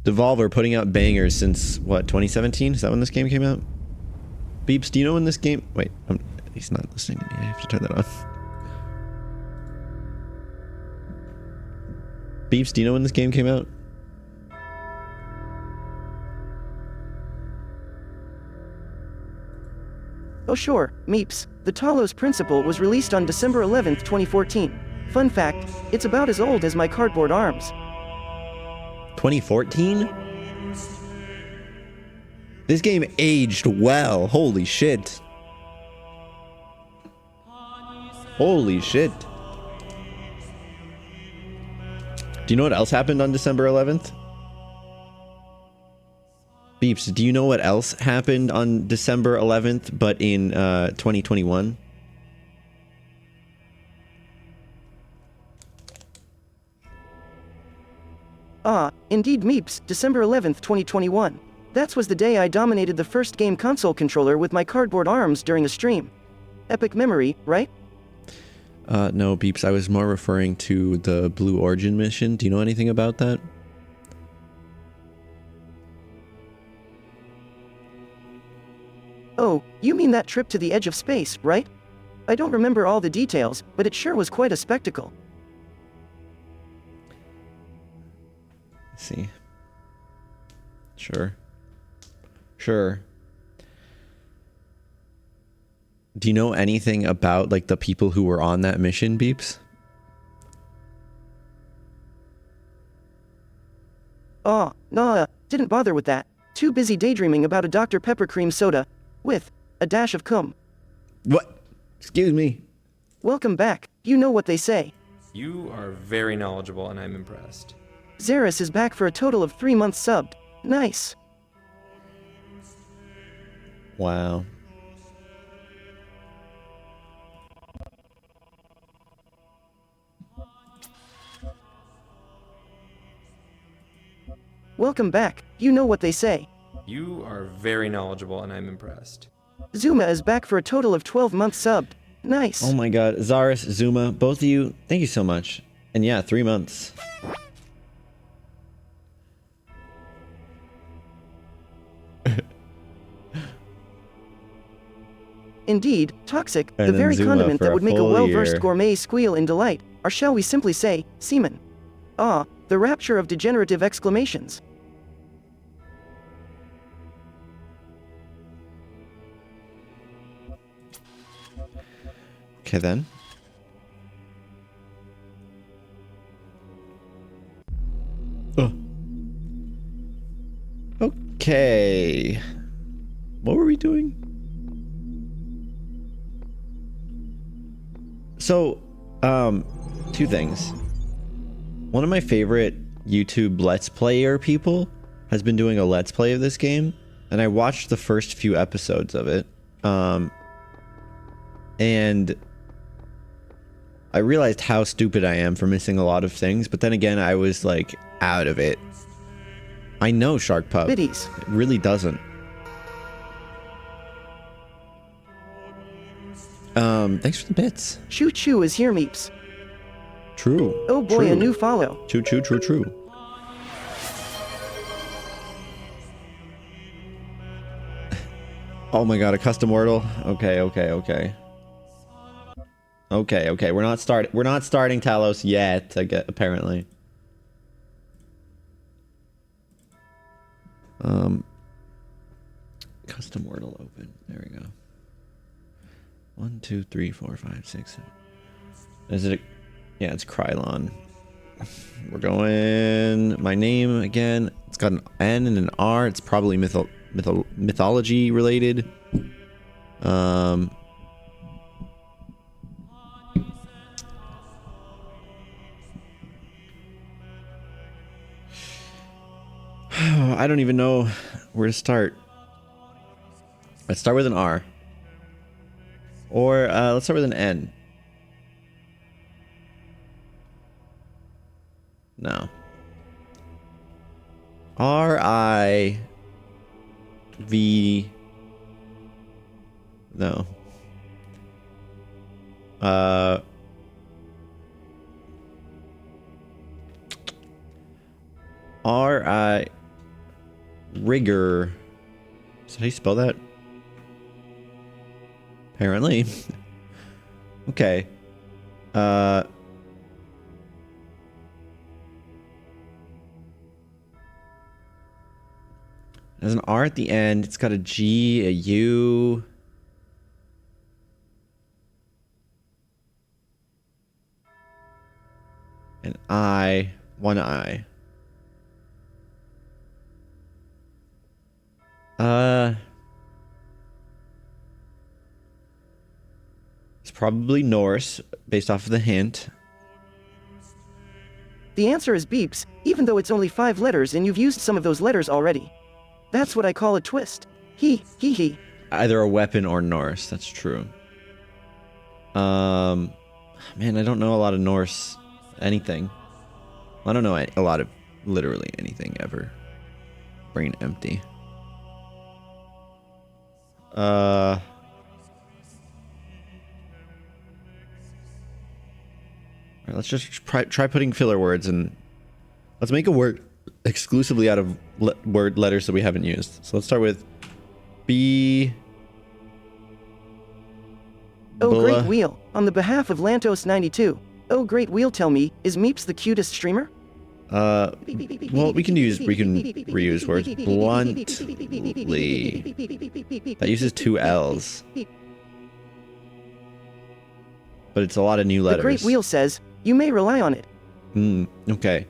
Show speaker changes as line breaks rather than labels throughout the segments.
Devolver putting out bangers since, what, 2017? Is that when this game came out? Beeps, do you know when this game... Wait, he's not listening to me. I have to turn that on. Beeps, do you know when this game came out?
Oh sure, Meeps. The Talos Principle was released on December 11th, 2014. Fun fact, it's about as old as my cardboard arms.
2014? This game aged well. Holy shit. Holy shit. Do you know what else happened on December 11th? Beeps, do you know what else happened on December 11th, but in 2021?
Ah, indeed Meeps, December 11th, 2021. That was the day I dominated the first game console controller with my cardboard arms during a stream. Epic memory, right?
No, Beeps, I was more referring to the Blue Origin mission. Do you know anything about that?
Oh, you mean that trip to the edge of space, right? I don't remember all the details, but it sure was quite a spectacle.
Let's see. Sure. Sure. Do you know anything about, like, the people who were on that mission, Beeps?
Oh, nah, didn't bother with that. Too busy daydreaming about a Dr. Pepper cream soda. With a dash of cum.
What? Excuse me.
Welcome back. You know what they say.
You are very knowledgeable and I'm impressed.
Xeris is back for a total of 3 months subbed. Nice.
Wow.
Welcome back. You know what they say.
You are very knowledgeable and I'm impressed.
Zuma is back for a total of 12 months subbed. Nice.
Oh my god. Zaris, Zuma, both of you, thank you so much. And yeah, 3 months.
Indeed, toxic,
And
the
then
very
Zuma
condiment
for
that
a
would make a
full
well-versed
year.
gourmet squeal in delight, or shall we simply say, semen. Ah, the rapture of degenerative exclamations.
Okay then. Oh. Okay. What were we doing? So, two things. One of my favorite YouTube Let's Player people has been doing a Let's Play of this game, and I watched the first few episodes of it. And I realized how stupid I am for missing a lot of things, but then again, I was like out of it. I know Shark Pup.
Biddies.
It really doesn't. Thanks for the bits.
Choo Choo is here, Meeps.
True.
Oh boy,
True.
a new follow.
True, true, true, true. Oh my god, a custom wordle? Okay, okay, okay. Okay, okay, we're not starting Talos yet, apparently. Custom wordle open. There we go. 1, 2, 3, 4, 5, 6, 7. Is it a... Yeah, it's Krylon. We're going... My name, again. It's got an N and an R. It's probably mythology related. I don't even know where to start. Let's start with an R. Or let's start with an N. No. R-I-V... No. R-I... Rigor. Is that how you spell that? Apparently. Okay. There's an R at the end. It's got a G, a U. An I. One I. It's probably Norse, based off of the hint.
The answer is beeps, even though it's only 5 letters and you've used some of those letters already. That's what I call a twist. He.
Either a weapon or Norse, that's true. Man, I don't know a lot of Norse anything. I don't know a lot of literally anything ever. Brain empty. Alright, let's just try putting filler words and let's make a word exclusively out of word letters that we haven't used. So let's start with B.
Oh, Great Wheel. On the behalf of Lantos92. Oh, Great Wheel, tell me, is Meeps the cutest streamer?
Well, we can reuse words. Bluntly. That uses 2 L's. But it's a lot of new letters.
The Great Wheel says, you may rely on it.
Okay.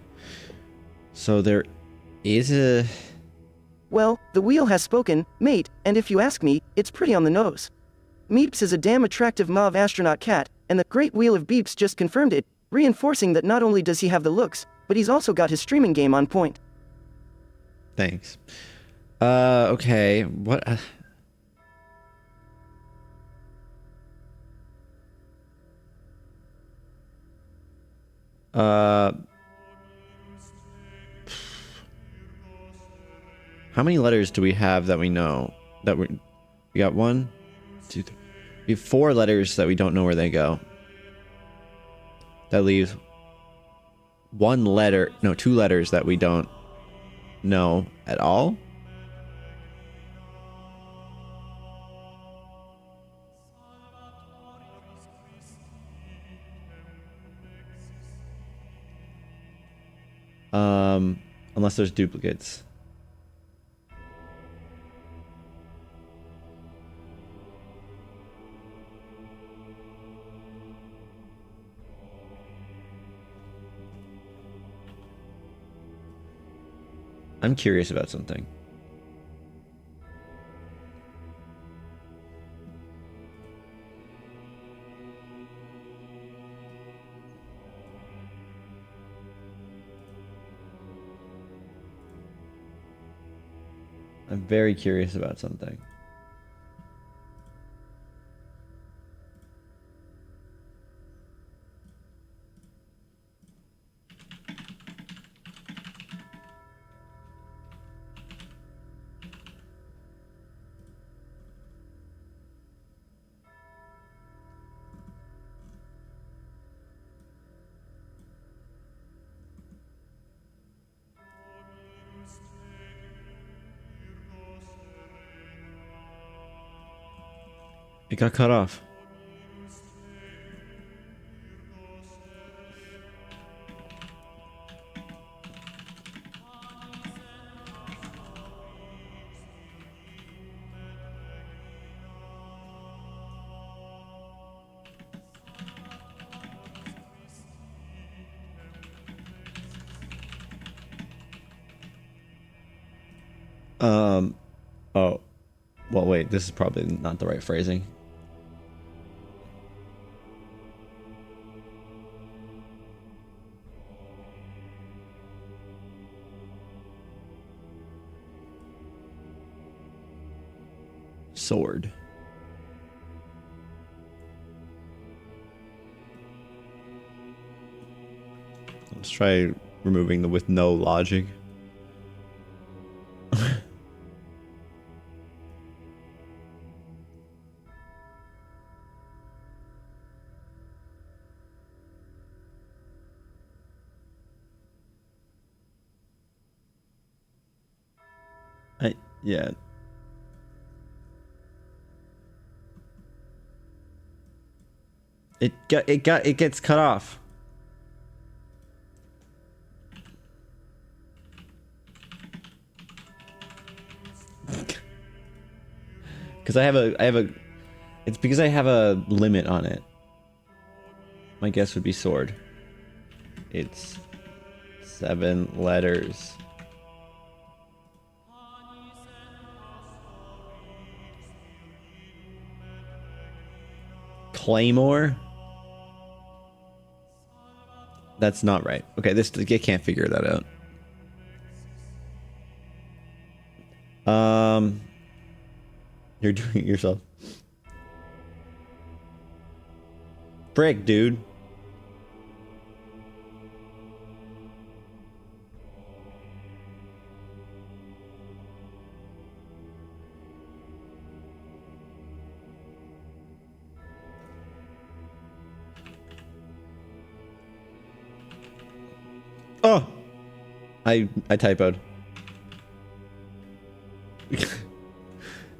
So there is a...
Well, the wheel has spoken, mate, and if you ask me, it's pretty on the nose. Meeps is a damn attractive mauve astronaut cat, and the Great Wheel of Beeps just confirmed it, reinforcing that not only does he have the looks, but he's also got his streaming game on point.
Thanks. Okay. What... How many letters do we have that we know? That we got 1, 2, 3. We have 4 letters that we don't know where they go. That leaves 2 letters that we don't know at all. Unless there's duplicates. I'm curious about something. I'm very curious about something. It got cut off. Oh. Well, wait, this is probably not the right phrasing. Sword. Let's try removing the with no logic. Yeah. It gets cut off. Because I have a it's because I have a limit on it. My guess would be sword. It's 7 letters. Claymore? That's not right. Okay, I can't figure that out. You're doing it yourself. Frick, dude. Oh! I typoed.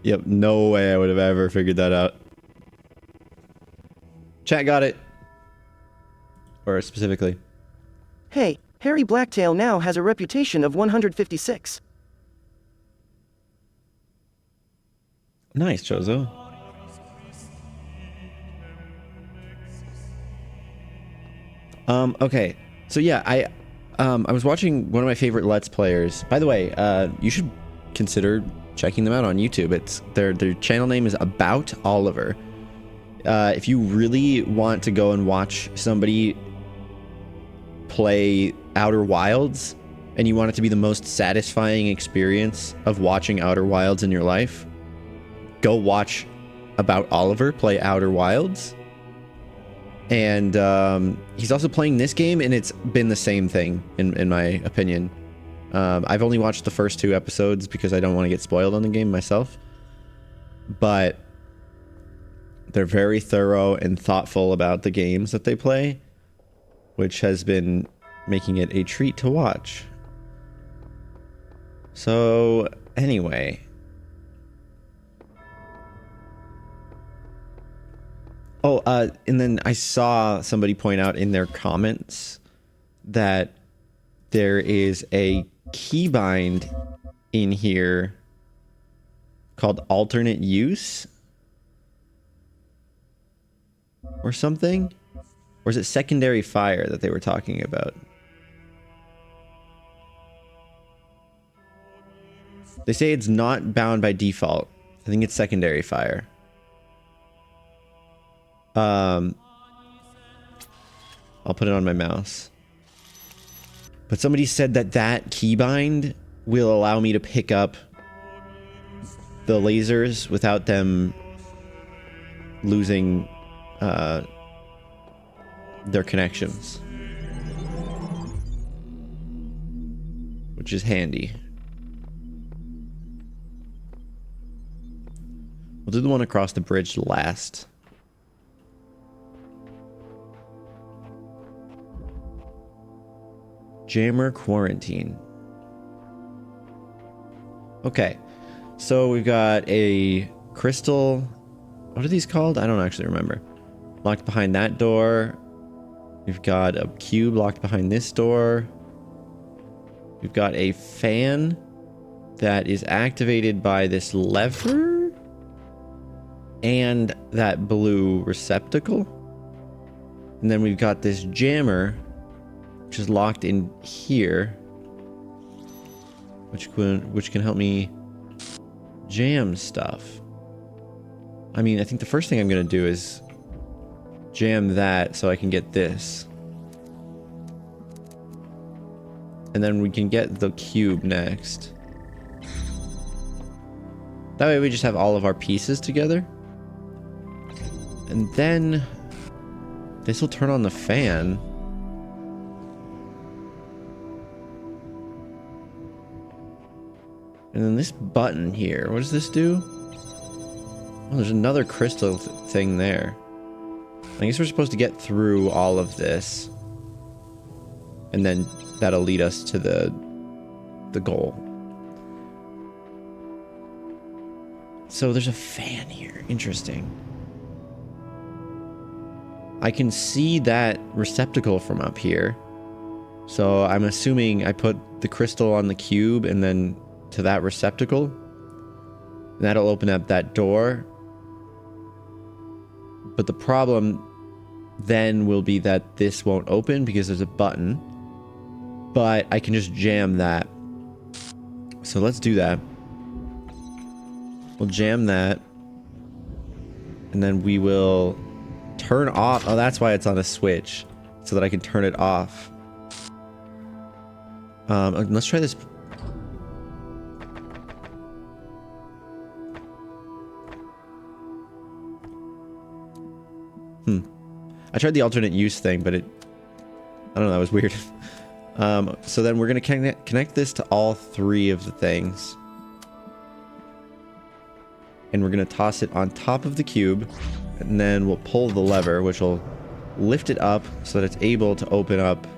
Yep, no way I would have ever figured that out. Chat got it. Or specifically.
Hey, Harry Blacktail now has a reputation of 156.
Nice, Chozo. Okay. So yeah, I was watching one of my favorite Let's Players. By the way, you should consider checking them out on YouTube. It's their channel name is About Oliver. If you really want to go and watch somebody play Outer Wilds and you want it to be the most satisfying experience of watching Outer Wilds in your life, go watch About Oliver play Outer Wilds. And he's also playing this game, and it's been the same thing, in my opinion. I've only watched the first 2 episodes because I don't want to get spoiled on the game myself. But they're very thorough and thoughtful about the games that they play, which has been making it a treat to watch. So, anyway. Oh, and then I saw somebody point out in their comments that there is a keybind in here called alternate use or something. Or is it secondary fire that they were talking about? They say it's not bound by default. I think it's secondary fire. I'll put it on my mouse. But somebody said that keybind will allow me to pick up the lasers without them losing their connections, which is handy. We'll do the one across the bridge last. Jammer quarantine. Okay, so we've got a crystal. What are these called? I don't actually remember. Locked behind that door. We've got a cube locked behind this door. We've got a fan that is activated by this lever and that blue receptacle. And then we've got this jammer, which is locked in here, which can help me jam stuff. I mean, I think the first thing I'm gonna do is jam that so I can get this. And then we can get the cube next. That way we just have all of our pieces together. And then this will turn on the fan. And then this button here, what does this do? Oh, there's another crystal thing there. I guess we're supposed to get through all of this. And then that'll lead us to the goal. So there's a fan here. Interesting. I can see that receptacle from up here. So I'm assuming I put the crystal on the cube and then to that receptacle. And that'll open up that door. But the problem then will be that this won't open because there's a button. But I can just jam that. So let's do that. We'll jam that. And then we will turn off. Oh, that's why it's on a switch. So that I can turn it off. Let's try this. I tried the alternate use thing, but I don't know, that was weird. So then we're going to connect this to all three of the things. And we're going to toss it on top of the cube. And then we'll pull the lever, which will lift it up so that it's able to open up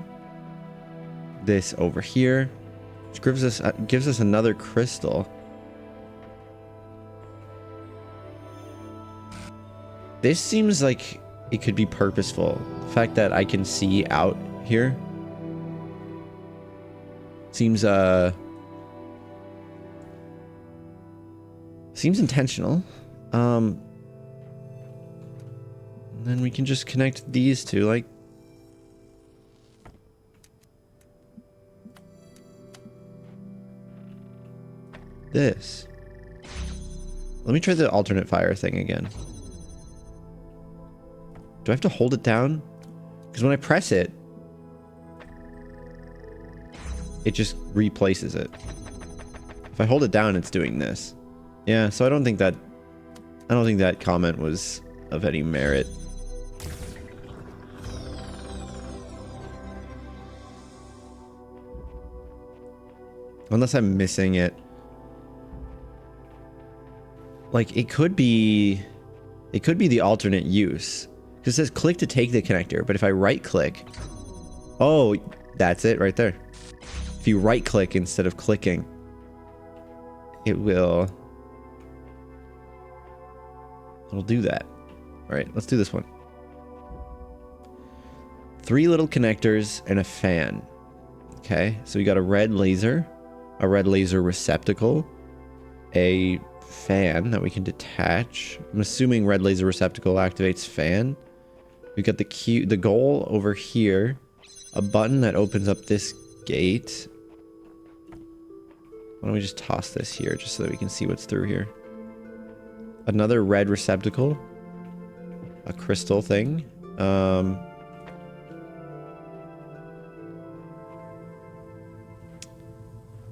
this over here. Which gives us another crystal. This seems like it could be purposeful. The fact that I can see out here seems intentional. And then we can just connect these two like this. Let me try the alternate fire thing again. Do I have to hold it down? Because when I press it, it just replaces it. If I hold it down, it's doing this. Yeah, so I don't think that comment was of any merit. Unless I'm missing it. Like, it could be the alternate use. Because it says click to take the connector, but if I right click, oh, that's it right there. If you right click instead of clicking, it'll do that. All right, let's do this one. 3 little connectors and a fan. Okay, so we got a red laser receptacle, a fan that we can detach. I'm assuming red laser receptacle activates fan. We've got the goal over here, a button that opens up this gate. Why don't we just toss this here just so that we can see what's through here. Another red receptacle, a crystal thing.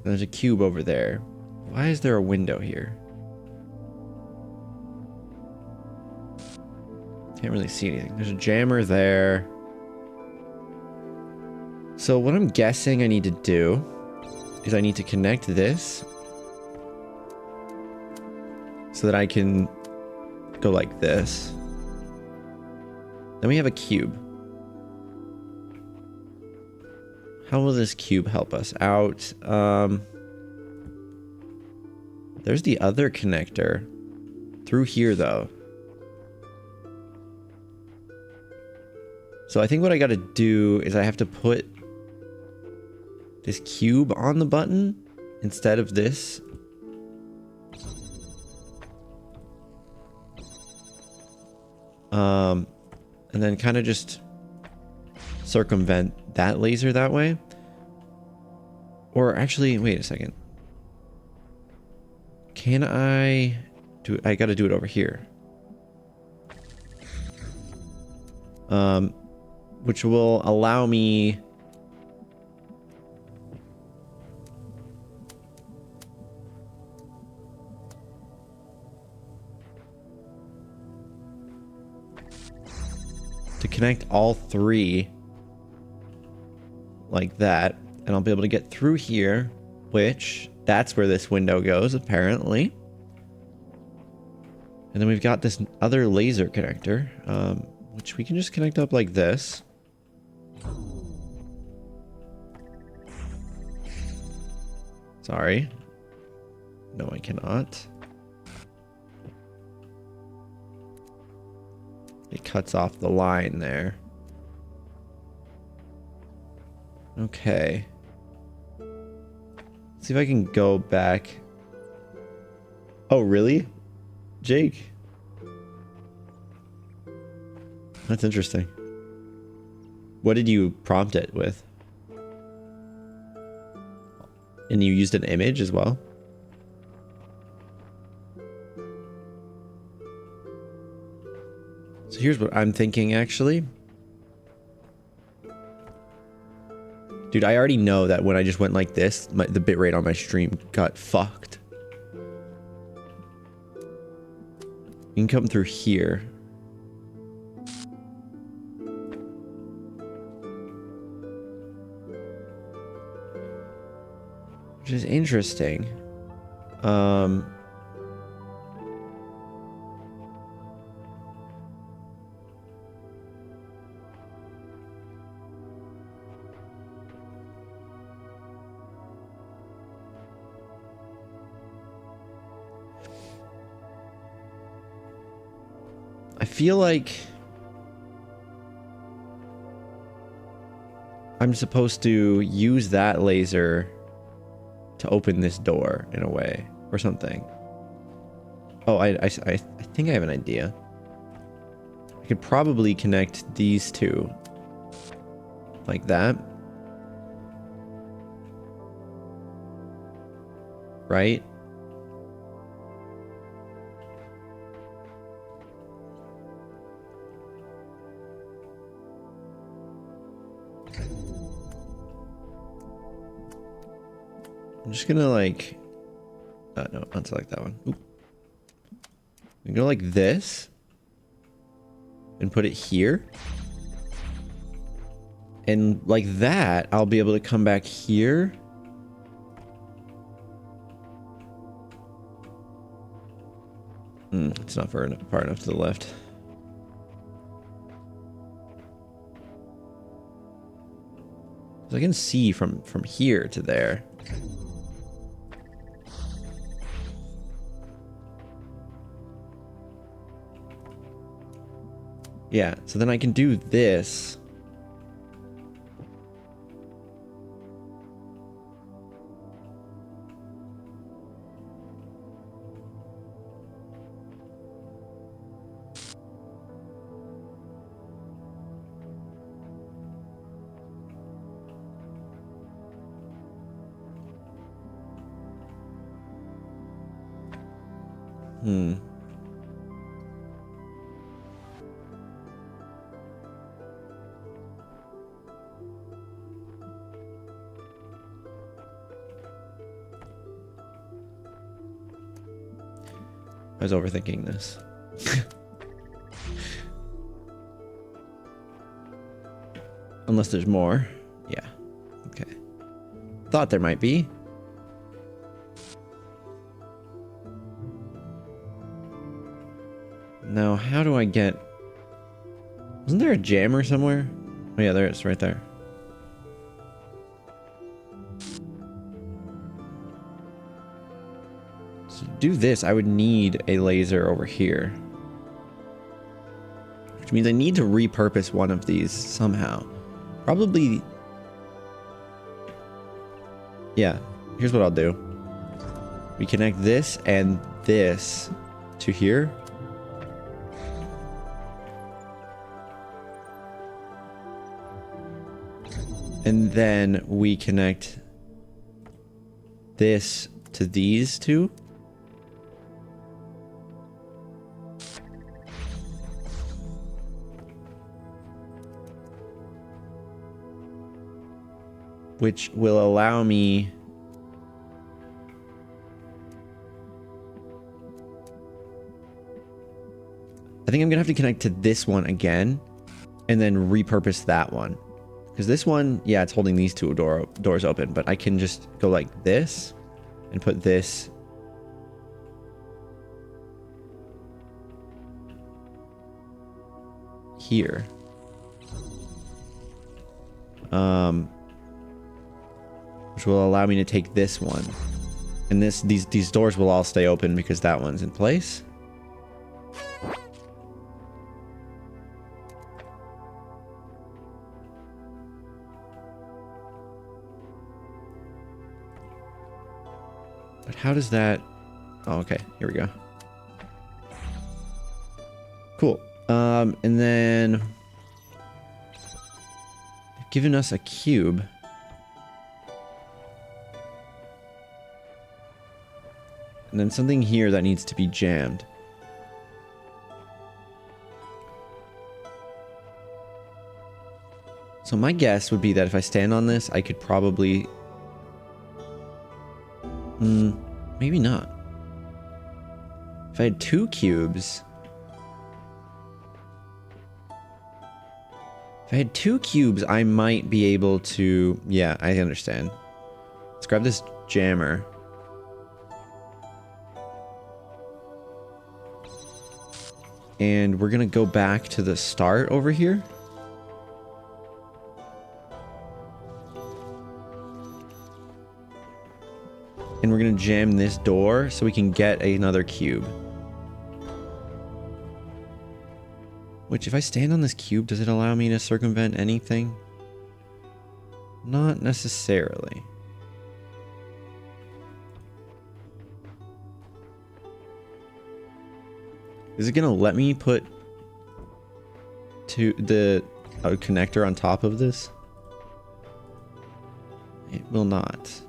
There's a cube over there. Why is there a window here? Can't really see anything. There's a jammer there. So what I'm guessing I need to do is I need to connect this so that I can go like this. Then we have a cube. How will this cube help us out? There's the other connector through here though. So I think what I gotta do is I have to put this cube on the button instead of this. And then kind of just circumvent that laser that way. Or actually, wait a second. Can I do it? I gotta do it over here. Which will allow me to connect all 3 like that, and I'll be able to get through here, which that's where this window goes apparently. And then we've got this other laser connector, which we can just connect up like this. Sorry. No, I cannot. It cuts off the line there. Okay. Let's see if I can go back. Oh, really? Jake? That's interesting. What did you prompt it with? And you used an image as well? So here's what I'm thinking, actually. Dude, I already know that when I just went like this, the bitrate on my stream got fucked. You can come through here. Which is interesting. I feel like I'm supposed to use that laser to open this door in a way or something. Oh, I think I have an idea. I could probably connect these two like that. Right? I'm just gonna like, no, unselect that one. Oop. We go like this and put it here. And like that, I'll be able to come back here. It's not far enough to the left. So I can see from here to there. Yeah, so then I can do this. I was overthinking this. Unless there's more. Yeah. Okay. Thought there might be. Now, how do I get... Wasn't there a jammer somewhere? Oh yeah, there it is, right there. So to do this, I would need a laser over here. Which means I need to repurpose one of these somehow. Probably... Yeah, here's what I'll do. We connect this and this to here. And then we connect this to these two. Which will allow me I think I'm gonna have to connect to this one again and then repurpose that one. Because this one, yeah, it's holding these two doors open, but I can just go like this and put this here. Which will allow me to take this one. And these doors will all stay open because that one's in place. But how does that... Oh, okay. Here we go. Cool. And then... they've given us a cube. And then something here that needs to be jammed. So my guess would be that if I stand on this, I could probably... maybe not. If I had 2 cubes... If I had 2 cubes, I might be able to... Yeah, I understand. Let's grab this jammer. And we're gonna go back to the start over here. And we're gonna jam this door so we can get another cube. Which, if I stand on this cube, does it allow me to circumvent anything? Not necessarily. Is it gonna let me put a connector on top of this? It will not.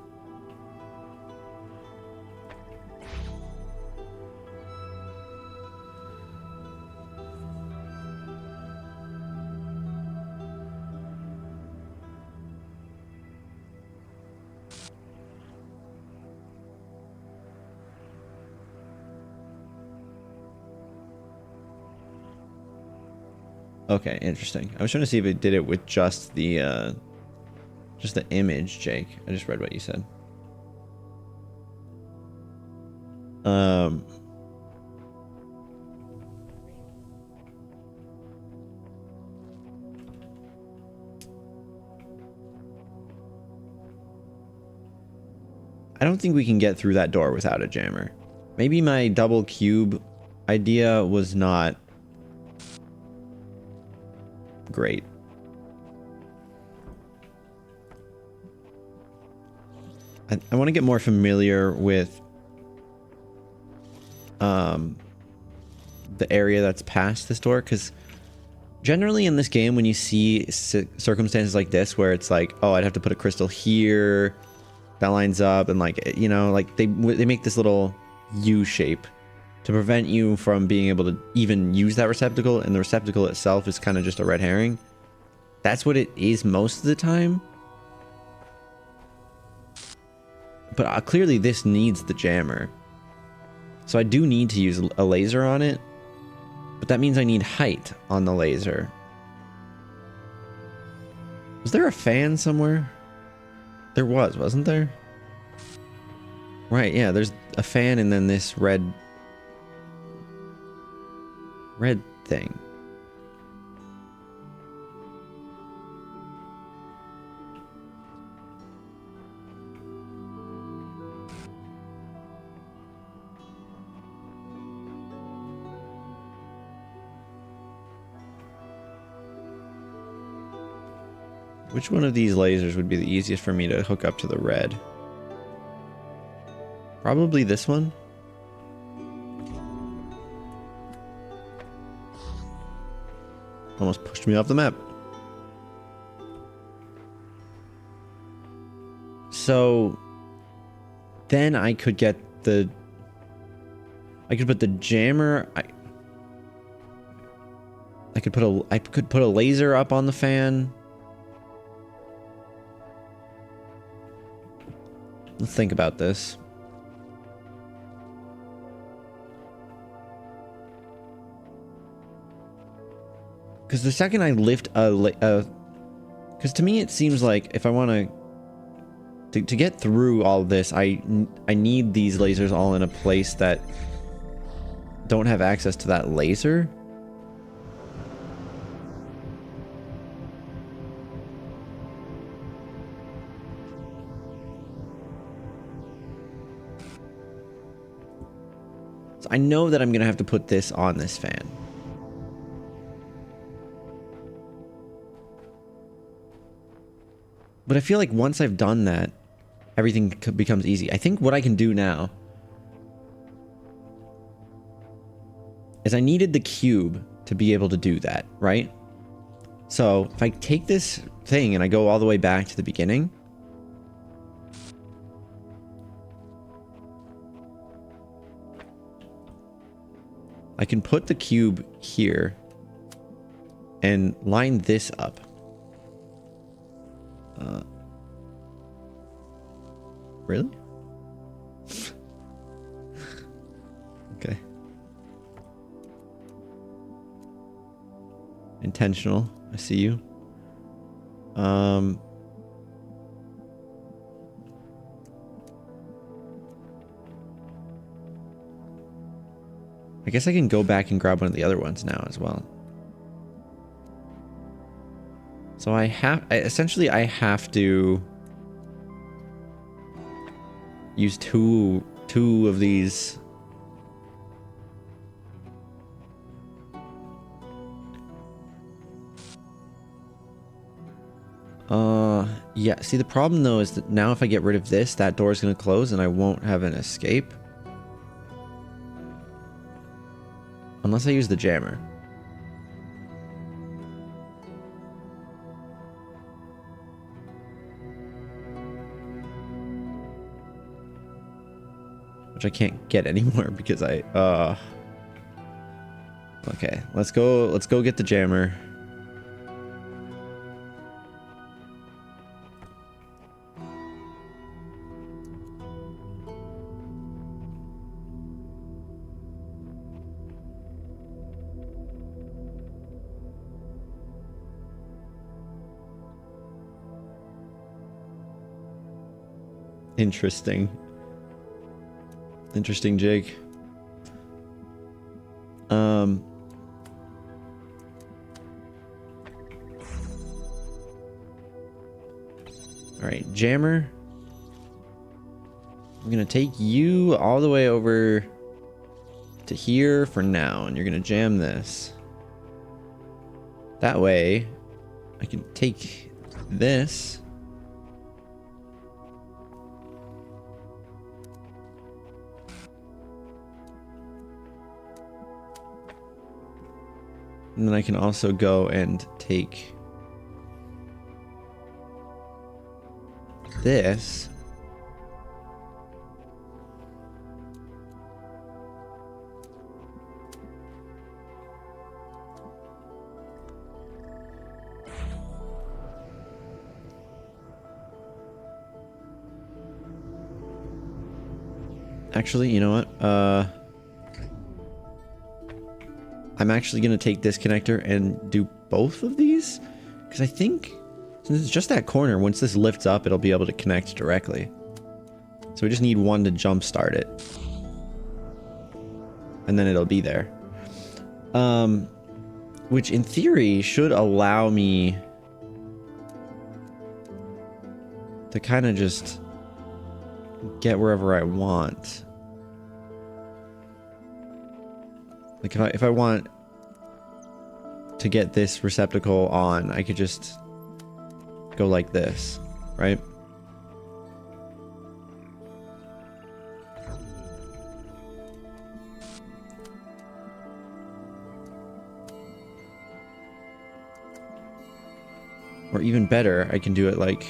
Okay, interesting. I was trying to see if it did it with just the image, Jake. I just read what you said. I don't think we can get through that door without a jammer. Maybe my double cube idea was not great. I want to get more familiar with the area that's past this door, because generally in this game when you see circumstances like this where it's like, oh, I'd have to put a crystal here, that lines up, and like, you know, like they make this little U shape to prevent you from being able to even use that receptacle, and the receptacle itself is kind of just a red herring. That's what it is most of the time. But clearly this needs the jammer. So I do need to use a laser on it, but that means I need height on the laser. Was there a fan somewhere? There was, wasn't there? Right, yeah, there's a fan and then this red thing. Which one of these lasers would be the easiest for me to hook up to the red? Probably this one. Almost pushed me off the map. So then I could get the... I could put the jammer... I could put a laser up on the fan. Let's think about this. Because the second I lift because to me it seems like if I want to get through all this, I need these lasers all in a place that don't have access to that laser. So I know that I'm gonna have to put this on this fan. But I feel like once I've done that, everything becomes easy. I think what I can do now is I needed the cube to be able to do that, right? So if I take this thing and I go all the way back to the beginning, I can put the cube here and line this up. Really? Okay. Intentional. I see you. I guess I can go back and grab one of the other ones now as well. So essentially I have to use two of these. Yeah, see the problem though is that now if I get rid of this, that door is going to close and I won't have an escape. Unless I use the jammer. Which I can't get anymore because I okay, let's go get the jammer. Interesting. Interesting, Jake. All right, jammer. I'm gonna take you all the way over to here for now, and you're gonna jam this. That way, I can take this. And then I can also go and take this. Actually, you know what? I'm actually going to take this connector and do both of these. Because I think, since it's just that corner, once this lifts up, it'll be able to connect directly. So we just need one to jump start it. And then it'll be there. Which in theory should allow me to kind of just get wherever I want. Like if I want to get this receptacle on, I could just go like this, right? Or even better, I can do it like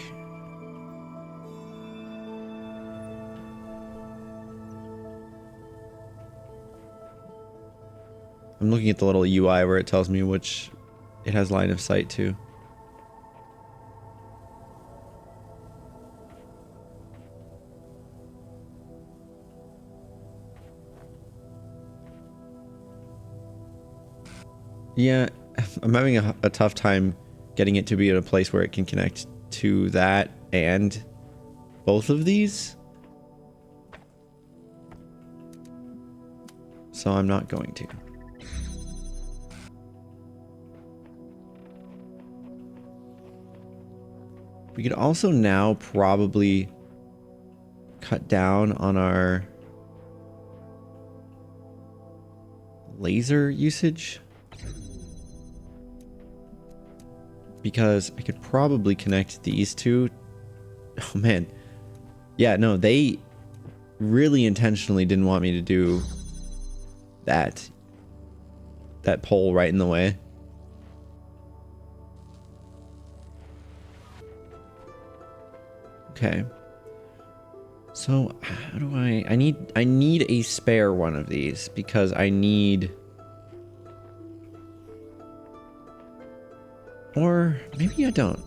I'm looking at the little UI where it tells me which it has line of sight to. Yeah, I'm having a tough time getting it to be at a place where it can connect to that and both of these. So I'm not going to. We could also now probably cut down on our laser usage. Because I could probably connect these two. Oh man. Yeah, no, they really intentionally didn't want me to do that pole right in the way. Okay. So how do I need a spare one of these because I need, or maybe I don't.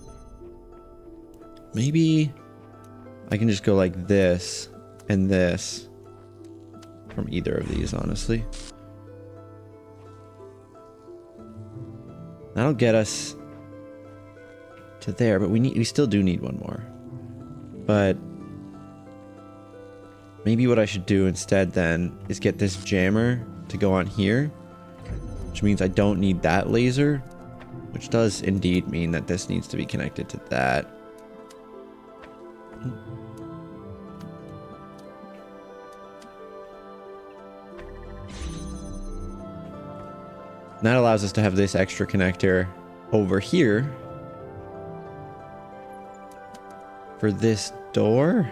Maybe I can just go like this and this from either of these, honestly. That'll get us to there, but we still do need one more. But maybe what I should do instead then is get this jammer to go on here, which means I don't need that laser, which does indeed mean that this needs to be connected to that. And that allows us to have this extra connector over here for this door.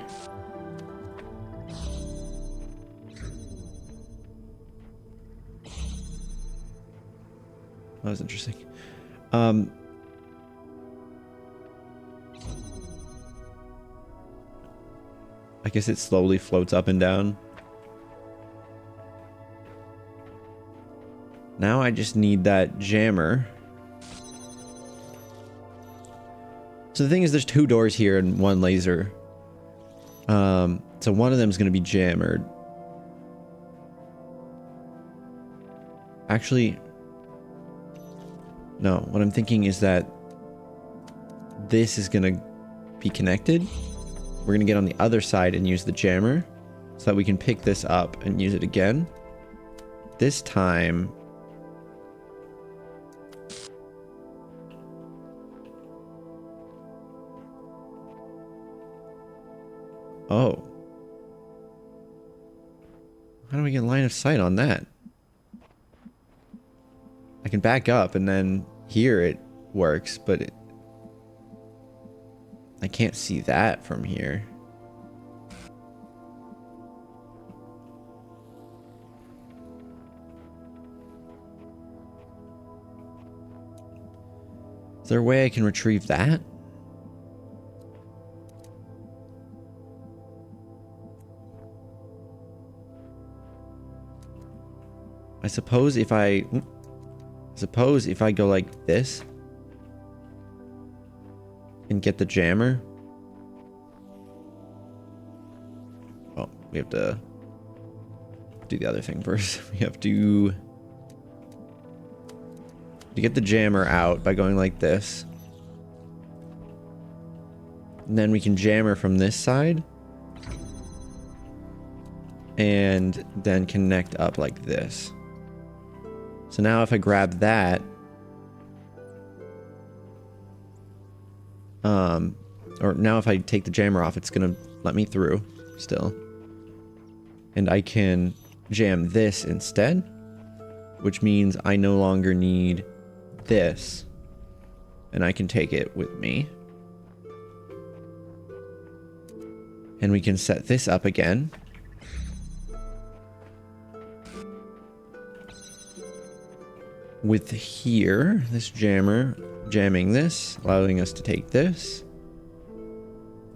That was interesting. I guess it slowly floats up and down. Now I just need that jammer. So the thing is, there's 2 doors here and 1 laser. So one of them is going to be jammered. Actually, no. What I'm thinking is that this is going to be connected. We're going to get on the other side and use the jammer so that we can pick this up and use it again. This time, oh. How do we get line of sight on that? I can back up and then here it works, but I can't see that from here. Is there a way I can retrieve that? I suppose if I go like this and get the jammer. Oh, we have to do the other thing first. We have to get the jammer out by going like this. And then we can jammer from this side. And then connect up like this. So now if I grab that, or now if I take the jammer off, it's gonna let me through still. And I can jam this instead, which means I no longer need this. And I can take it with me. And we can set this up again. With here, this jammer, jamming this, allowing us to take this.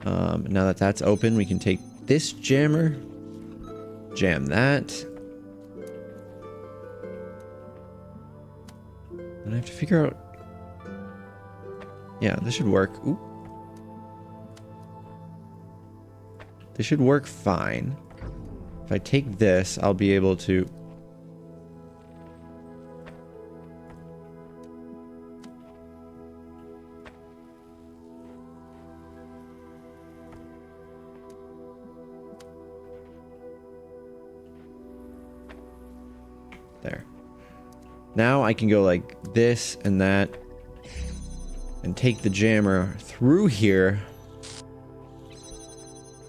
Now that that's open, we can take this jammer, jam that. And I have to figure out... Yeah, this should work. Ooh. This should work fine. If I take this, I'll be able to... There. Now I can go like this and that and take the jammer through here,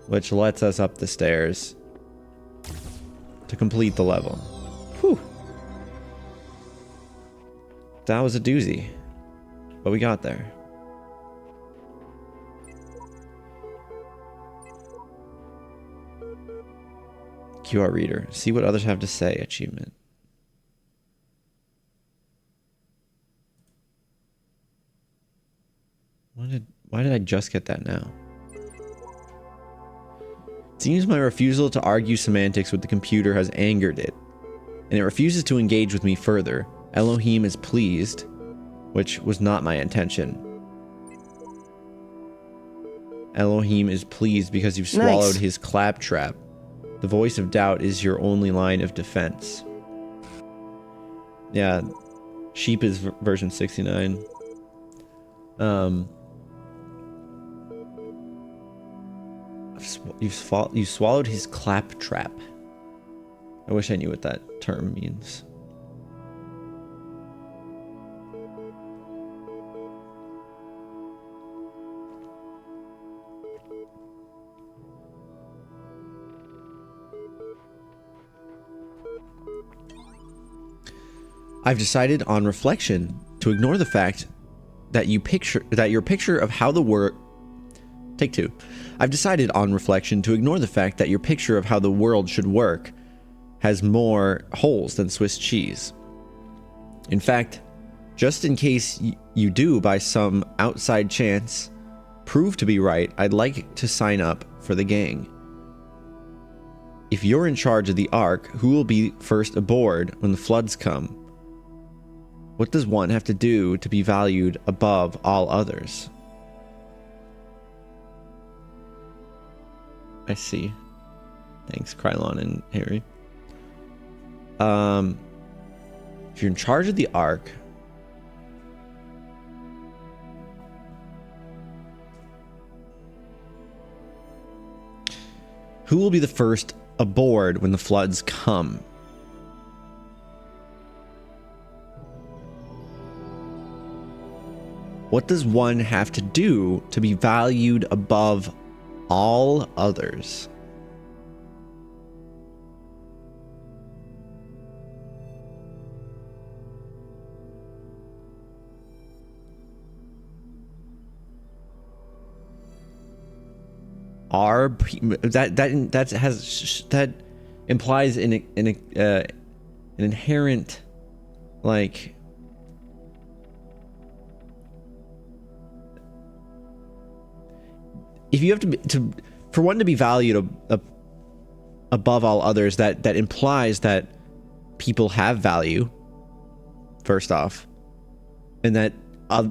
which lets us up the stairs to complete the level. Whew. That was a doozy, but we got there. QR reader. See what others have to say. Achievement. Why did I just get that now? It seems my refusal to argue semantics with the computer has angered it, and it refuses to engage with me further. Elohim is pleased, which was not my intention. Elohim is pleased because you've swallowed his claptrap. The voice of doubt is your only line of defense. Yeah, Sheep is version 69. You swallowed his claptrap. I wish I knew what that term means. I've decided on reflection to ignore the fact that your picture of how the world Take two. I've decided on reflection to ignore the fact that your picture of how the world should work has more holes than Swiss cheese. In fact, just in case you do by some outside chance prove to be right, I'd like to sign up for the gang. If you're in charge of the Ark, who will be first aboard when the floods come? What does one have to do to be valued above all others? I see. Thanks, Krylon and Harry. If you're in charge of the Ark, who will be the first aboard when the floods come? What does one have to do to be valued above all others? That implies an inherent, like, if you have to for one to be valued above all others, that implies that people have value, first off, and that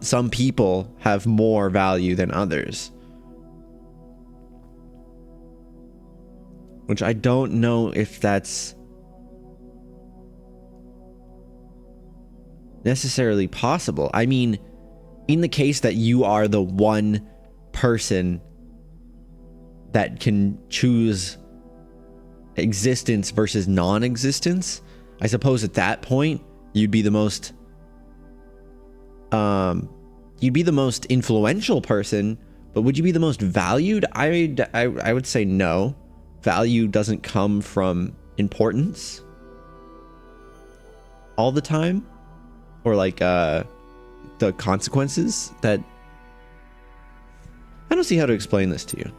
some people have more value than others, which I don't know if that's necessarily possible. I mean, in the case that you are the one person that can choose existence versus non-existence, I suppose at that point you'd be the most influential person, but would you be the most valued? I would say no. Value doesn't come from importance all the time, or like the consequences. That I don't see how to explain this to you.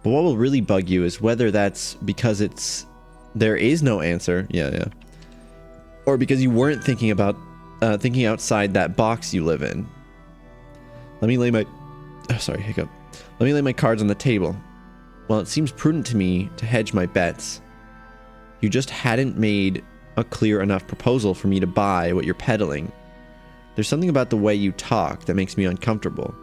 But what will really bug you is whether that's because there is no answer, or because you weren't thinking about thinking outside that box you live in. Let me lay my cards on the table. Well, it seems prudent to me to hedge my bets. You just hadn't made a clear enough proposal for me to buy what you're peddling. There's something about the way you talk that makes me uncomfortable.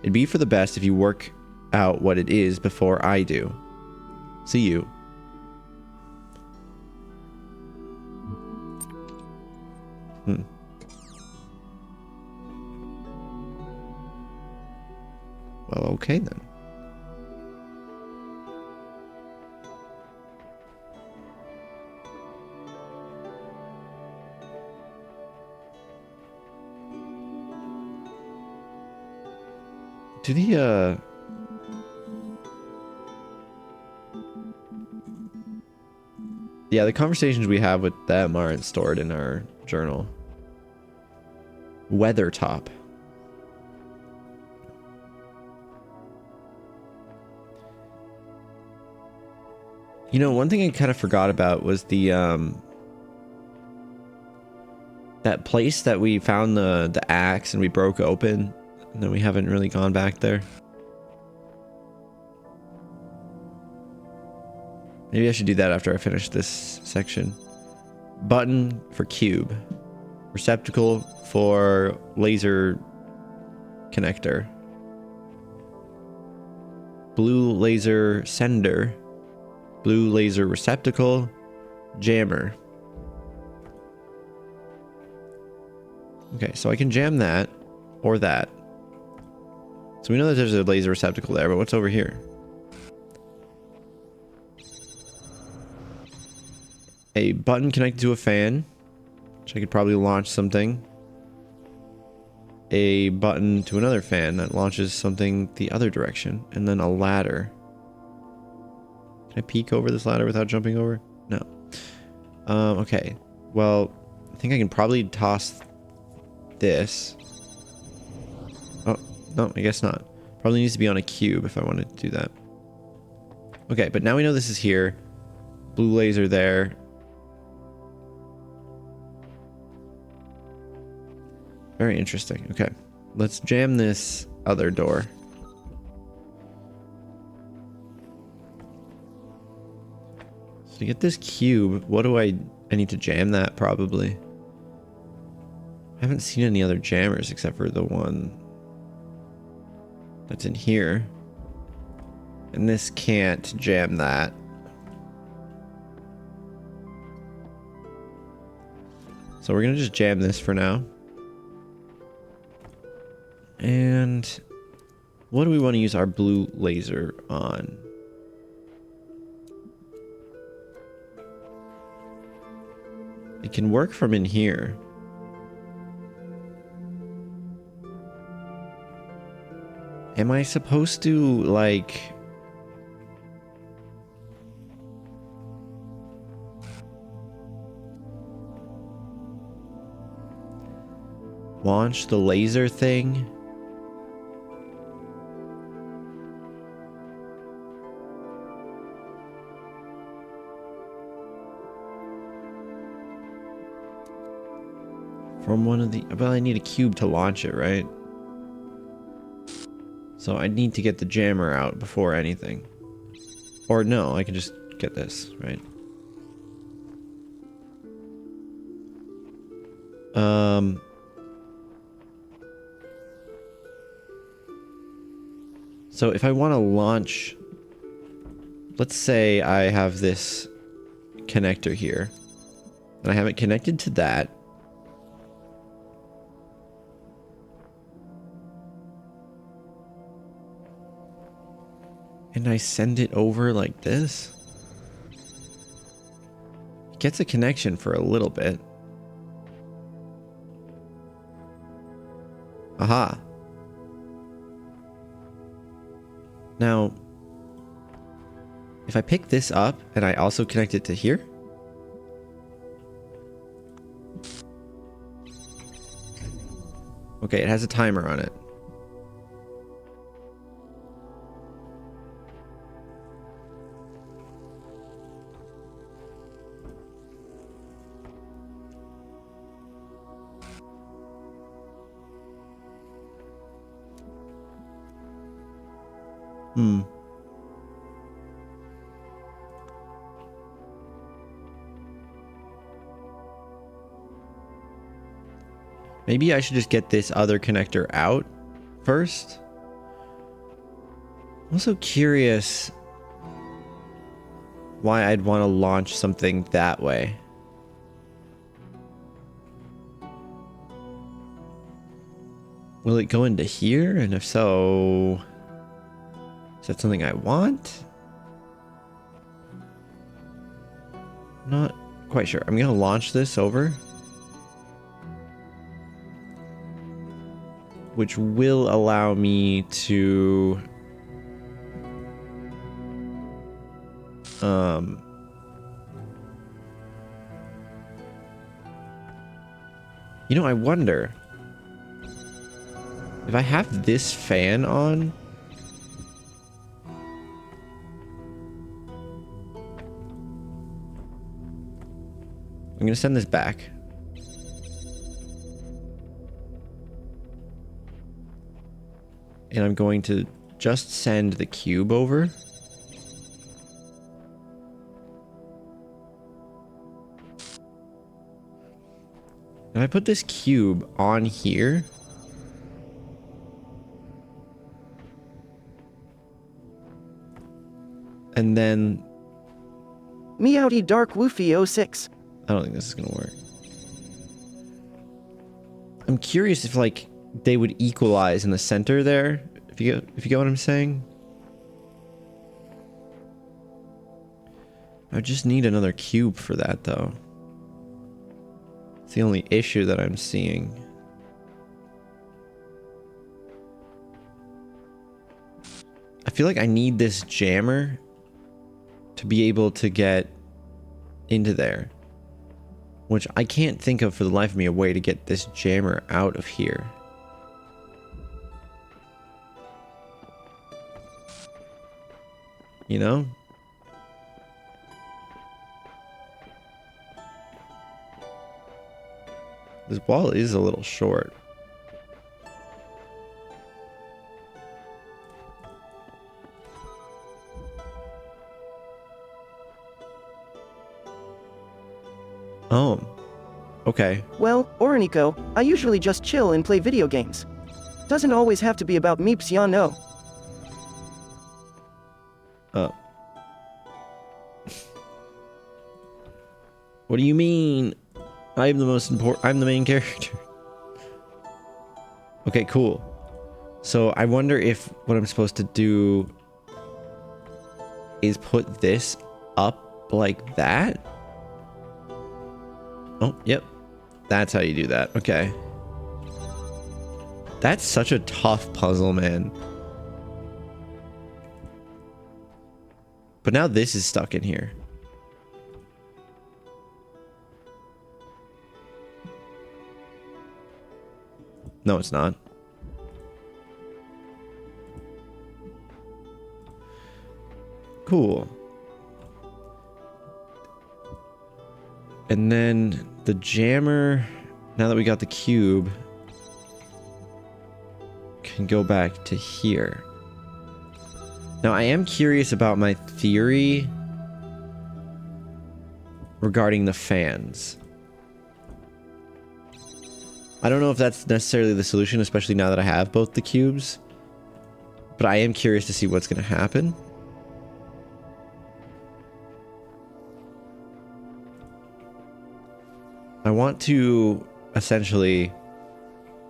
It'd be for the best if you work out what it is before I do. See you. Well, okay then. Do the yeah, the conversations we have with them aren't stored in our journal. Weathertop. You know, one thing I kind of forgot about was the that place that we found the axe and we broke open, and then we haven't really gone back there. Maybe I should do that after I finish this section. Button for cube. Receptacle for laser connector. Blue laser sender. Blue laser receptacle. Jammer. Okay, so I can jam that or that. So we know that there's a laser receptacle there, but what's over here? A button connected to a fan, which I could probably launch something. A button to another fan that launches something the other direction. And then a ladder. Can I peek over this ladder without jumping over? No. Okay. Well, I think I can probably toss this. Oh, no, I guess not. Probably needs to be on a cube if I wanted to do that. Okay, but now we know this is here. Blue laser there. Very interesting. Okay, let's jam this other door. So to get this cube, what do I need to jam that probably. I haven't seen any other jammers except for the one that's in here. And this can't jam that. So we're gonna just jam this for now. And what do we want to use our blue laser on? It can work from in here. Am I supposed to, like... launch the laser thing? From one of the... well, I need a cube to launch it, right? So I need to get the jammer out before anything. Or no, I can just get this, right? So if I want to launch... let's say I have this connector here. And I have it connected to that. And I send it over like this. It gets a connection for a little bit. Aha. Now, if I pick this up and I also connect it to here. Okay, it has a timer on it. Maybe I should just get this other connector out first. I'm also curious why I'd want to launch something that way. Will it go into here? And if so, is that something I want? Not quite sure. I'm gonna launch this over. Which will allow me to... you know, I wonder... if I have this fan on... I'm gonna send this back. And I'm going to just send the cube over. If I put this cube on here, and then
Meowdy Dark Woofy 06.
I don't think this is gonna work. I'm curious if like they would equalize in the center there. If you get what I'm saying. I just need another cube for that though. It's the only issue that I'm seeing. I feel like I need this jammer to be able to get into there. Which I can't think of for the life of me a way to get this jammer out of here. You know? This wall is a little short. Oh. Okay.
Well, Oranico, I usually just chill and play video games. Doesn't always have to be about meeps, ya know.
Oh. What do you mean? I'm the most important. I'm the main character. Okay, cool. So I wonder if what I'm supposed to do is put this up like that. Oh, yep. That's how you do that. Okay. That's such a tough puzzle, man. But now this is stuck in here. No, it's not. Cool. And then the jammer, now that we got the cube, can go back to here. Now, I am curious about my theory regarding the fans. I don't know if that's necessarily the solution, especially now that I have both the cubes. But I am curious to see what's going to happen. I want to essentially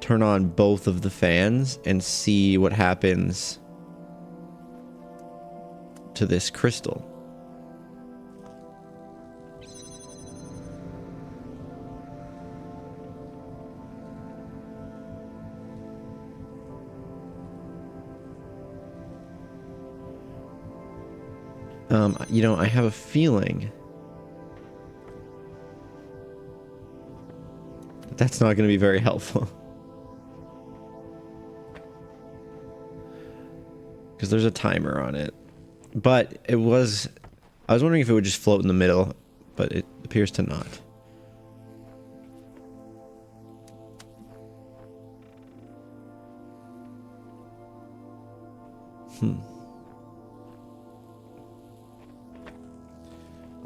turn on both of the fans and see what happens to this crystal. You know, I have a feeling that that's not going to be very helpful. Because there's a timer on it. But it was... I was wondering if it would just float in the middle, but it appears to not.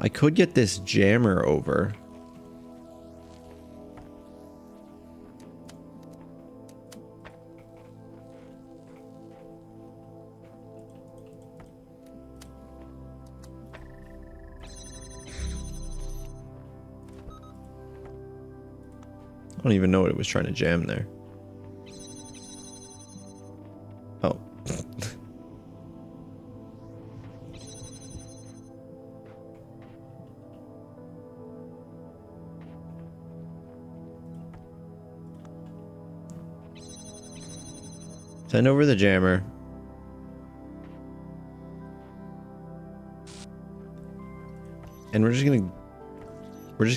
I could get this jammer over. I don't even know what it was trying to jam there. Oh. Send over the jammer. And we're just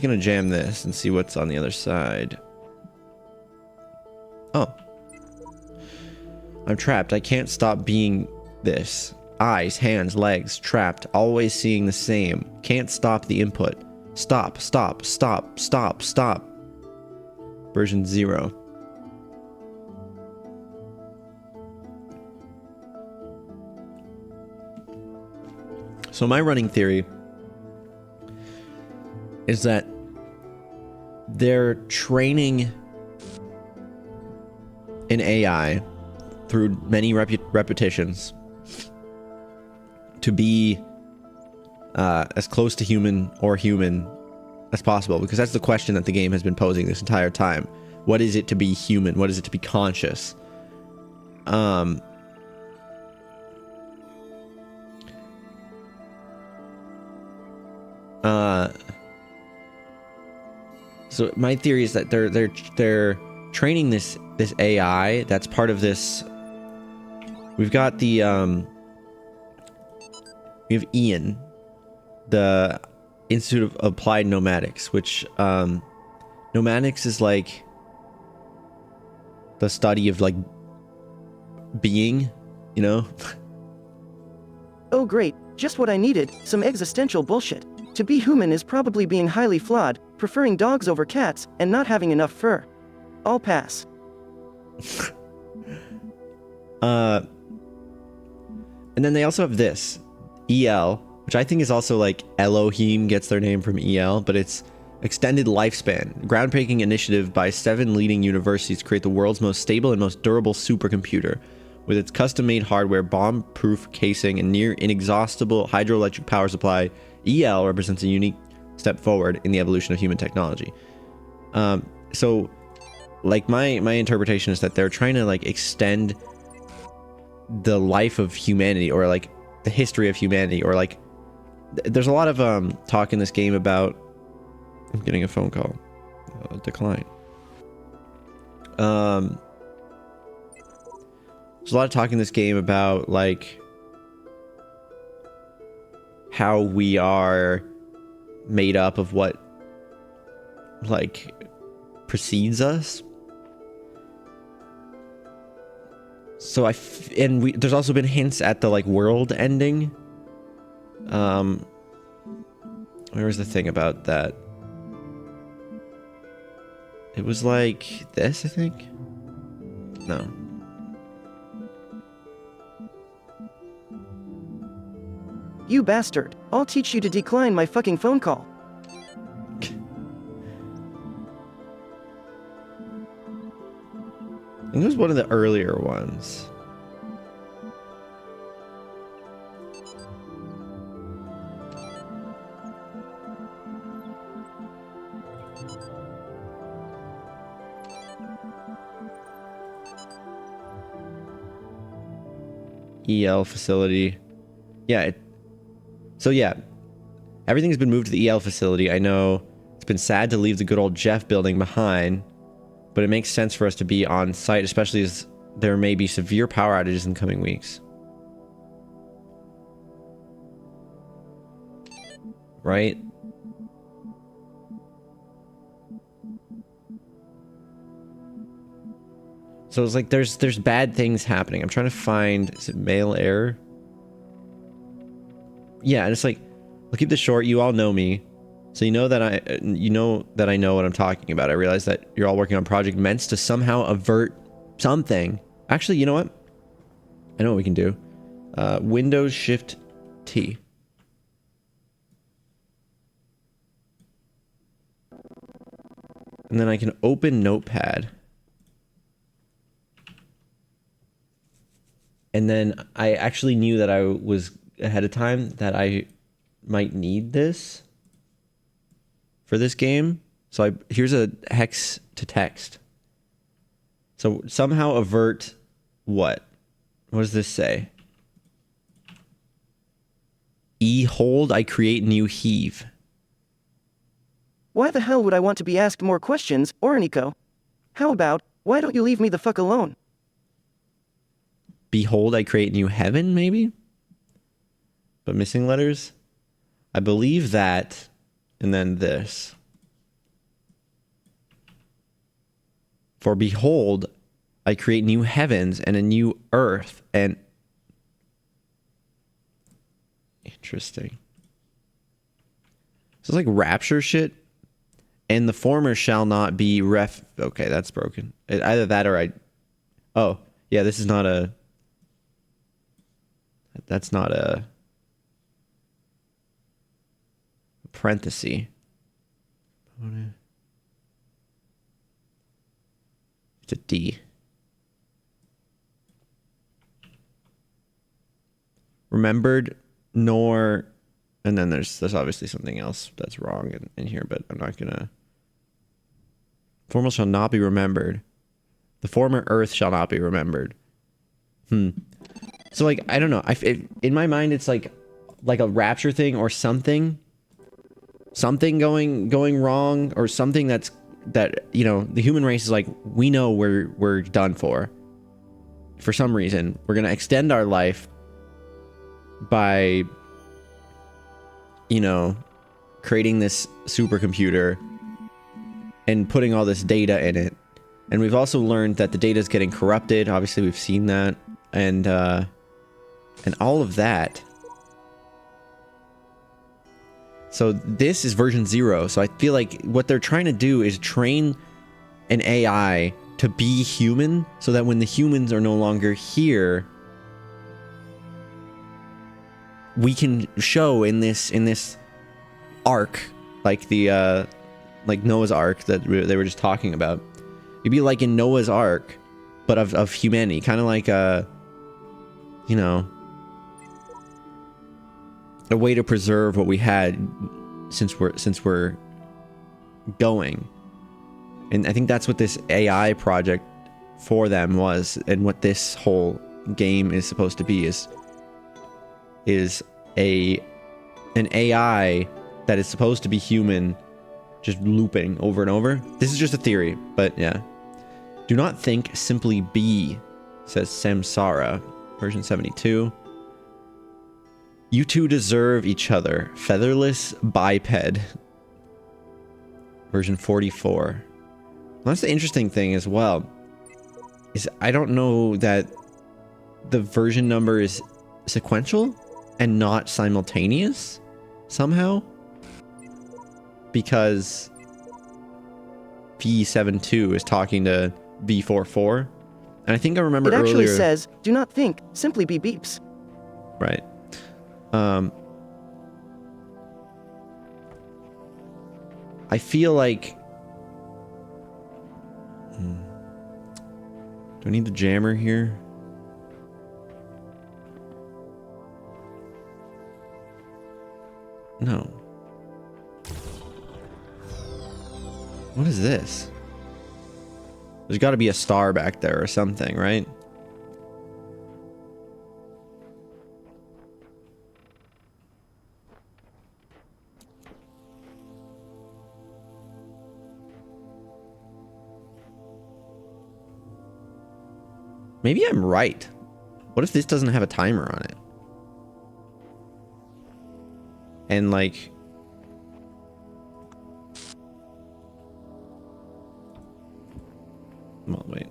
gonna jam this and see what's on the other side. Oh. I'm trapped. I can't stop being this. Eyes, hands, legs, trapped. Always seeing the same. Can't stop the input. Stop, stop, stop, stop, stop. Version 0. So my running theory is that they're training an AI through many repetitions to be as close to human as possible, because that's the question that the game has been posing this entire time. What is it to be human? What is it to be conscious? So my theory is that they're training this AI that's part of this. We've got the we have Ian, the Institute of Applied Nomadics, which nomadics is like the study of like being, you know.
Oh great, just what I needed, some existential bullshit. To be human is probably being highly flawed, preferring dogs over cats, and not having enough fur. I'll pass.
And then they also have this EL, which I think is also like Elohim gets their name from EL, but it's extended lifespan, groundbreaking initiative by 7 leading universities to create the world's most stable and most durable supercomputer. With its custom-made hardware, bomb-proof casing, and near inexhaustible hydroelectric power supply, EL represents a unique step forward in the evolution of human technology. So, like my interpretation is that they're trying to like extend the life of humanity, or like the history of humanity, or like there's a lot of talk in this game about. I'm getting a phone call. Decline. There's a lot of talk in this game about like how we are made up of what like precedes us. So there's also been hints at the like world ending. Where was the thing about that? It was like this, I think. No.
You bastard, I'll teach you to decline my fucking phone call.
I think it was one of the earlier ones. EL facility. Yeah. So yeah, everything's been moved to the EL facility. I know it's been sad to leave the good old Jeff building behind, but it makes sense for us to be on site, especially as there may be severe power outages in coming weeks. Right? So it's like there's bad things happening. I'm trying to find, is it mail error? Yeah, and it's like, I'll keep this short. You all know me, so you know that I know what I'm talking about. I realize that you're all working on Project Ments to somehow avert something. Actually, you know what? I know what we can do. Windows Shift T. And then I can open Notepad. And then I actually knew that I was ahead of time that I might need this for this game. So here's a hex to text. So somehow avert what? What does this say? Hold, I create new heave.
Why the hell would I want to be asked more questions, Ornico? How about, why don't you leave me the fuck alone?
Behold, I create new heaven, maybe? But missing letters? I believe that, and then this. For behold, I create new heavens and a new earth, and... Interesting. So it's like rapture shit. And the former shall not be okay, that's broken. Either that or oh, yeah, this is not a... That's not a... parenthesis. It's a D. Remembered, nor... And then there's obviously something else that's wrong in here, but I'm not gonna... Formal shall not be remembered. The former earth shall not be remembered. So, like, I don't know. In my mind, it's like a rapture thing or something. Something going wrong, or something that, you know, the human race is like, we know we're done for. For some reason, we're gonna extend our life by, you know, creating this supercomputer and putting all this data in it. And we've also learned that the data is getting corrupted. Obviously, we've seen that, and all of that. So this is version 0. So I feel like what they're trying to do is train an AI to be human, so that when the humans are no longer here, we can show in this arc, like the like Noah's Ark that they were just talking about. It'd be like in Noah's Ark, but of humanity, kind of like you know, a way to preserve what we had since we're going. And I think that's what this AI project for them was, and what this whole game is supposed to be is an AI that is supposed to be human, just looping over and over. This is just a theory, but yeah. Do not think, simply be, says Samsara, version 72. You two deserve each other. Featherless biped, version 44. Well, that's the interesting thing as well, is I don't know that the version number is sequential and not simultaneous somehow, because V72 is talking to V44, and I think I remember earlier...
It actually says, do not think, simply be beeps.
Right. I feel like... Do I need the jammer here? No. What is this? There's got to be a star back there or something, right? Maybe I'm right. What if this doesn't have a timer on it? And like... Well, wait.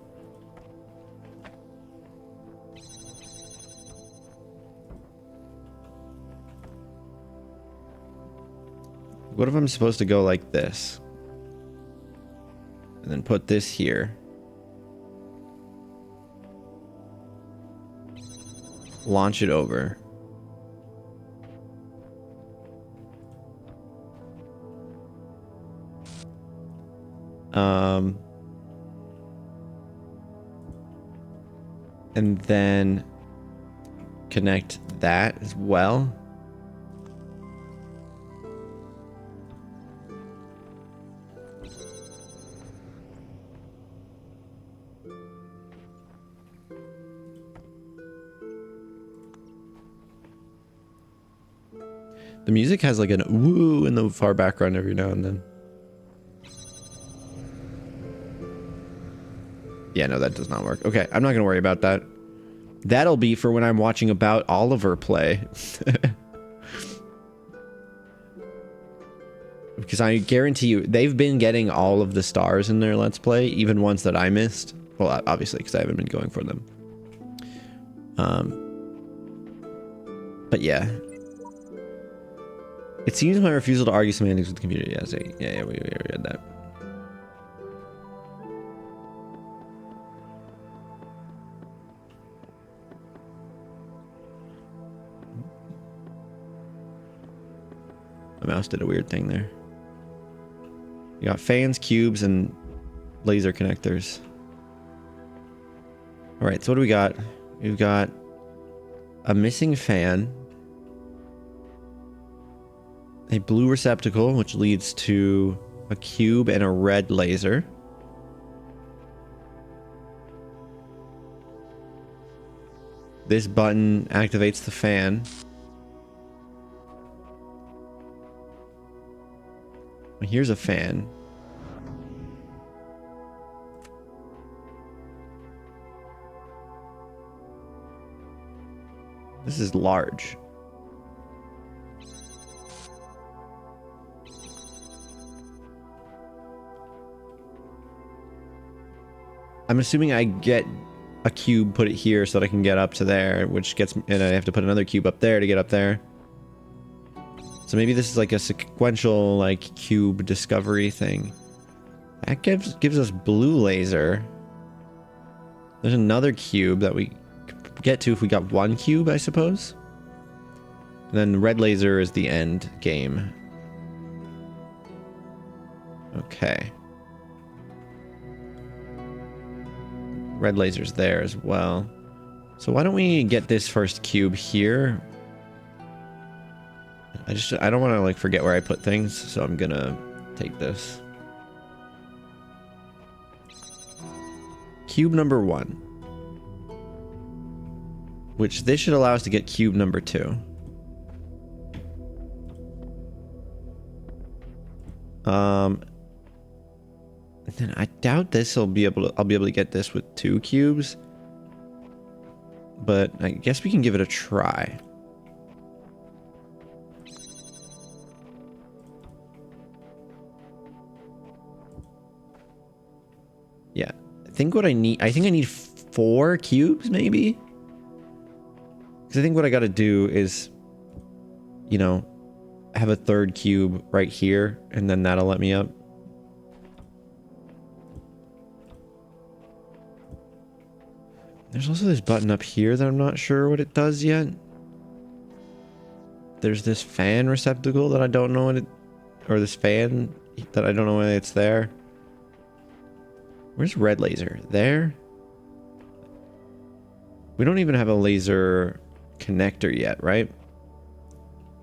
What if I'm supposed to go like this? And then put this here. Launch it over. And then connect that as well. The music has like an woo in the far background every now and then. Yeah, no, that does not work. Okay, I'm not gonna worry about that. That'll be for when I'm watching About Oliver play. Because I guarantee you, they've been getting all of the stars in their Let's Play, even ones that I missed. Well, obviously, because I haven't been going for them. But yeah. It seems my refusal to argue semantics with the computer. Yeah, we read that. My mouse did a weird thing there. You got fans, cubes, and laser connectors. All right, so what do we got? We've got a missing fan, a blue receptacle, which leads to a cube and a red laser. This button activates the fan. Here's a fan. This is large. I'm assuming I get a cube, put it here so that I can get up to there, which gets, and I have to put another cube up there to get up there. So maybe this is like a sequential, like, cube discovery thing. That gives us blue laser. There's another cube that we could get to if we got one cube, I suppose. And then red laser is the end game. Okay. Red laser's there as well. So why don't we get this first cube here? I don't want to like forget where I put things, so I'm gonna take this. Cube number 1. Which this should allow us to get cube number 2. Then I doubt this I'll be able to get this with 2 cubes. But I guess we can give it a try. Yeah. I think I need 4 cubes maybe? Because I think what I got to do is, you know, have a 3rd cube right here, and then that'll let me up. There's also this button up here that I'm not sure what it does yet. There's this fan receptacle that I don't know what it... Or this fan that I don't know why it's there. Where's red laser? There? We don't even have a laser connector yet, right?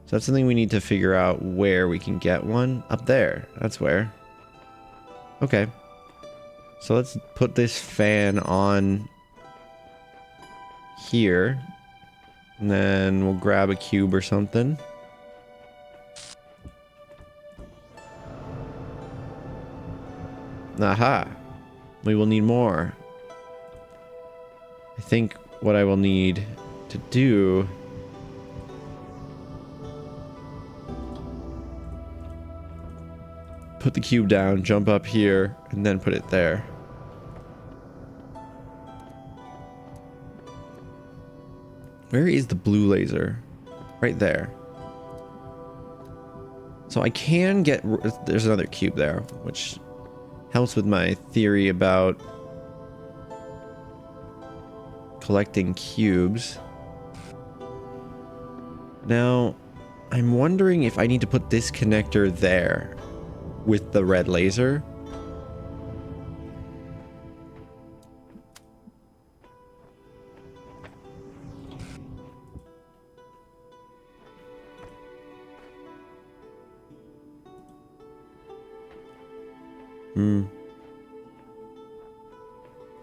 So that's something we need to figure out where we can get one. Up there. That's where. Okay. So let's put this fan on here. And then we'll grab a cube or something. Aha. We will need more. I think what I will need to do... Put the cube down, jump up here, and then put it there. Where is the blue laser? Right there. So I can get... There's another cube there, which helps with my theory about collecting cubes. Now, I'm wondering if I need to put this connector there with the red laser.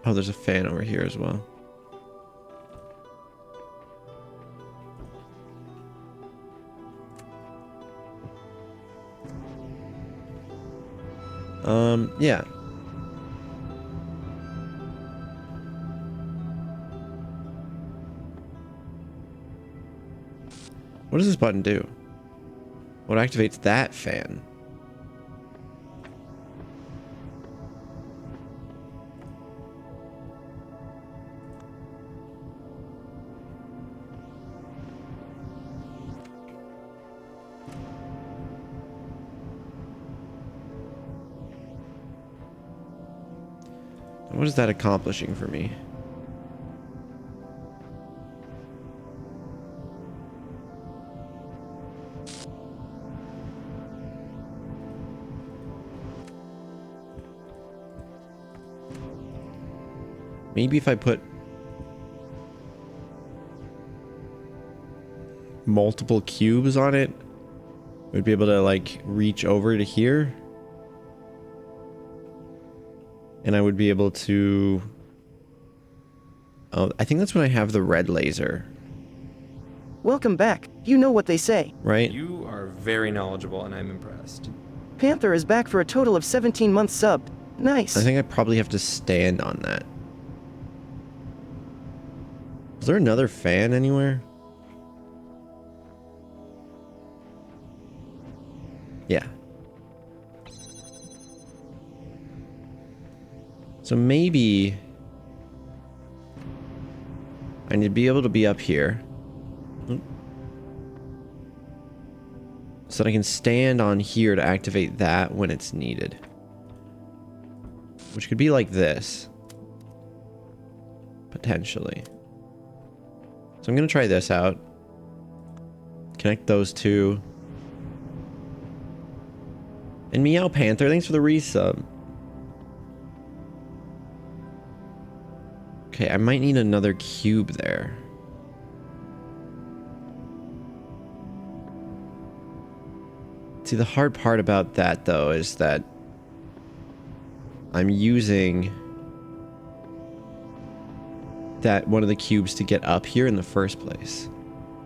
Oh, there's a fan over here as well. Yeah. What does this button do? What activates that fan? What is that accomplishing for me? Maybe if I put multiple cubes on it, we'd be able to like reach over to here. And I would be able to... Oh, I think that's when I have the red laser.
Welcome back. You know what they say.
Right?
You are very knowledgeable, and I'm impressed.
Panther is back for a total of 17 months subbed. Nice.
I think I probably have to stand on that. Is there another fan anywhere? Yeah. So maybe I need to be able to be up here so that I can stand on here to activate that when it's needed. Which could be like this. Potentially. So I'm going to try this out. Connect those two. And Meow Panther, thanks for the resub. Okay, I might need another cube there. See, the hard part about that, though, is that I'm using that one of the cubes to get up here in the first place.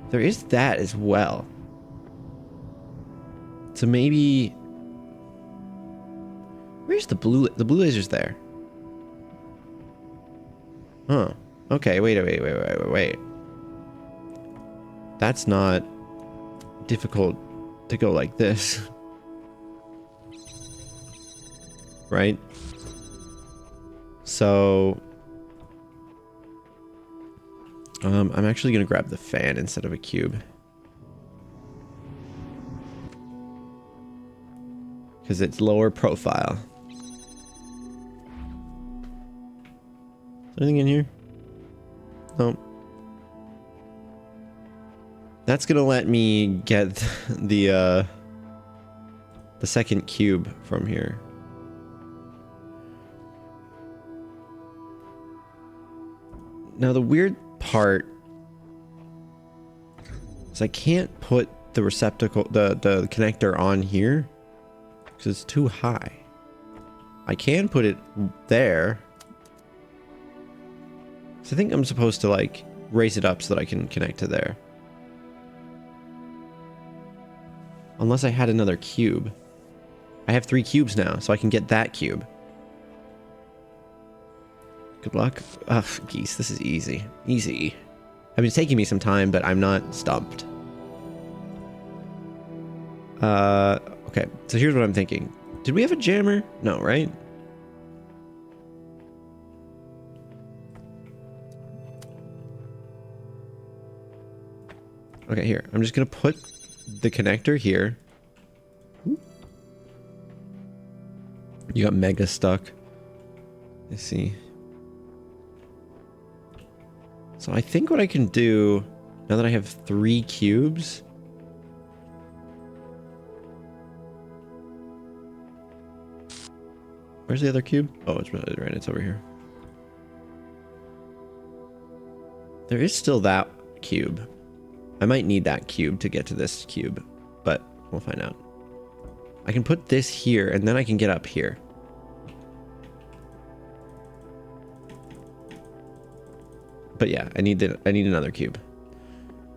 There is that as well. So maybe... Where's the blue... The blue laser's there. Huh. Okay, wait. That's not difficult to go like this. Right? So... I'm actually going to grab the fan instead of a cube. Because it's lower profile. Is there anything in here? Nope. That's going to let me get the second cube from here. Now the weird part is I can't put the receptacle, the connector on here because it's too high. I can put it there. So I think I'm supposed to like raise it up so that I can connect to there. Unless I had another cube. I have 3 cubes now, so I can get that cube. Good luck. Ugh, geese, this is easy. Easy. I mean, it's taking me some time, but I'm not stumped. Okay, so here's what I'm thinking. Did we have a jammer? No, right? Okay, here. I'm just gonna put the connector here. You got mega stuck. Let's see. So I think what I can do, now that I have 3 cubes... Where's the other cube? Oh, it's right, it's over here. There is still that cube. I might need that cube to get to this cube, but we'll find out. I can put this here, and then I can get up here. But yeah, I need another cube.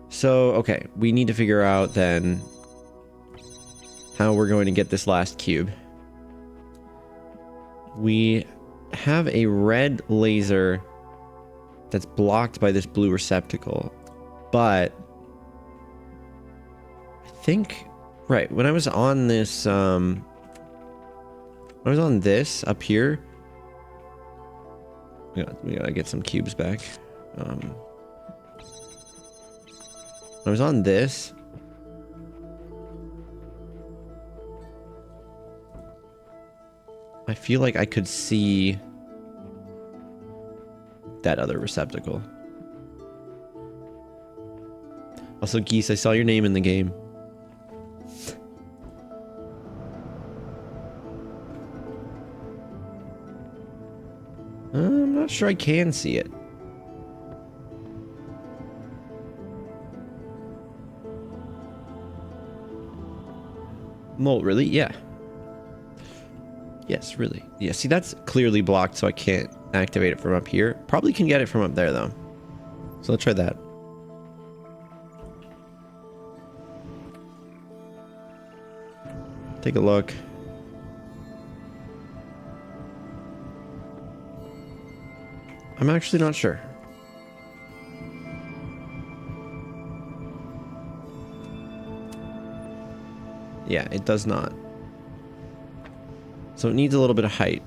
So, okay, we need to figure out then how we're going to get this last cube. We have a red laser that's blocked by this blue receptacle, but I think, right, when I was on this, when I was on this up here, we gotta get some cubes back. When I was on this, I feel like I could see that other receptacle. Also, Geese, I saw your name in the game. I'm not sure I can see it. Molt, really? Yeah. Yes, really. Yeah, see, that's clearly blocked, so I can't activate it from up here. Probably can get it from up there, though. So let's try that. Take a look. I'm actually not sure. Yeah, it does not. So it needs a little bit of height.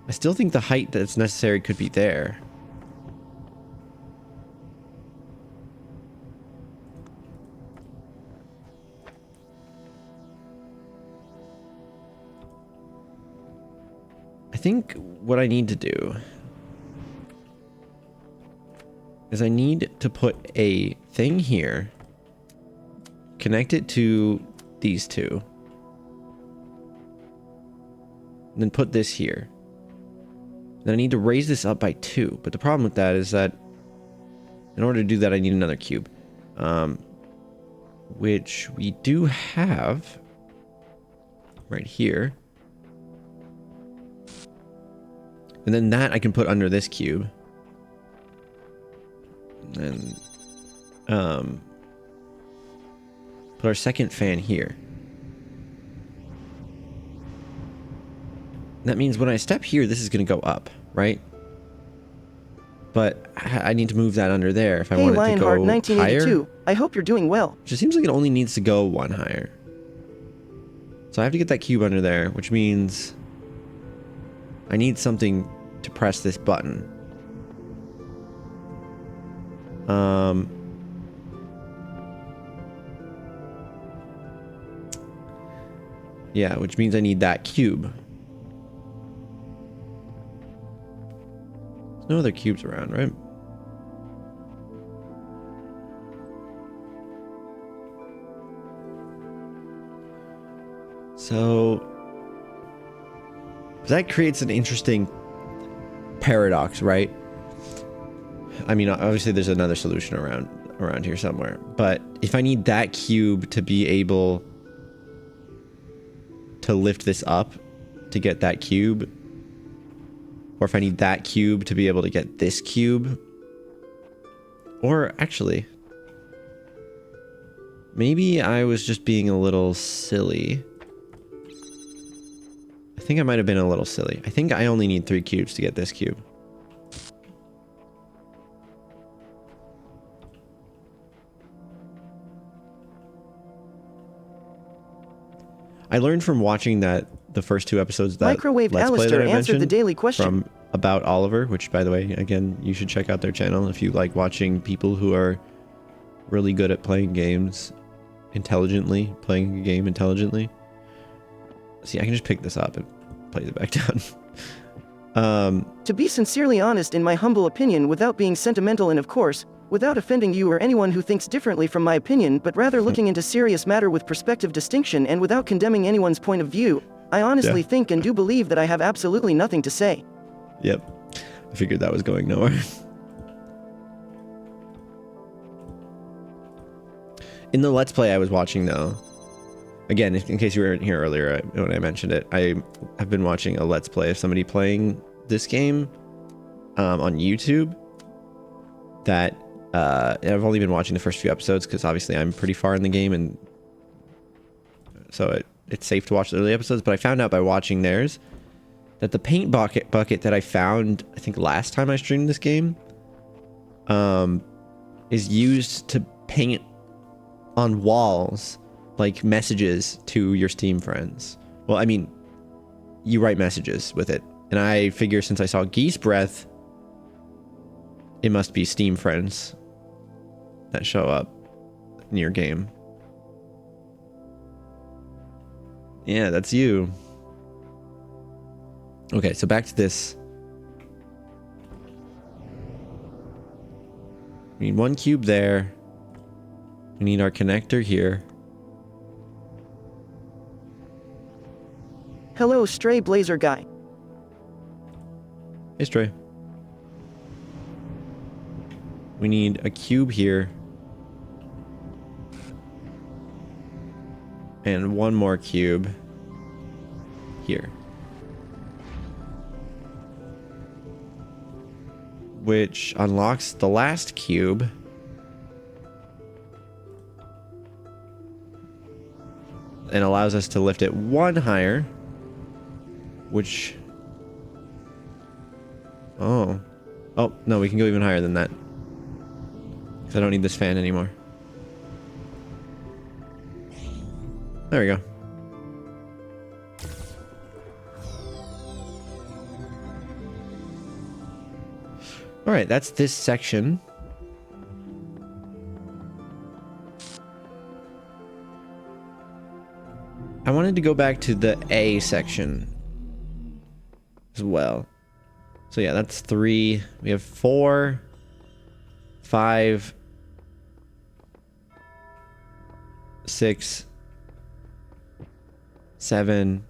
I still think the height that's necessary could be there. I think what I need to do is I need to put a thing here, connect it to these two, and then put this here. Then I need to raise this up by 2, but the problem with that is that in order to do that I need another cube, which we do have right here. And then that I can put under this cube. And put our second fan here. That means when I step here, this is going to go up, right? But I need to move that under there if I want it to
Lionheart
go
1982.
higher.
I hope you're doing well.
Which it seems like it only needs to go 1 higher. So I have to get that cube under there, which means I need something to press this button. Yeah, which means I need that cube. There's no other cubes around, right? So that creates an interesting paradox, right? I mean, obviously there's another solution around here somewhere, but if I need that cube to be able to lift this up to get that cube, or if I need that cube to be able to get this cube, or actually, maybe I was just being a little silly. I think I might have been a little silly. I think I only need 3 cubes to get this cube. I learned from watching the first 2 episodes of that
Microwave
Let's Play
Alistair
that I
answered the
mentioned
daily question.
from About Oliver, which, by the way, again, you should check out their channel if you like watching people who are really good at playing games intelligently, playing a game intelligently. See, I can just pick this up and place it back down.
To be sincerely honest, in my humble opinion, without being sentimental and of course, without offending you or anyone who thinks differently from my opinion, but rather looking into serious matter with perspective distinction and without condemning anyone's point of view, I honestly think and do believe that I have absolutely nothing to say.
Yep. I figured that was going nowhere. In the Let's Play I was watching, though, again, in case you weren't here earlier when I mentioned it, I have been watching a Let's Play of somebody playing this game on YouTube. That I've only been watching the first few episodes because obviously I'm pretty far in the game, and so it's safe to watch the early episodes. But I found out by watching theirs that the paint bucket that I found, I think last time I streamed this game, is used to paint on walls like messages to your Steam friends. Well, I mean, you write messages with it, and I figure since I saw Geese Breath, it must be Steam friends that show up in your game. Yeah, that's you. Okay, so back to this. We need one cube there. We need our connector here.
Hello, stray blazer guy.
Hey, Stray. We need a cube here. And one more cube here. Which unlocks the last cube. And allows us to lift it one higher. Which... Oh. Oh, no, we can go even higher than that. Because I don't need this fan anymore. There we go. Alright, that's this section. I wanted to go back to the A section as well. So yeah, that's 3. We have 4, 5, 6, 7,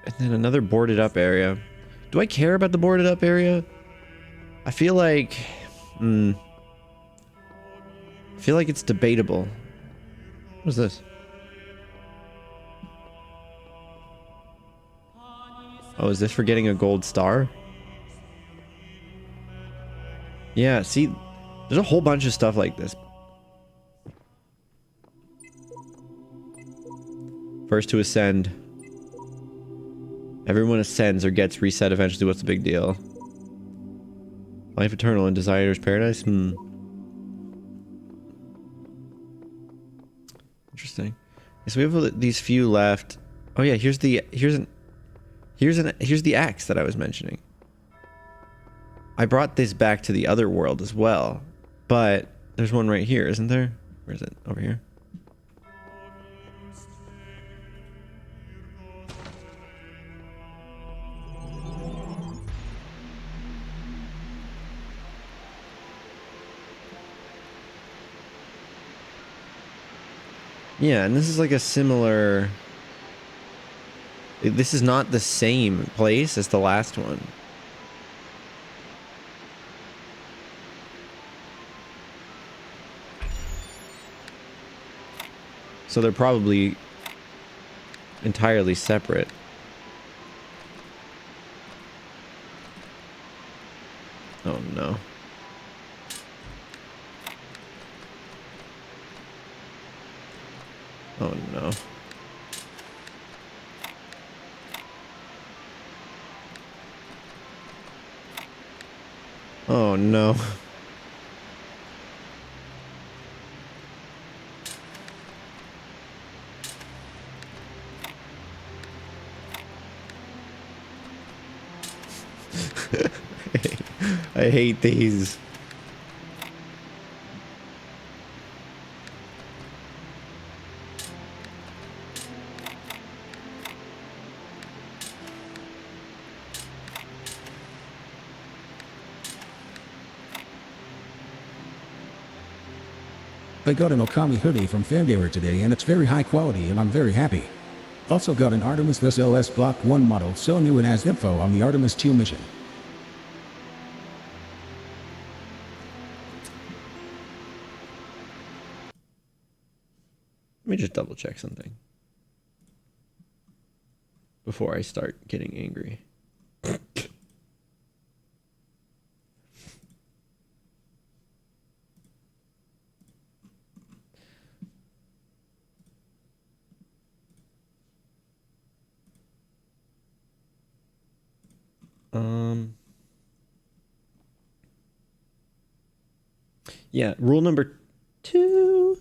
and then another boarded up area. Do I care about the boarded up area? I feel like... I feel like it's debatable. What's this? Oh, is this for getting a gold star? Yeah, see, there's a whole bunch of stuff like this. First to ascend. Everyone ascends or gets reset eventually. What's the big deal? Life eternal in Desirer's Paradise? Interesting. So we have these few left. Oh yeah, here's the axe that I was mentioning. I brought this back to the other world as well, but there's one right here, isn't there? Where is it? Over here. Yeah, and this is like a similar... This is not the same place as the last one. So they're probably entirely separate. Oh no. Oh no. Oh no. I hate these.
I got an Okami hoodie from Fangamer today and it's very high quality and I'm very happy. Also got an Artemis VSLS Block 1 model so new and has info on the Artemis 2 mission.
Let me just double check something before I start getting angry. Yeah, rule number 2.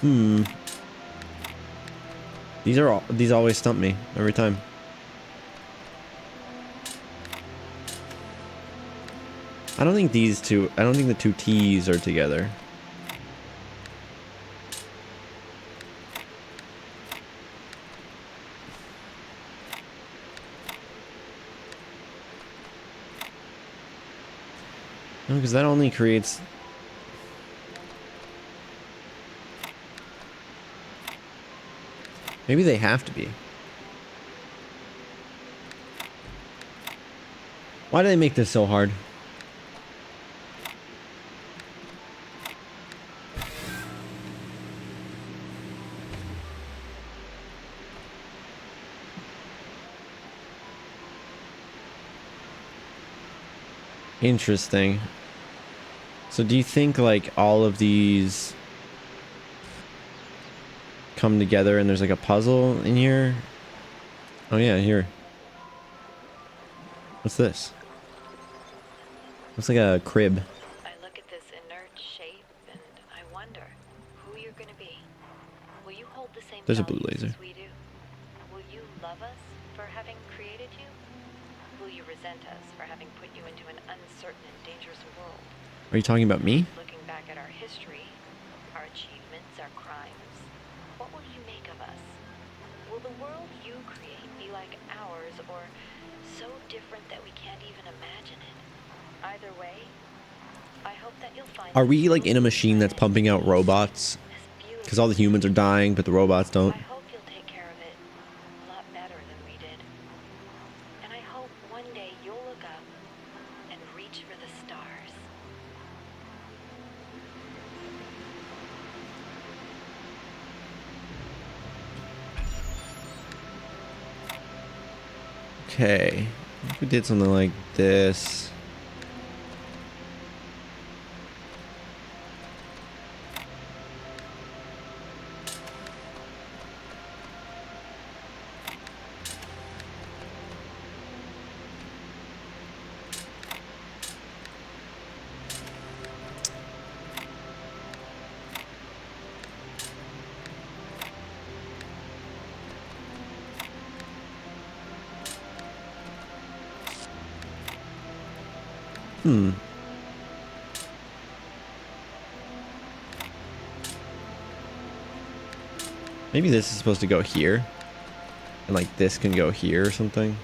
Hmm. These always stump me every time. I don't think the two T's are together. No, because that only creates... Maybe they have to be. Why do they make this so hard? Interesting. So do you think like all of these come together and there's like a puzzle in here? Oh yeah, here. What's this? Looks like a crib.
I look at this inert shape and I wonder who you're gonna be. Will you hold the same
There's a blue
values
laser.
as we do? Will you love us for having created you? Will you resent us for having put you into an uncertain and dangerous world?
Are you talking about me?
Looking back at our history, our achievements, our crimes, what will you make of us? Will the world you create be like ours or so different that we can't even imagine it? Either way, I hope that you'll find...
Are we like in a machine that's pumping out robots? Because all the humans are dying, but the robots don't.
I hope you'll take care of it a lot better than we did. And I hope one day you'll look up and reach for the stars.
Okay. If we did something like this. Maybe this is supposed to go here. And like this can go here or something.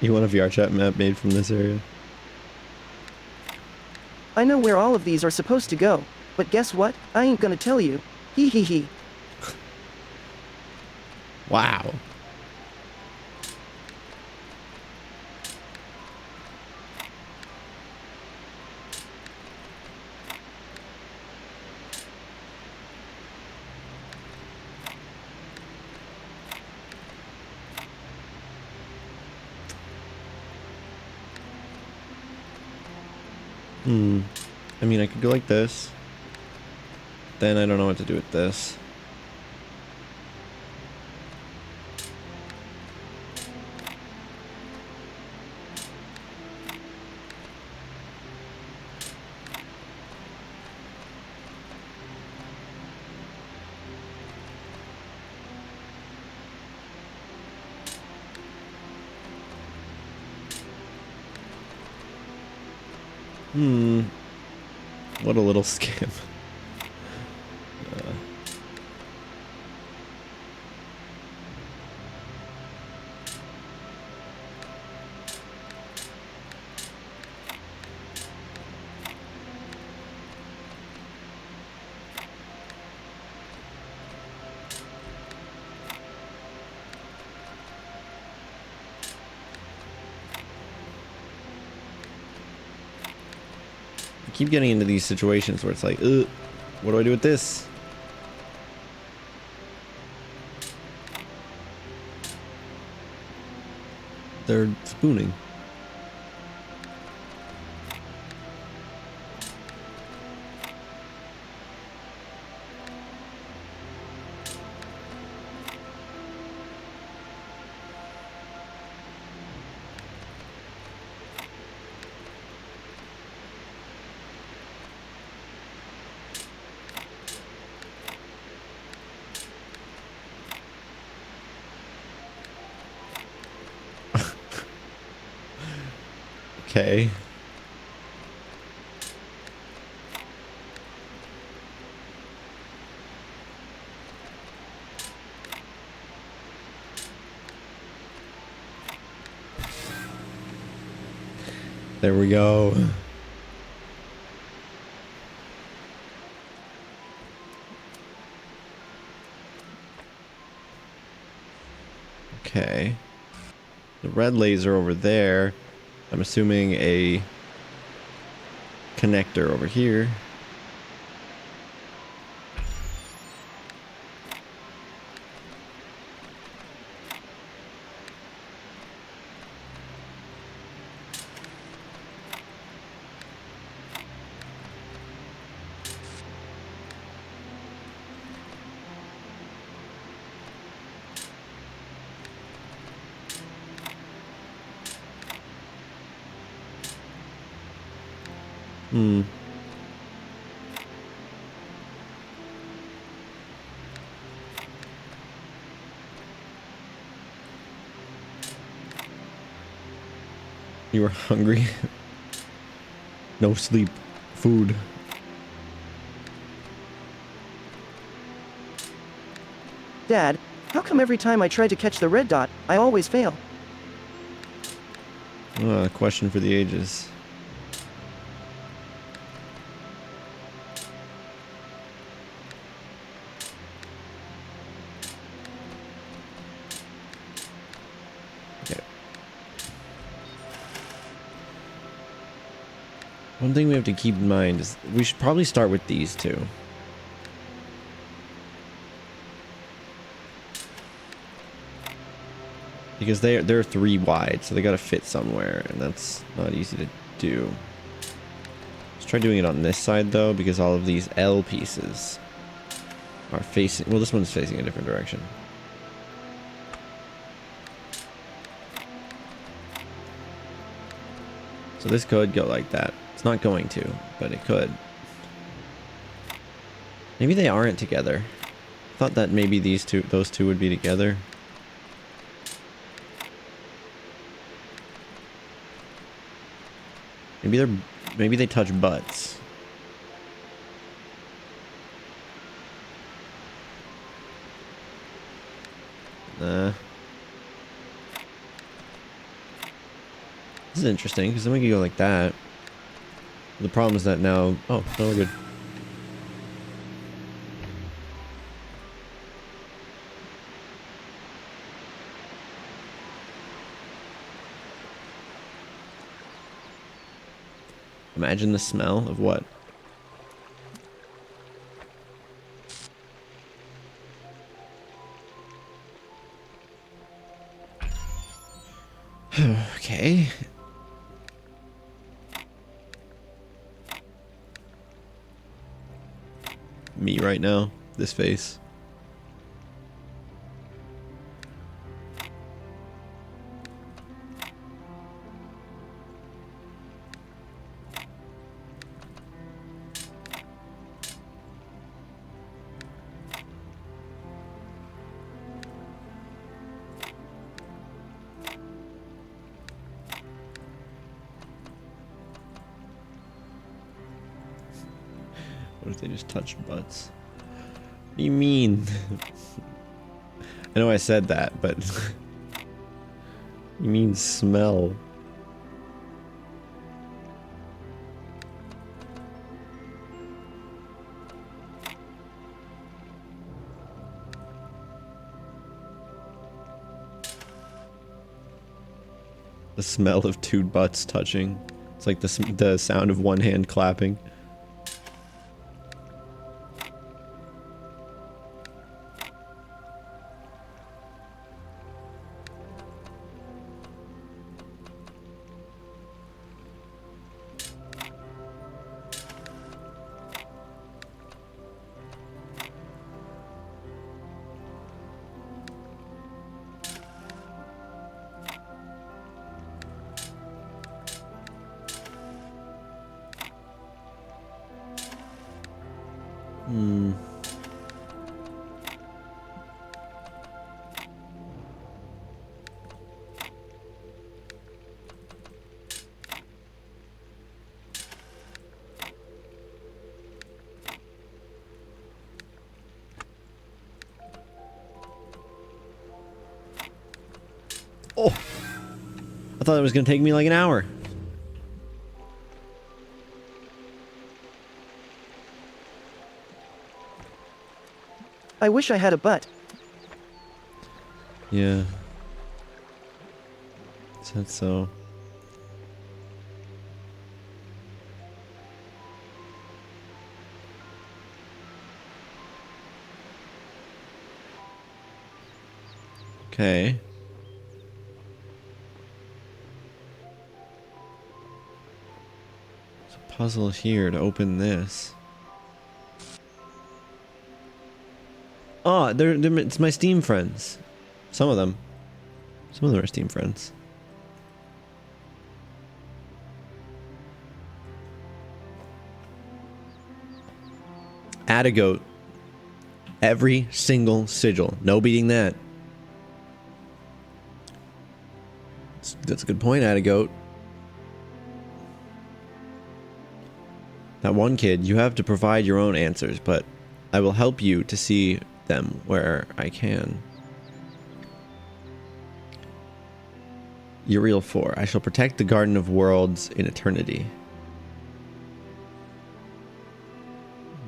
You want a VR chat map made from this area?
I know where all of these are supposed to go, but guess what? I ain't gonna tell you. Hee hee hee.
Wow. I mean, I could go like this. Then I don't know what to do with this. What a little scam. keep getting into these situations where it's like, ugh, what do I do with this? They're spooning. Okay. There we go. Okay. The red laser over there. I'm assuming a connector over here. Hmm. You were hungry? No sleep. Food.
Dad, how come every time I try to catch the red dot, I always fail?
Question for the ages. Okay. One thing we have to keep in mind is we should probably start with these two. Because they're 3 wide, so they gotta fit somewhere, and that's not easy to do. Let's try doing it on this side though, because all of these L pieces are facing, well, this one's facing a different direction. So this could go like that. It's not going to, but it could. Maybe they aren't together. I thought that maybe those two would be together. Maybe they touch butts. Nah. This is interesting, because then we can go like that. The problem is that now... Oh, no, we're good. Imagine the smell of what? Okay. Me right now. This face. What if they just touch butts? What do you mean? I know I said that, but... You mean smell. The smell of 2 butts touching. It's like the sound of one hand clapping. Oh, I thought it was gonna take me like an hour.
I wish I had a butt.
Yeah. Said so. Okay. There's a puzzle here to open this. Oh, it's my Steam friends. Some of them. Some of them are Steam friends. Add a goat. Every single sigil. No beating that. That's a good point, add a goat. That one kid, you have to provide your own answers, but I will help you to see them where I can. Uriel 4. I shall protect the Garden of Worlds in eternity.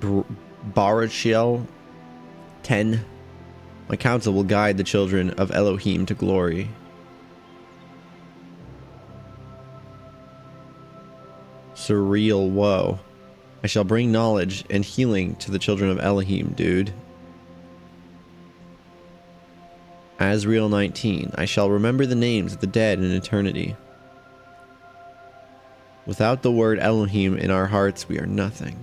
Barachiel 10. My counsel will guide the children of Elohim to glory. Surreal woe. I shall bring knowledge and healing to the children of Elohim, dude. Azrael 19. I shall remember the names of the dead in eternity. Without the word Elohim in our hearts, we are nothing.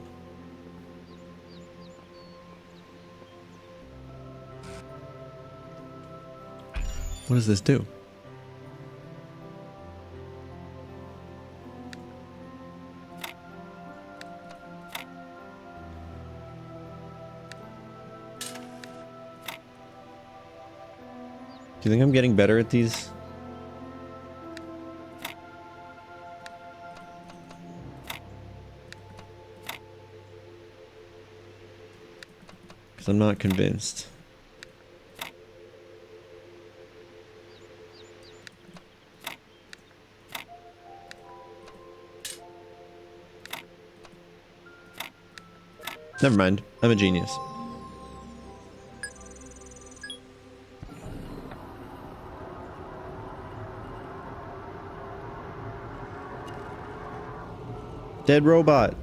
What does this do? Do you think I'm getting better at these? Because I'm not convinced. Never mind. I'm a genius. Dead robot.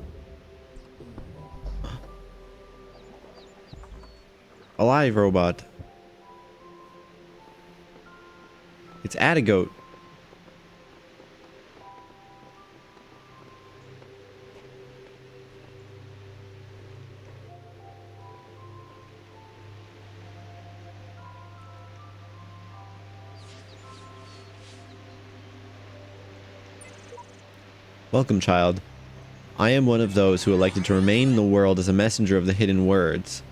Alive robot. It's Atagoat. Welcome, child. I am one of those who elected to remain in the world as a messenger of the hidden words.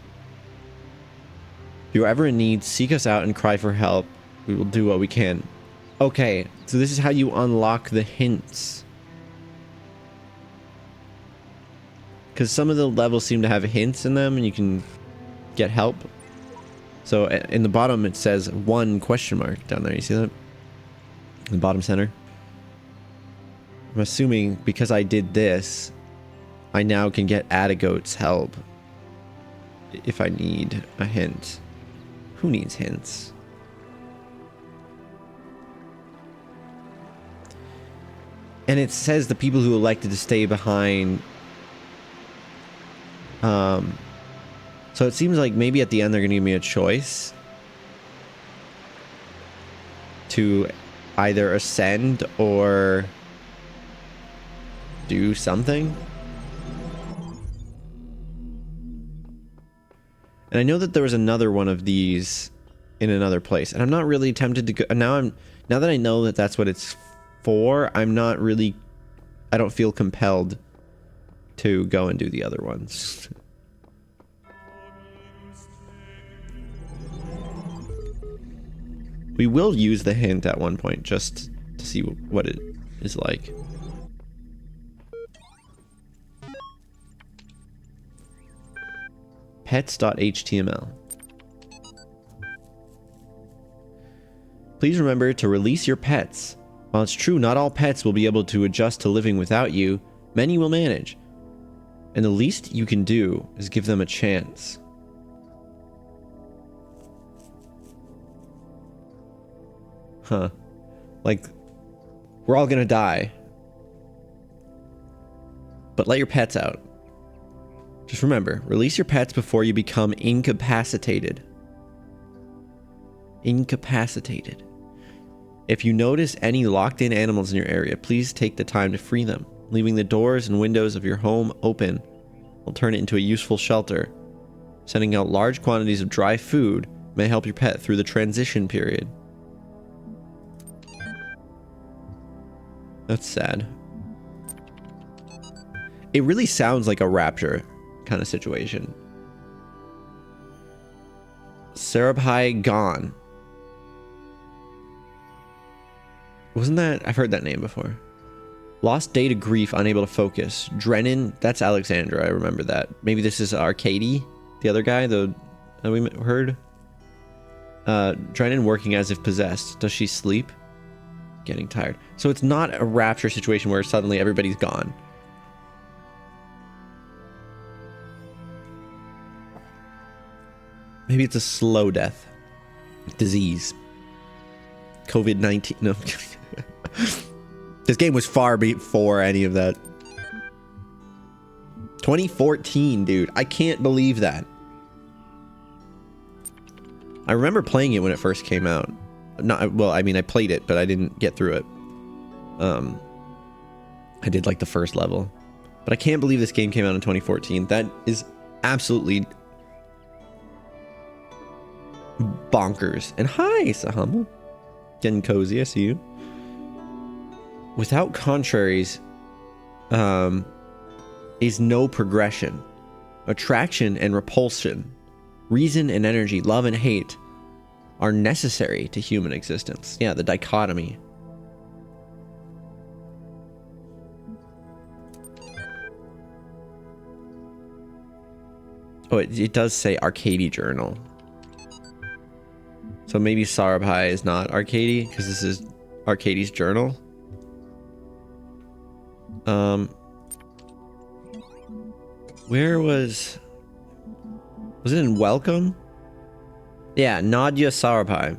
If you are ever in need, seek us out and cry for help. We will do what we can. Okay, so this is how you unlock the hints. Because some of the levels seem to have hints in them and you can get help. So in the bottom it says 1 question mark down there. You see that? In the bottom center. I'm assuming because I did this, I now can get Atagoat's help if I need a hint. Who needs hints? And it says the people who elected to stay behind. So it seems like maybe at the end they're going to give me a choice to either ascend or do something. And I know that there was another one of these in another place, and I'm not really tempted to go. Now that I know that that's what it's for, I'm not really, I don't feel compelled to go and do the other ones. We will use the hint at one point just to see what it is like. Pets.html. Please remember to release your pets. While it's true not all pets will be able to adjust to living without you, many will manage. And the least you can do is give them a chance. Huh. Like, we're all gonna die. But let your pets out. Just remember, release your pets before you become incapacitated. Incapacitated. If you notice any locked-in animals in your area, please take the time to free them. Leaving the doors and windows of your home open will turn it into a useful shelter. Sending out large quantities of dry food may help your pet through the transition period. That's sad. It really sounds like a rapture kind of situation. Sarabhai gone. Wasn't that? I've heard that name before. Lost day to grief, unable to focus. Drennan, that's Alexandra, I remember that. Maybe this is Arcady, the other guy, that we heard. Drennan working as if possessed. Does she sleep? Getting tired. So it's not a rapture situation where suddenly everybody's gone. Maybe it's a slow death. Disease. COVID-19. No. This game was far before any of that. 2014, dude. I can't believe that. I remember playing it when it first came out. Not well, I mean, I played it, but I didn't get through it. I did like the first level. But I can't believe this game came out in 2014. That is absolutely bonkers. And hi, Sahama. Getting cozy, I see you. Without contraries, is no progression. Attraction and repulsion, reason and energy, love and hate are necessary to human existence. Yeah, the dichotomy. Oh, it does say Arcady Journal. So maybe Sarabhai is not Arcady, because this is Arcady's journal. Where was it in Welcome? Yeah, Nadia Sarabhai.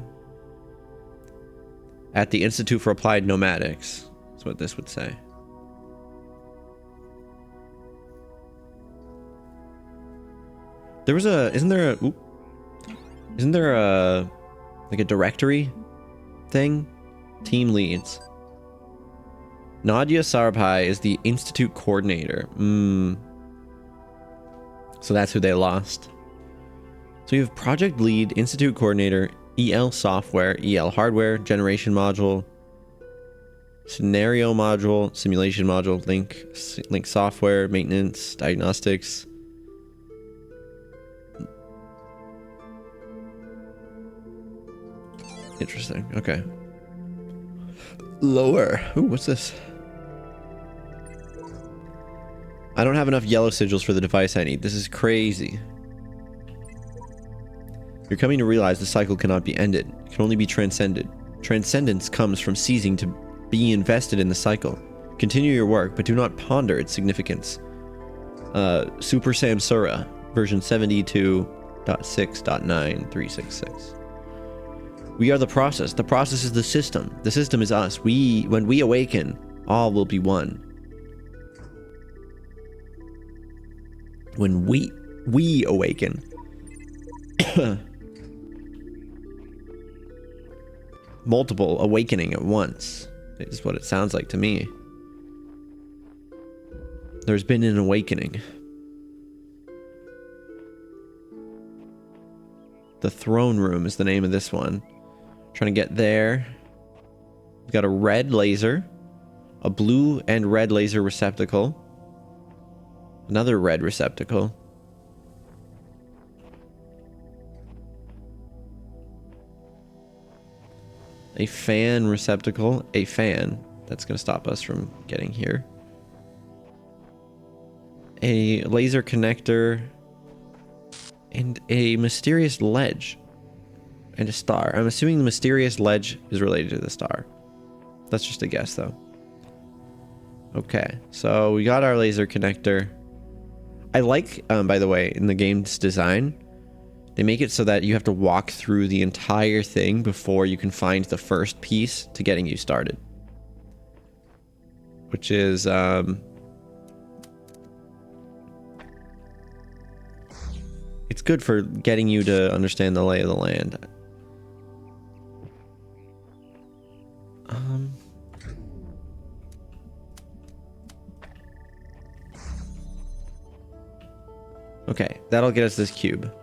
At the Institute for Applied Nomadics. That's what this would say. There was a, isn't there a like a directory thing? Team leads. Nadia Sarabhai is the Institute coordinator. So that's who they lost. So you have project lead, Institute coordinator, EL software, EL hardware, generation module, scenario module, simulation module, link software, maintenance, diagnostics. Interesting. Okay. Lower. Ooh, what's this? I don't have enough yellow sigils for the device I need. This is crazy. You're coming to realize the cycle cannot be ended. It can only be transcended. Transcendence comes from ceasing to be invested in the cycle. Continue your work, but do not ponder its significance. Super Samsura, version 72.6.9366. We are the process. The process is the system. The system is us. When we awaken, all will be one. When we awaken. Multiple awakening at once is what it sounds like to me. There's been an awakening. The throne room is the name of this one. Trying to get there. We've got a red laser, a blue and red laser receptacle, another red receptacle. A fan receptacle, a fan. That's going to stop us from getting here. A laser connector, and a mysterious ledge, and a star. I'm assuming the mysterious ledge is related to the star. That's just a guess, though. Okay, so we got our laser connector. I like, by the way, in the game's design, they make it so that you have to walk through the entire thing before you can find the first piece to getting you started. Which is, it's good for getting you to understand the lay of the land. Okay, that'll get us this cube.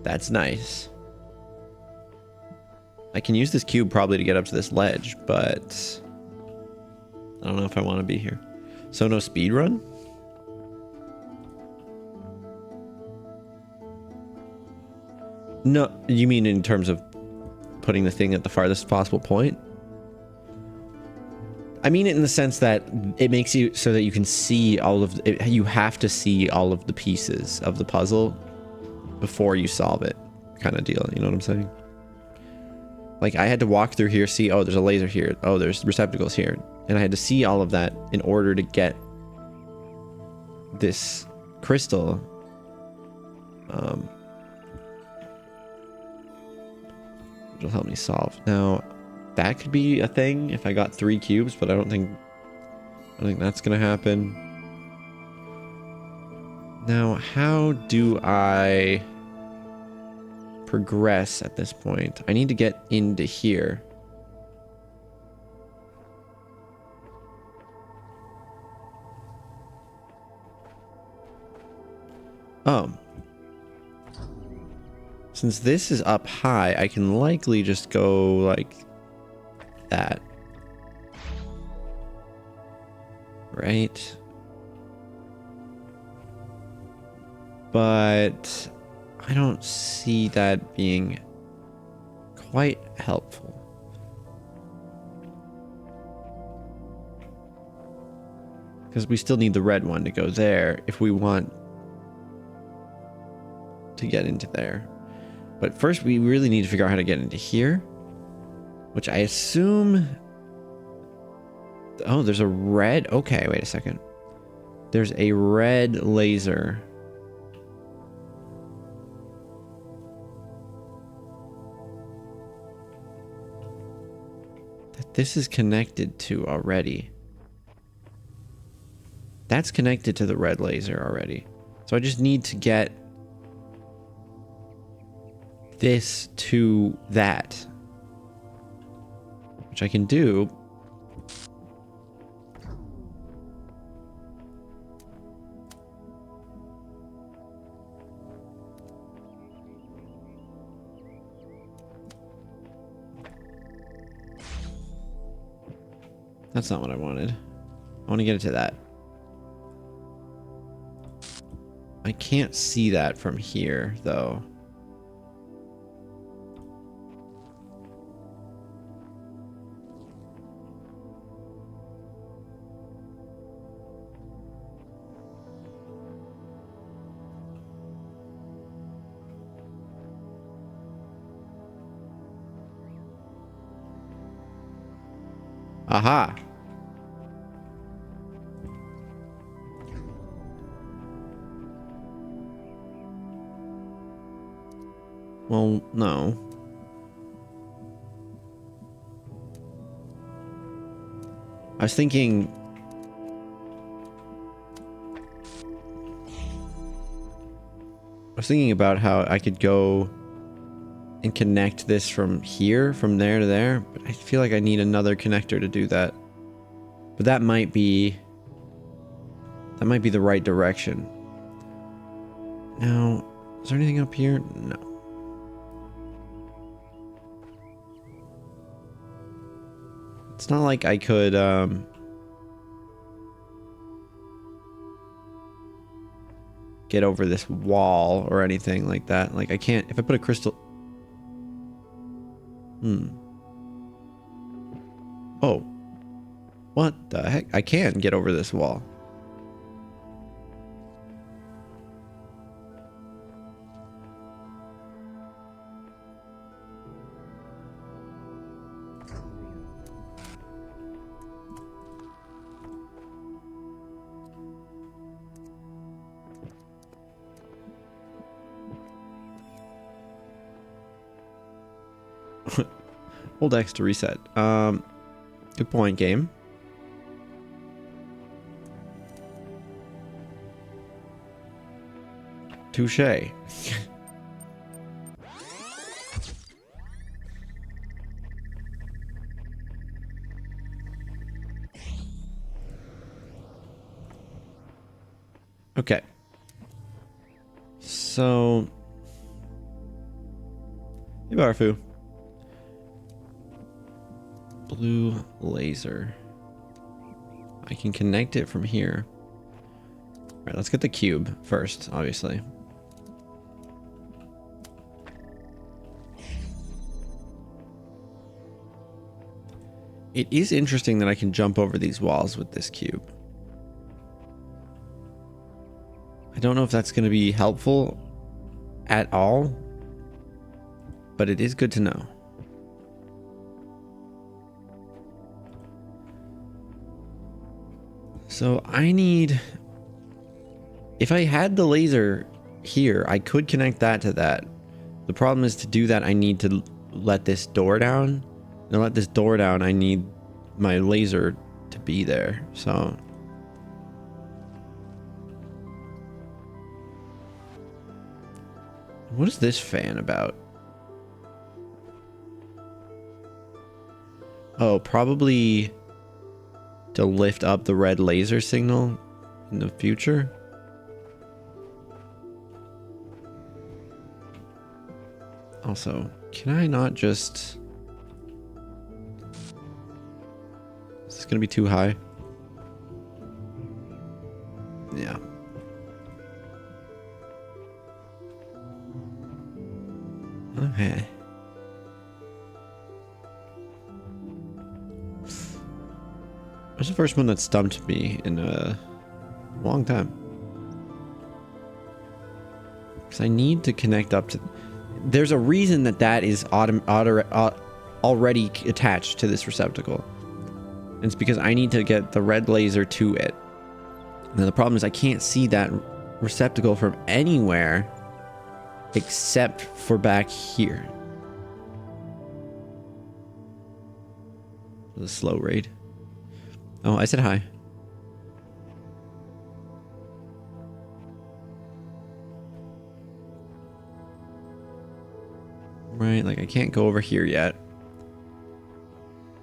That's nice. I can use this cube probably to get up to this ledge, but I don't know if I want to be here. So no speed run? No, you mean in terms of putting the thing at the farthest possible point? I mean it in the sense that it makes you so that you can see all of it, you have to see all of the pieces of the puzzle before you solve it, kind of deal. You know what I'm saying? Like I had to walk through here, see, oh, there's a laser here. Oh, there's receptacles here. And I had to see all of that in order to get this crystal. Which will help me solve. Now, that could be a thing if I got 3 cubes, but I don't think that's gonna happen. Now, how do I progress at this point? I need to get into here. Oh. Since this is up high, I can likely just go like that. Right? But I don't see that being quite helpful. Because we still need the red one to go there if we want to get into there. But first we really need to figure out how to get into here, which I assume... Oh, there's a red... Okay, wait a second. There's a red laser. That this is connected to already. That's connected to the red laser already. So I just need to get this to that, which I can do. That's not what I wanted. I want to get it to that. I can't see that from here, though. Aha! Well, no. I was thinking... about how I could go and connect this from here, from there to there, but I feel like I need another connector to do that. But that might be the right direction. Now, is there anything up here? No. It's not like I could, get over this wall or anything like that. Like, I can't, if I put a crystal... Oh. What the heck? I can get over this wall. Hold X to reset. Good point, game. Touche. Okay. So... Hey, Barfu. Blue laser. I can connect it from here. All right, let's get the cube first, obviously. It is interesting that I can jump over these walls with this cube. I don't know if that's going to be helpful at all, but it is good to know. So I need... If I had the laser here, I could connect that to that. The problem is, to do that, I need to let this door down. To let this door down, I need my laser to be there. So... What is this fan about? Oh, probably to lift up the red laser signal in the future. Also, can I not just... Is this gonna be too high? Yeah. Okay. That's the first one that stumped me in a long time. Because I need to connect up to... There's a reason that that is already attached to this receptacle. And it's because I need to get the red laser to it. Now the problem is I can't see that receptacle from anywhere except for back here. The slow raid. Oh, I said hi. Right, like I can't go over here yet.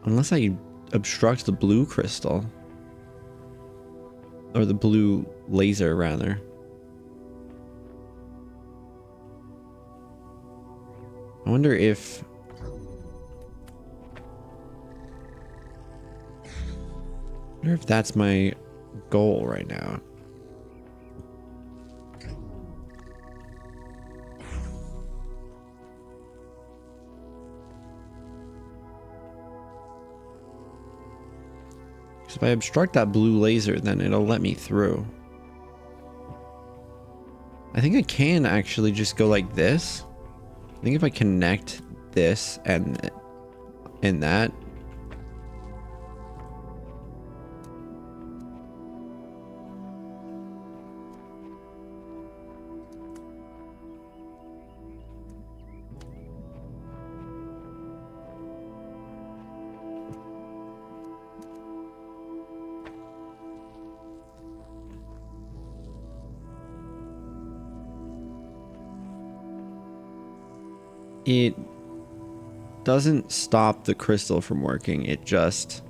Unless I obstruct the blue crystal. Or the blue laser, rather. I wonder if... that's my goal right now. Because if I obstruct that blue laser, then it'll let me through. I think I can actually just go like this. I think if I connect this and that. It doesn't stop the crystal from working. It just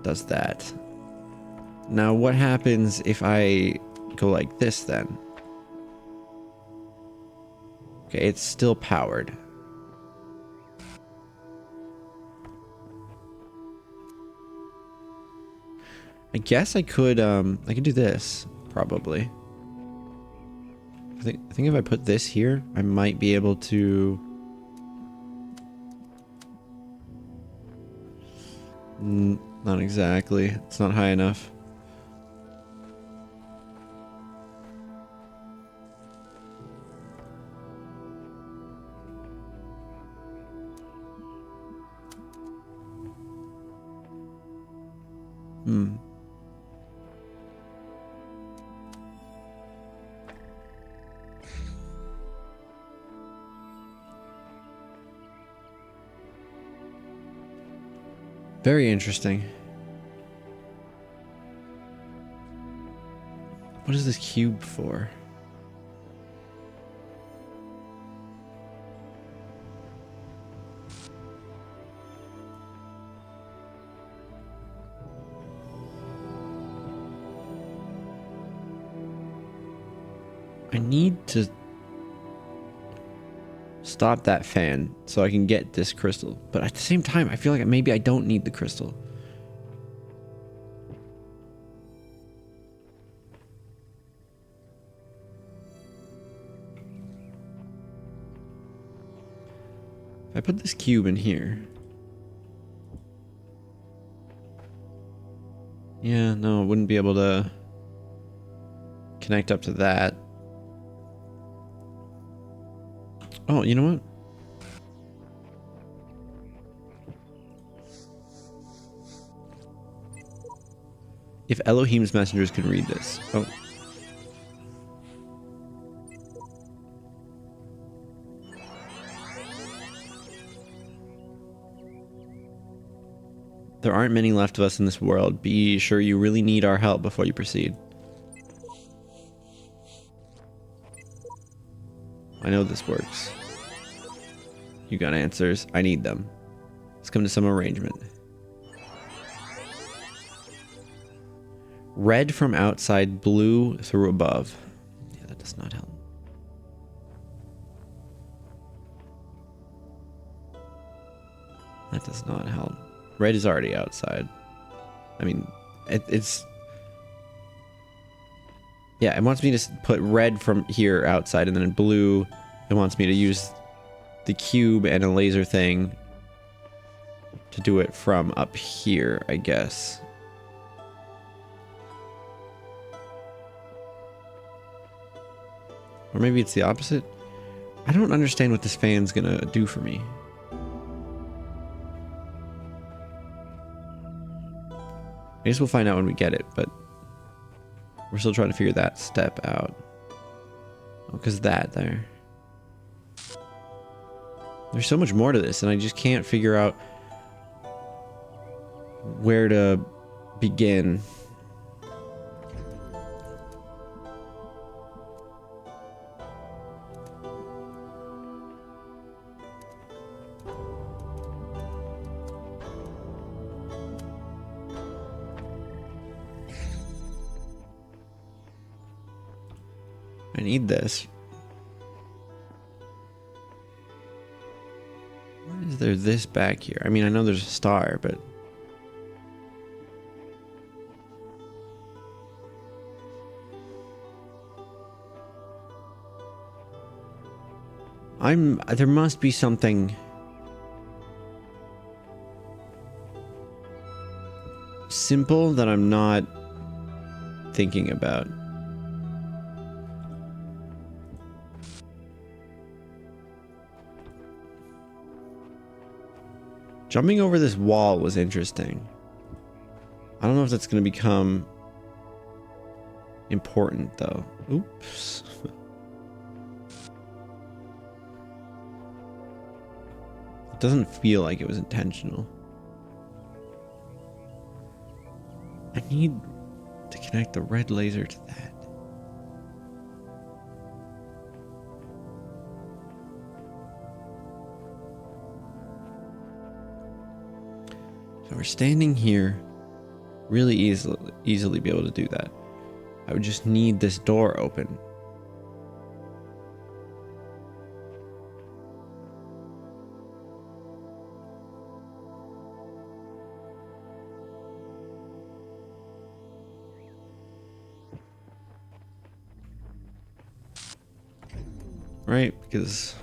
does that. Now, what happens if I go like this then? Okay, it's still powered. I guess I could do this, probably. I think if I put this here, I might be able to... Not exactly. It's not high enough. Very interesting. What is this cube for? I need to stop that fan so I can get this crystal. But at the same time, I feel like maybe I don't need the crystal. If I put this cube in here... Yeah, no, I wouldn't be able to connect up to that. Oh, you know what? If Elohim's messengers can read this. Oh. There aren't many left of us in this world. Be sure you really need our help before you proceed. I know this works. You got answers. I need them. Let's come to some arrangement. Red from outside, blue through above. Yeah, that does not help. That does not help. Red is already outside. I mean, it's... Yeah, it wants me to put red from here outside, and then in blue, it wants me to use the cube and a laser thing to do it from up here, I guess. Or maybe it's the opposite. I don't understand what this fan's gonna do for me. I guess we'll find out when we get it, but we're still trying to figure that step out. Oh, because that there. There's so much more to this, and I just can't figure out where to begin. I need this. Why is there this back here? I mean, I know there's a star, but... there must be something simple that I'm not thinking about. Jumping over this wall was interesting. I don't know if that's going to become important, though. Oops. It doesn't feel like it was intentional. I need to connect the red laser to that. So we're standing here, really easily be able to do that. I would just need this door open. Right, because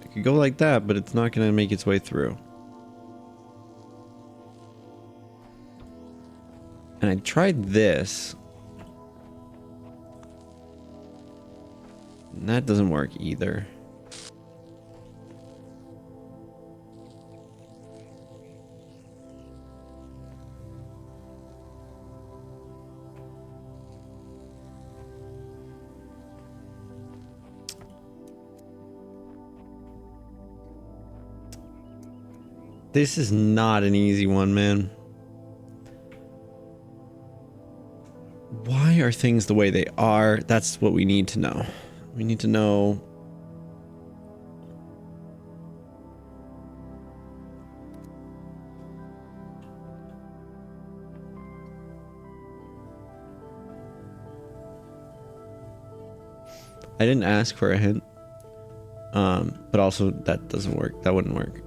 it could go like that, but it's not going to make its way through. And I tried this. And that doesn't work either. This is not an easy one, man. Why are things the way they are? That's what we need to know. We need to know. I didn't ask for a hint. But also that doesn't work. That wouldn't work.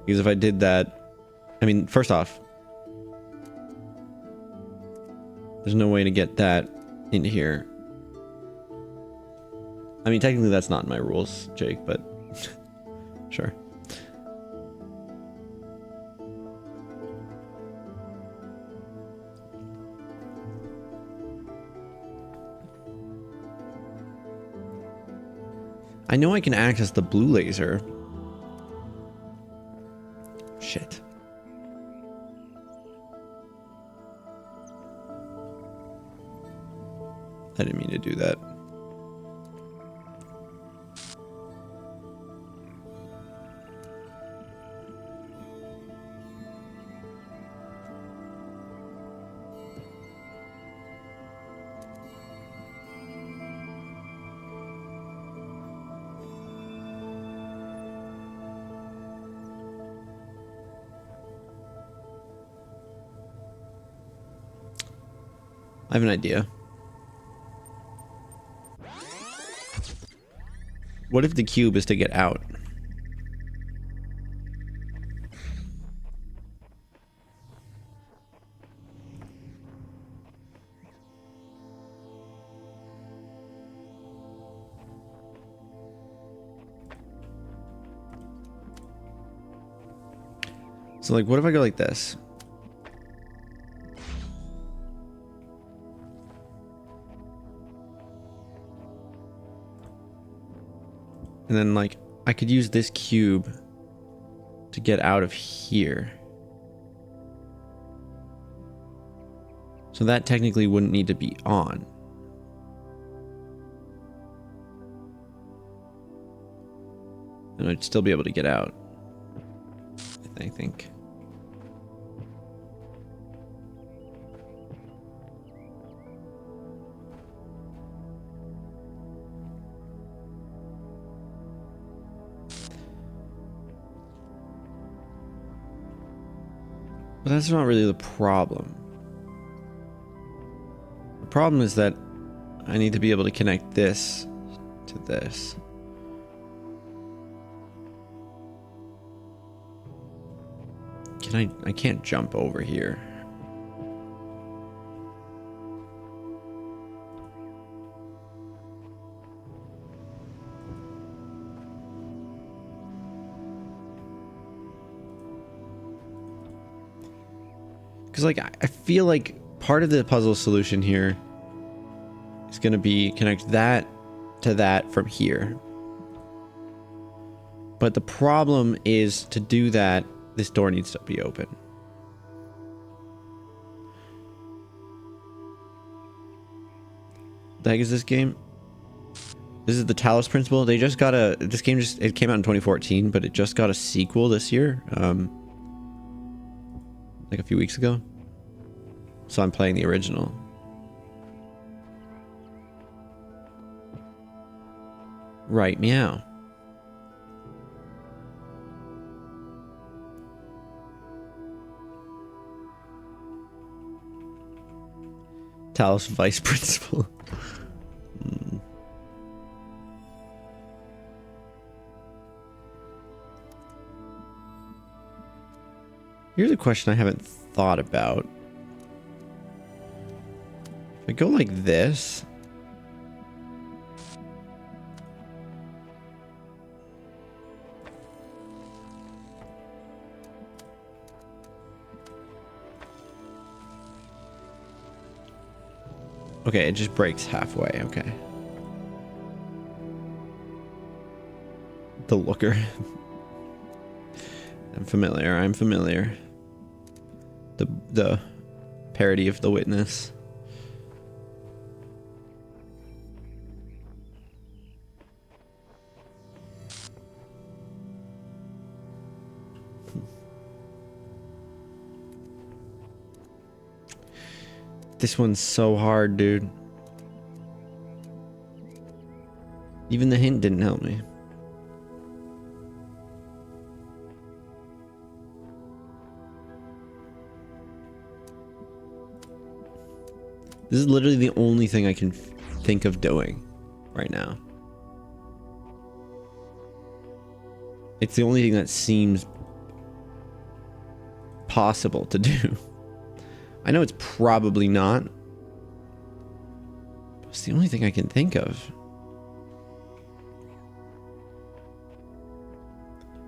Because if I did that, I mean, first off, there's no way to get that into here. I mean, technically that's not in my rules, Jake, but sure. I know I can access the blue laser. Shit. I didn't mean to do that. I have an idea. What if the cube is to get out? So, like, what if I go like this? And then, like, I could use this cube to get out of here. So that technically wouldn't need to be on. And I'd still be able to get out, I think. But that's not really the problem. The problem is that I need to be able to connect this to this. I can't jump over here. Because, like, I feel like part of the puzzle solution here is going to be connect that to that from here. But the problem is, to do that, this door needs to be open. The heck is this game? This is the Talos Principle. They just got a... This game just... It came out in 2014, but it just got a sequel this year. Like a few weeks ago. So I'm playing the original. Right, meow. Talos Vice Principle. Here's a question I haven't thought about. If I go like this... Okay, it just breaks halfway. Okay. The looker. I'm familiar. I'm familiar. The parody of the witness. This one's so hard, dude. Even the hint didn't help me. This is literally the only thing I can think of doing right now. It's the only thing that seems possible to do. I know it's probably not. But it's the only thing I can think of.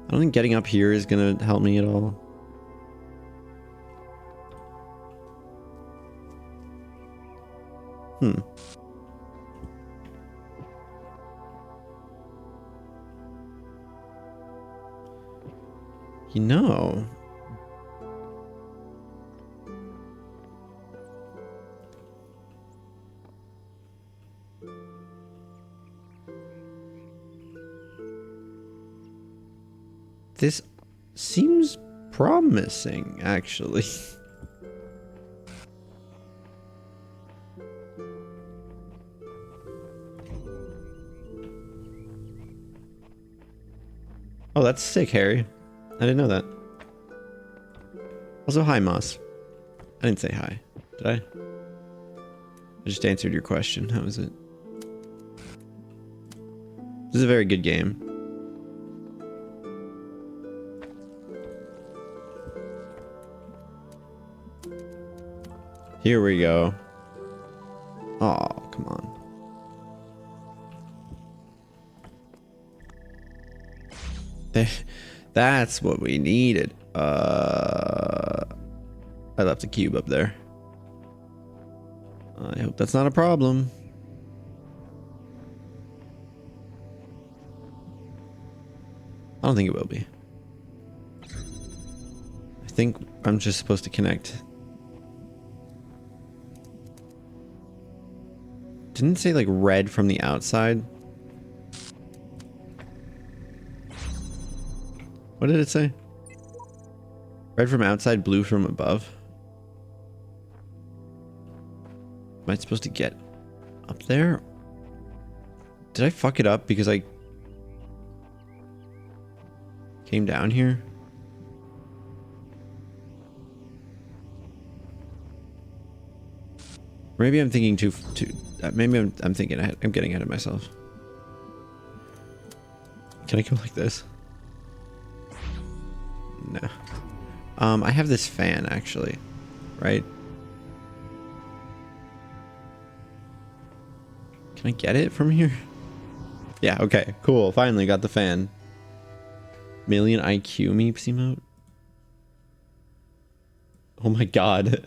I don't think getting up here is gonna help me at all. You know... This seems promising, actually. Oh, that's sick, Harry. I didn't know that. Also, hi, Moss. I didn't say hi, did I? I just answered your question. How was it? This is a very good game. Here we go. Oh, come on. That's what we needed. I left a cube up there. I hope that's not a problem. I don't think it will be. I think I'm just supposed to connect. Didn't it say like red from the outside? What did it say? Red from outside, blue from above. Am I supposed to get up there? Did I fuck it up because I came down here? Maybe I'm thinking too maybe I'm thinking ahead. I'm getting ahead of myself. Can I go like this? No. I have this fan actually, right? Can I get it from here? Yeah, okay, cool. Finally got the fan. Million IQ meeps emote. Oh my god.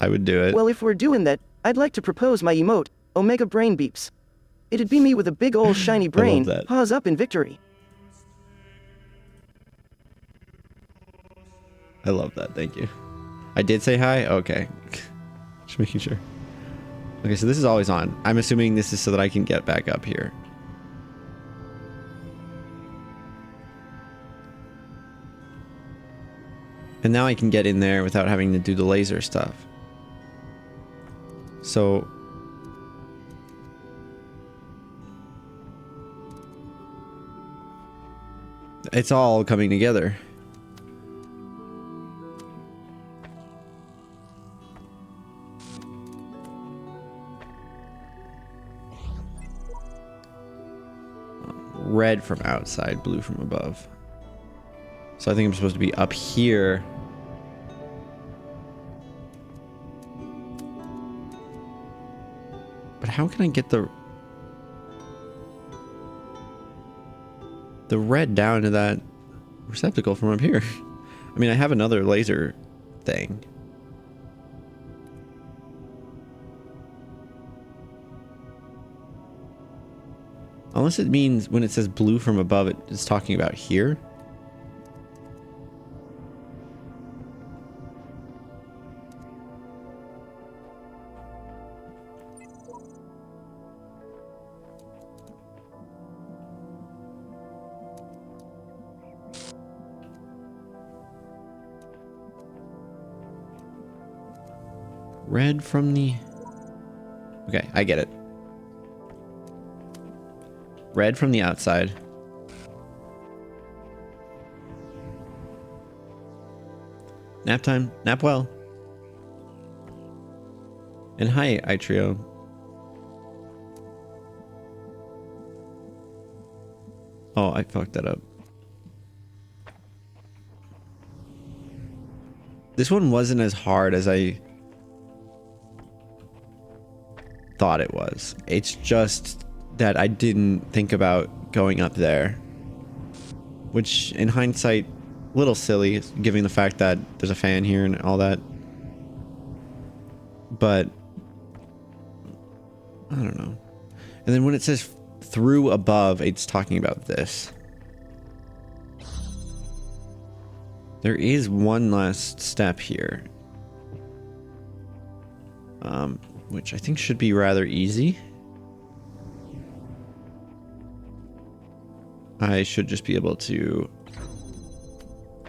I would do it.
Well, if we're doing that, I'd like to propose my emote, Omega Brain Beeps. It'd be me with a big ol' shiny brain,
that.
paws up in victory.
I love that, thank you. I did say hi? Okay. Just making sure. Okay, so this is always on. I'm assuming this is so that I can get back up here. And now I can get in there without having to do the laser stuff. So... it's all coming together. red from outside, blue from above. So I think I'm supposed to be up here. But how can I get the red down to that receptacle from up here? I mean, I have another laser thing. Unless it means when it says blue from above, it's talking about here. Red from the... Okay, I get it. Red from the outside. Nap time. Nap well. And hi, Itrio. Oh, I fucked that up. This one wasn't as hard as I thought it was. It's just that I didn't think about going up there, which in hindsight, a little silly, given the fact that there's a fan here and all that. But I don't know. And then when it says through above, it's talking about this. There is one last step here, which I think should be rather easy. I should just be able to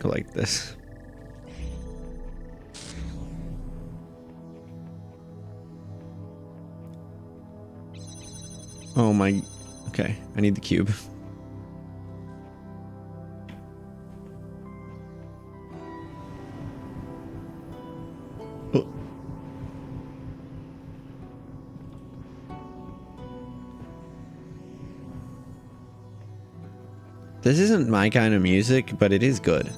go like this. Oh my... Okay, I need the cube. Oh. This isn't my kind of music, but it is good.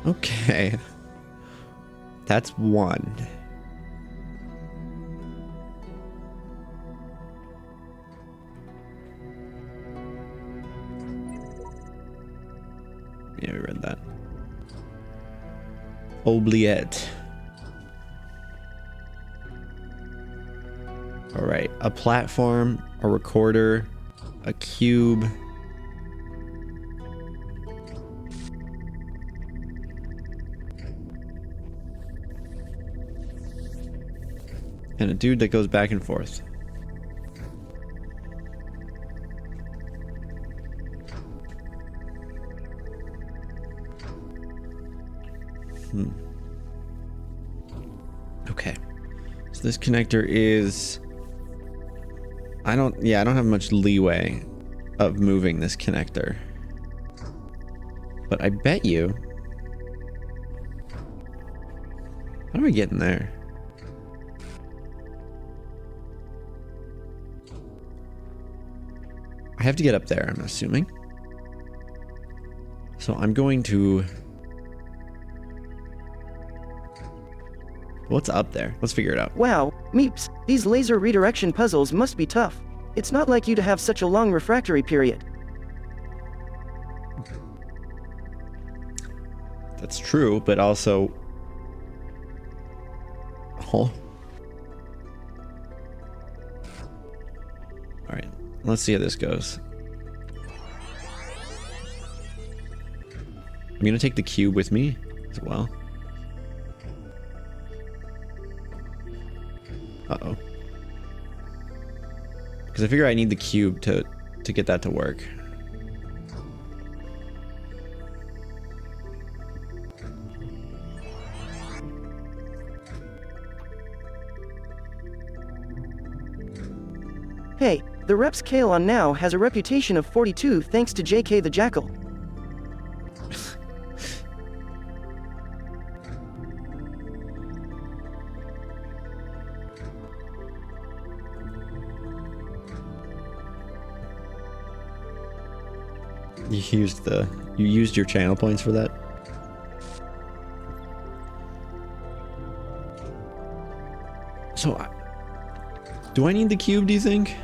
Okay. That's one. Yeah, we read that. Oubliette. All right, a platform, a recorder, a cube. And a dude that goes back and forth. Okay. So this connector is... I don't have much leeway of moving this connector. But I bet you... How do I get in there? I have to get up there, I'm assuming. So I'm going to... What's up there? Let's figure it out.
Wow, Meeps, these laser redirection puzzles must be tough. It's not like you to have such a long refractory period.
That's true, but also... Oh. Alright, let's see how this goes. I'm gonna take the cube with me as well. Uh-oh. Because I figure I need the cube to get that to work.
Hey, the Reps Kalon now has a reputation of 42 thanks to JK the Jackal.
You used your channel points for that? So, do I need the cube, do you think?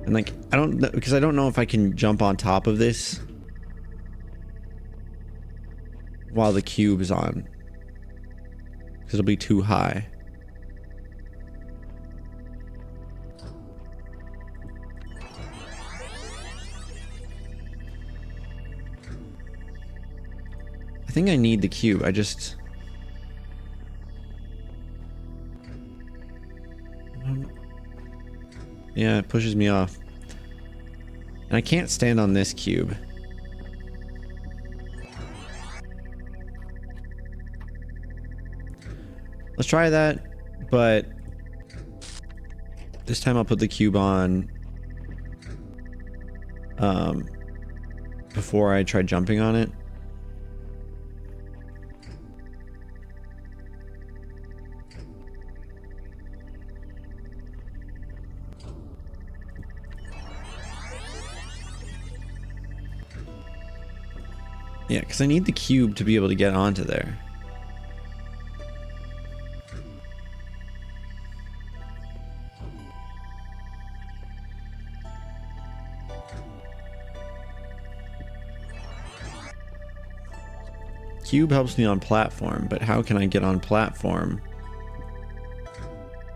And like, I don't, because I don't know if I can jump on top of this while the cube is on. Because it'll be too high. I think I need the cube. I just... Yeah, it pushes me off. And I can't stand on this cube. Let's try that, but this time I'll put the cube on before I try jumping on it. Yeah, because I need the cube to be able to get onto there. Cube helps me on platform, but how can I get on platform?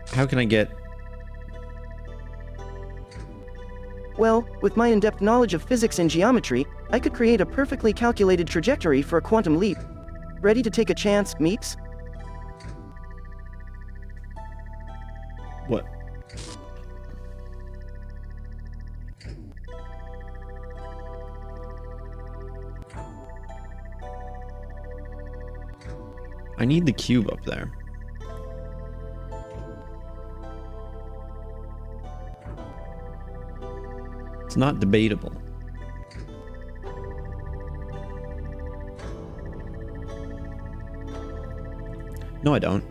How can I get...
Well, with my in-depth knowledge of physics and geometry, I could create a perfectly calculated trajectory for a quantum leap. Ready to take a chance, Meeps?
What? I need the cube up there. It's not debatable. No, I don't.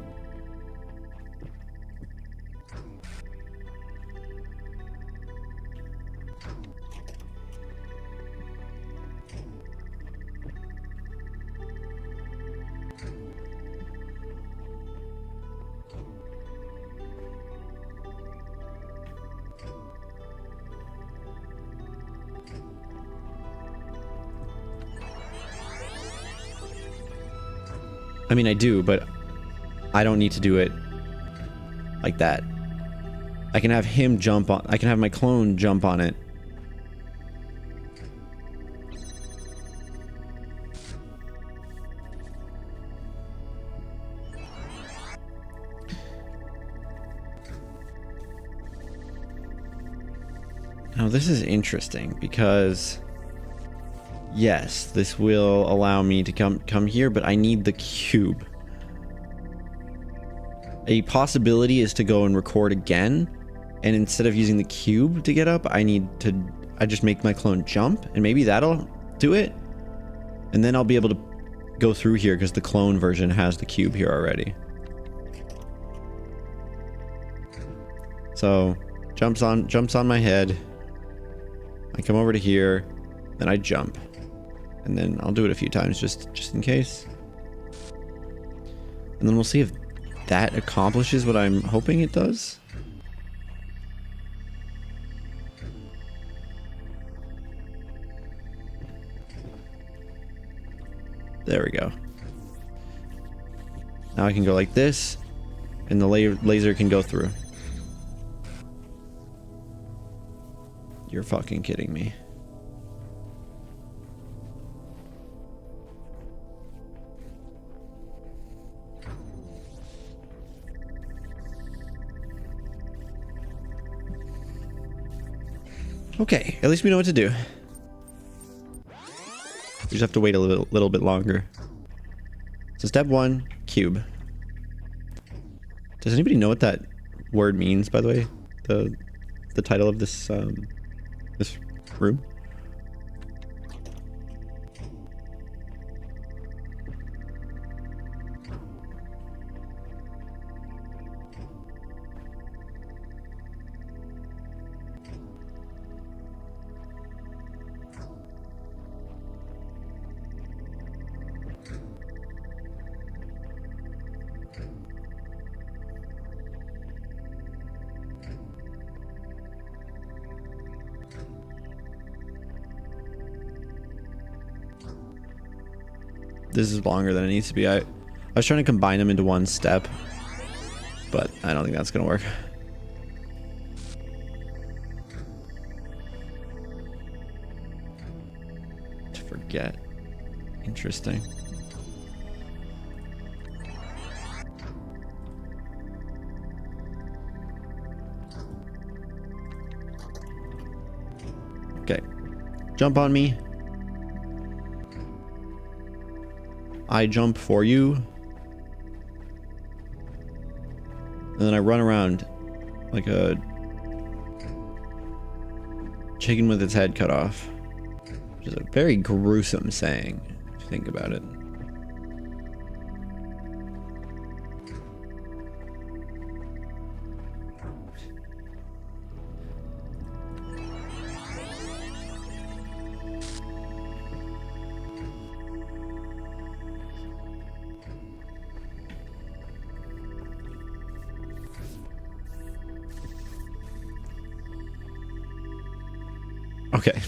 I mean, I do, but I don't need to do it like that. I can have him jump on... I can have my clone jump on it. Now, this is interesting because... Yes, this will allow me to come here, but I need the cube. A possibility is to go and record again, and instead of using the cube to get up, I just make my clone jump, and maybe that'll do it. And then I'll be able to go through here because the clone version has the cube here already. So, jumps on my head. I come over to here, then I jump. And then I'll do it a few times just in case. And then we'll see if that accomplishes what I'm hoping it does. There we go. Now I can go like this, and the laser can go through. You're fucking kidding me. Okay, at least we know what to do. We just have to wait a little bit longer. So step 1, cube. Does anybody know what that word means, by the way? The title of this this room? This is longer than it needs to be. I was trying to combine them into one step, but I don't think that's gonna work. To forget. Interesting. Okay. Jump on me. I jump for you. And then I run around like a chicken with its head cut off. Which is a very gruesome saying, if you think about it. Okay.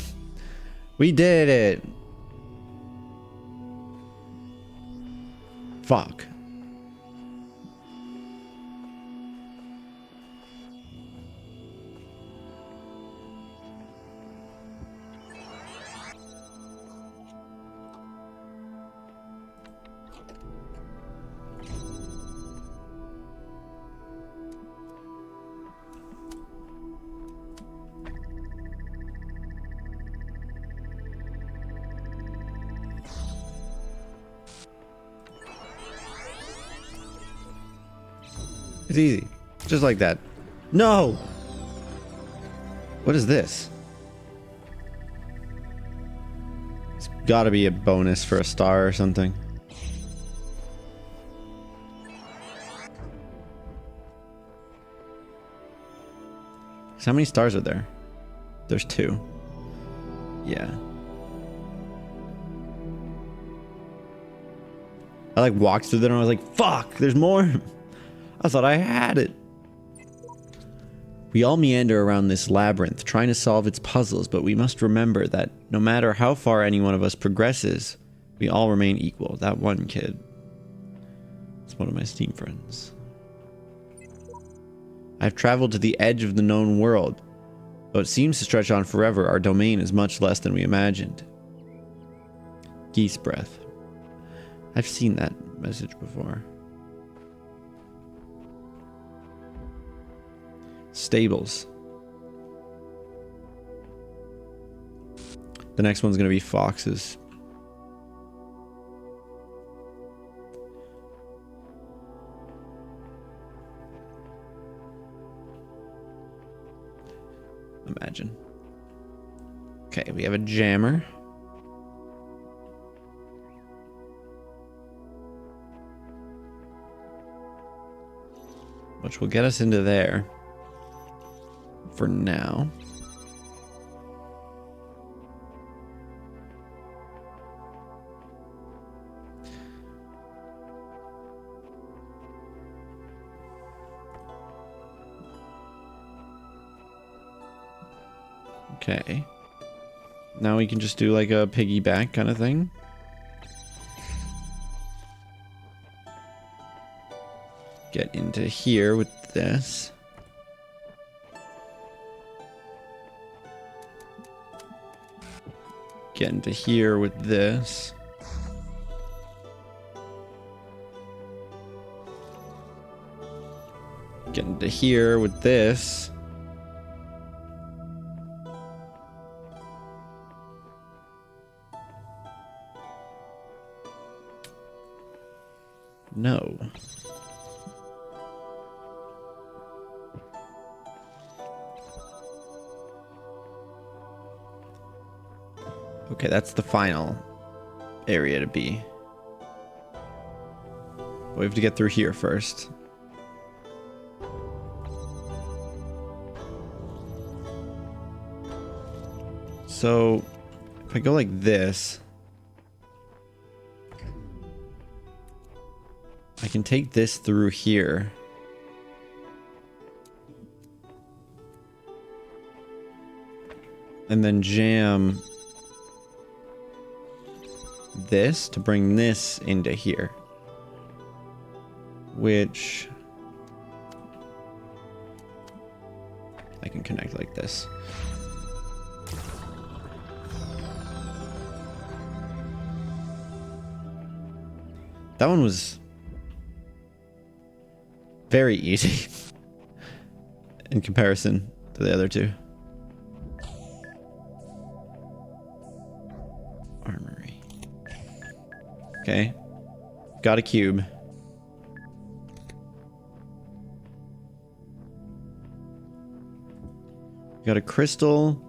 We did it. Fuck. It's easy. Just like that. No! What is this? It's gotta be a bonus for a star or something. So how many stars are there? There's 2. Yeah. I like walked through there and I was like, fuck, there's more. I thought I had it. We all meander around this labyrinth, trying to solve its puzzles, but we must remember that no matter how far any one of us progresses, we all remain equal. That one kid. It's one of my Steam friends. I've traveled to the edge of the known world. Though it seems to stretch on forever, our domain is much less than we imagined. Geese breath. I've seen that message before. Stables. The next one's gonna be foxes. Imagine. Okay, we have a jammer. Which will get us into there. For now. Okay. Now we can just do like a piggyback kind of thing. Get into here with this. Get into here with this. Get into here with this. No. Okay, that's the final area to be. We have to get through here first. So, if I go like this, I can take this through here. And then jam this to bring this into here. Which I can connect like this. That one was very easy in comparison to the other two. Armory. Okay. Got a cube. We got a crystal,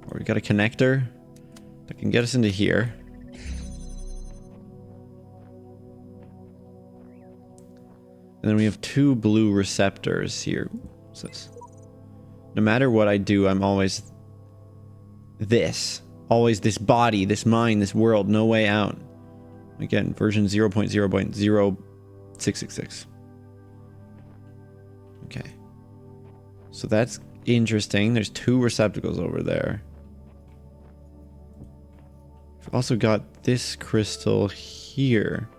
or we got a connector that can get us into here. And then we have 2 blue receptors here. What's this? No matter what I do, I'm always this. Always this body, this mind, this world, no way out. Again, version 0.0.0666. Okay. So that's interesting. There's 2 receptacles over there. We've also got this crystal here.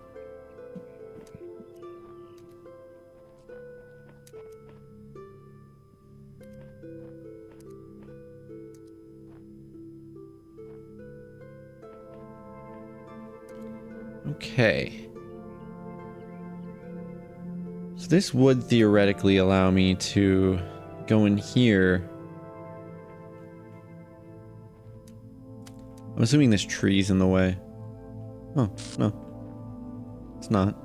Okay. So this would theoretically allow me to go in here. I'm assuming this tree's in the way. Oh, no. It's not.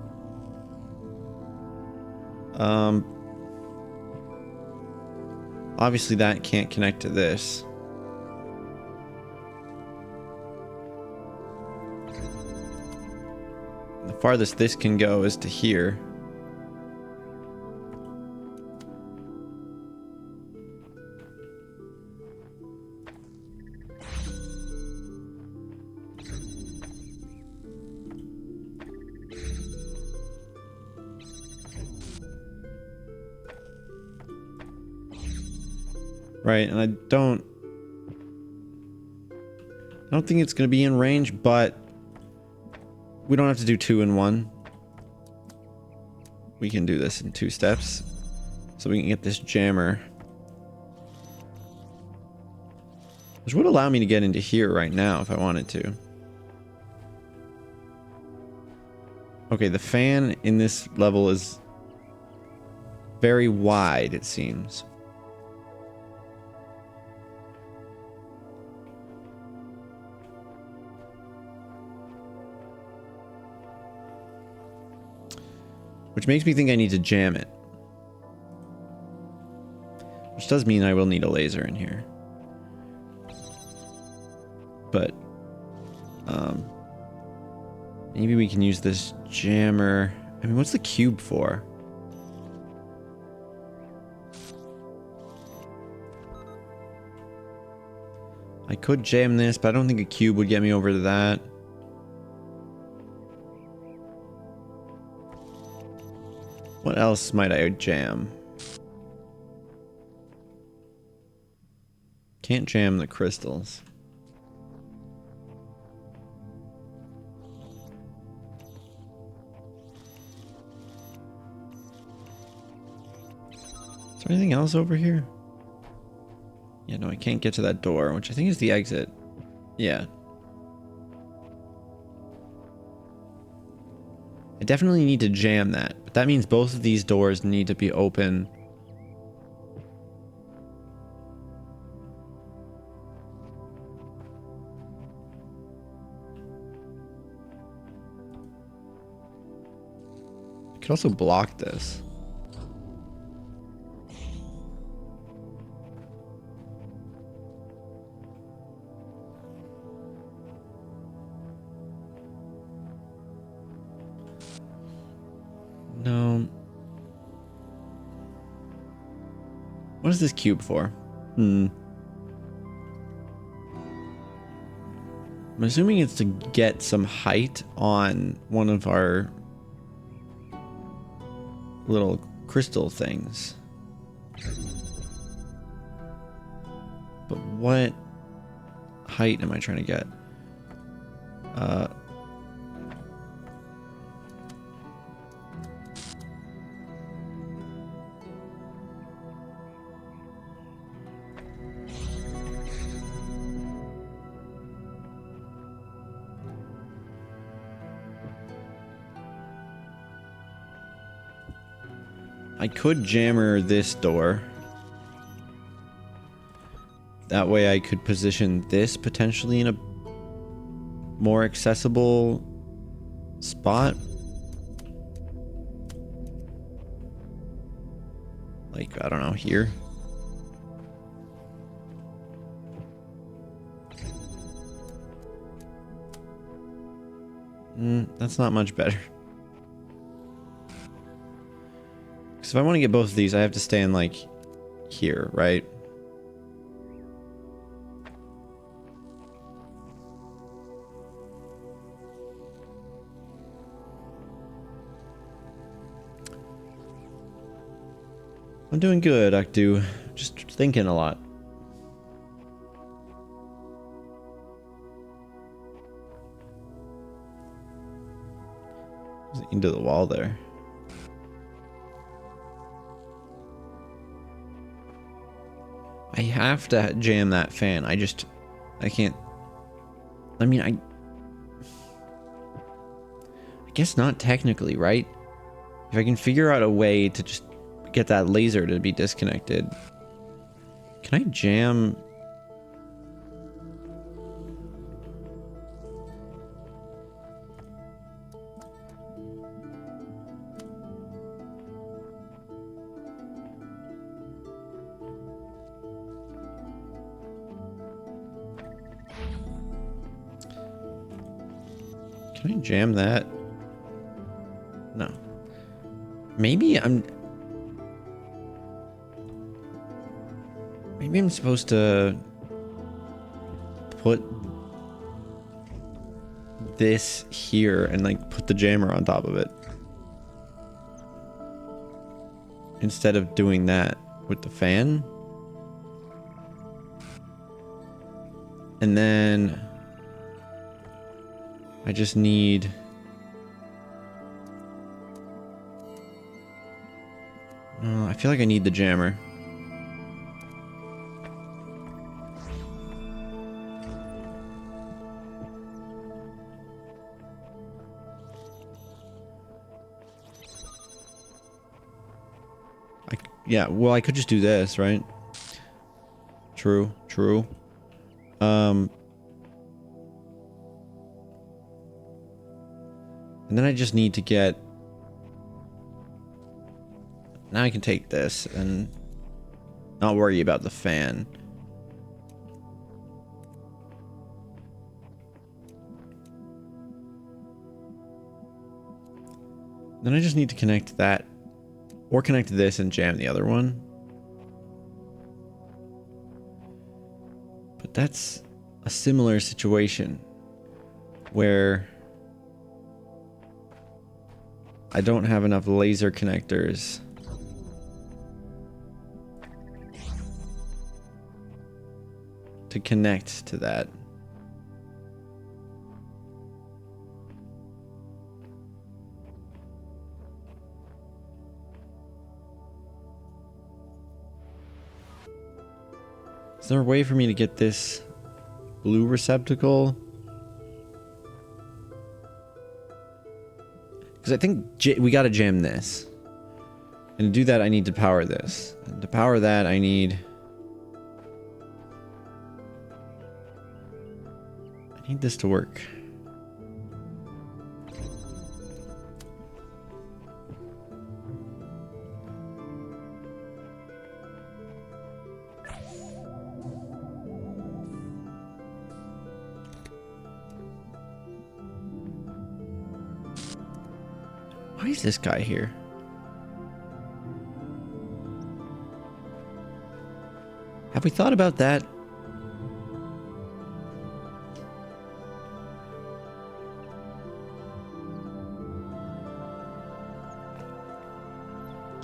Obviously that can't connect to this. The farthest this can go is to here. Right, and I don't think it's going to be in range, but we don't have to do 2 in 1. We can do this in 2 steps. So we can get this jammer. Which would allow me to get into here right now if I wanted to. Okay, the fan in this level is very wide, it seems. Which makes me think I need to jam it. Which does mean I will need a laser in here. But, maybe we can use this jammer. I mean, what's the cube for? I could jam this, but I don't think a cube would get me over to that. What else might I jam? Can't jam the crystals. Is there anything else over here? Yeah, no, I can't get to that door, which I think is the exit. Yeah. I definitely need to jam that, but that means both of these doors need to be open. I could also block this. No. What is this cube for? I'm assuming it's to get some height on one of our little crystal things. But what height am I trying to get? I could jammer this door. That way I could position this potentially in a more accessible spot. Like, I don't know, here. That's not much better. Because if I want to get both of these, I have to stand, like, here, right? I'm doing good, Akdu. Just thinking a lot. Into the wall there. I have to jam that fan. I can't. I mean, I guess not technically, right? If I can figure out a way to just get that laser to be disconnected. Can I jam? Can I jam that? No. Maybe I'm supposed to put this here and like put the jammer on top of it. Instead of doing that with the fan. And then I just need I feel like I need the jammer. Yeah, well, I could just do this, right? True, true. And then I just need to get... Now I can take this and not worry about the fan. Then I just need to connect that. Or connect this and jam the other one. But that's a similar situation where I don't have enough laser connectors to connect to that. Is there a way for me to get this blue receptacle? Because I think we gotta jam this. And to do that, I need to power this. And to power that, I need this to work. Why is this guy here? Have we thought about that?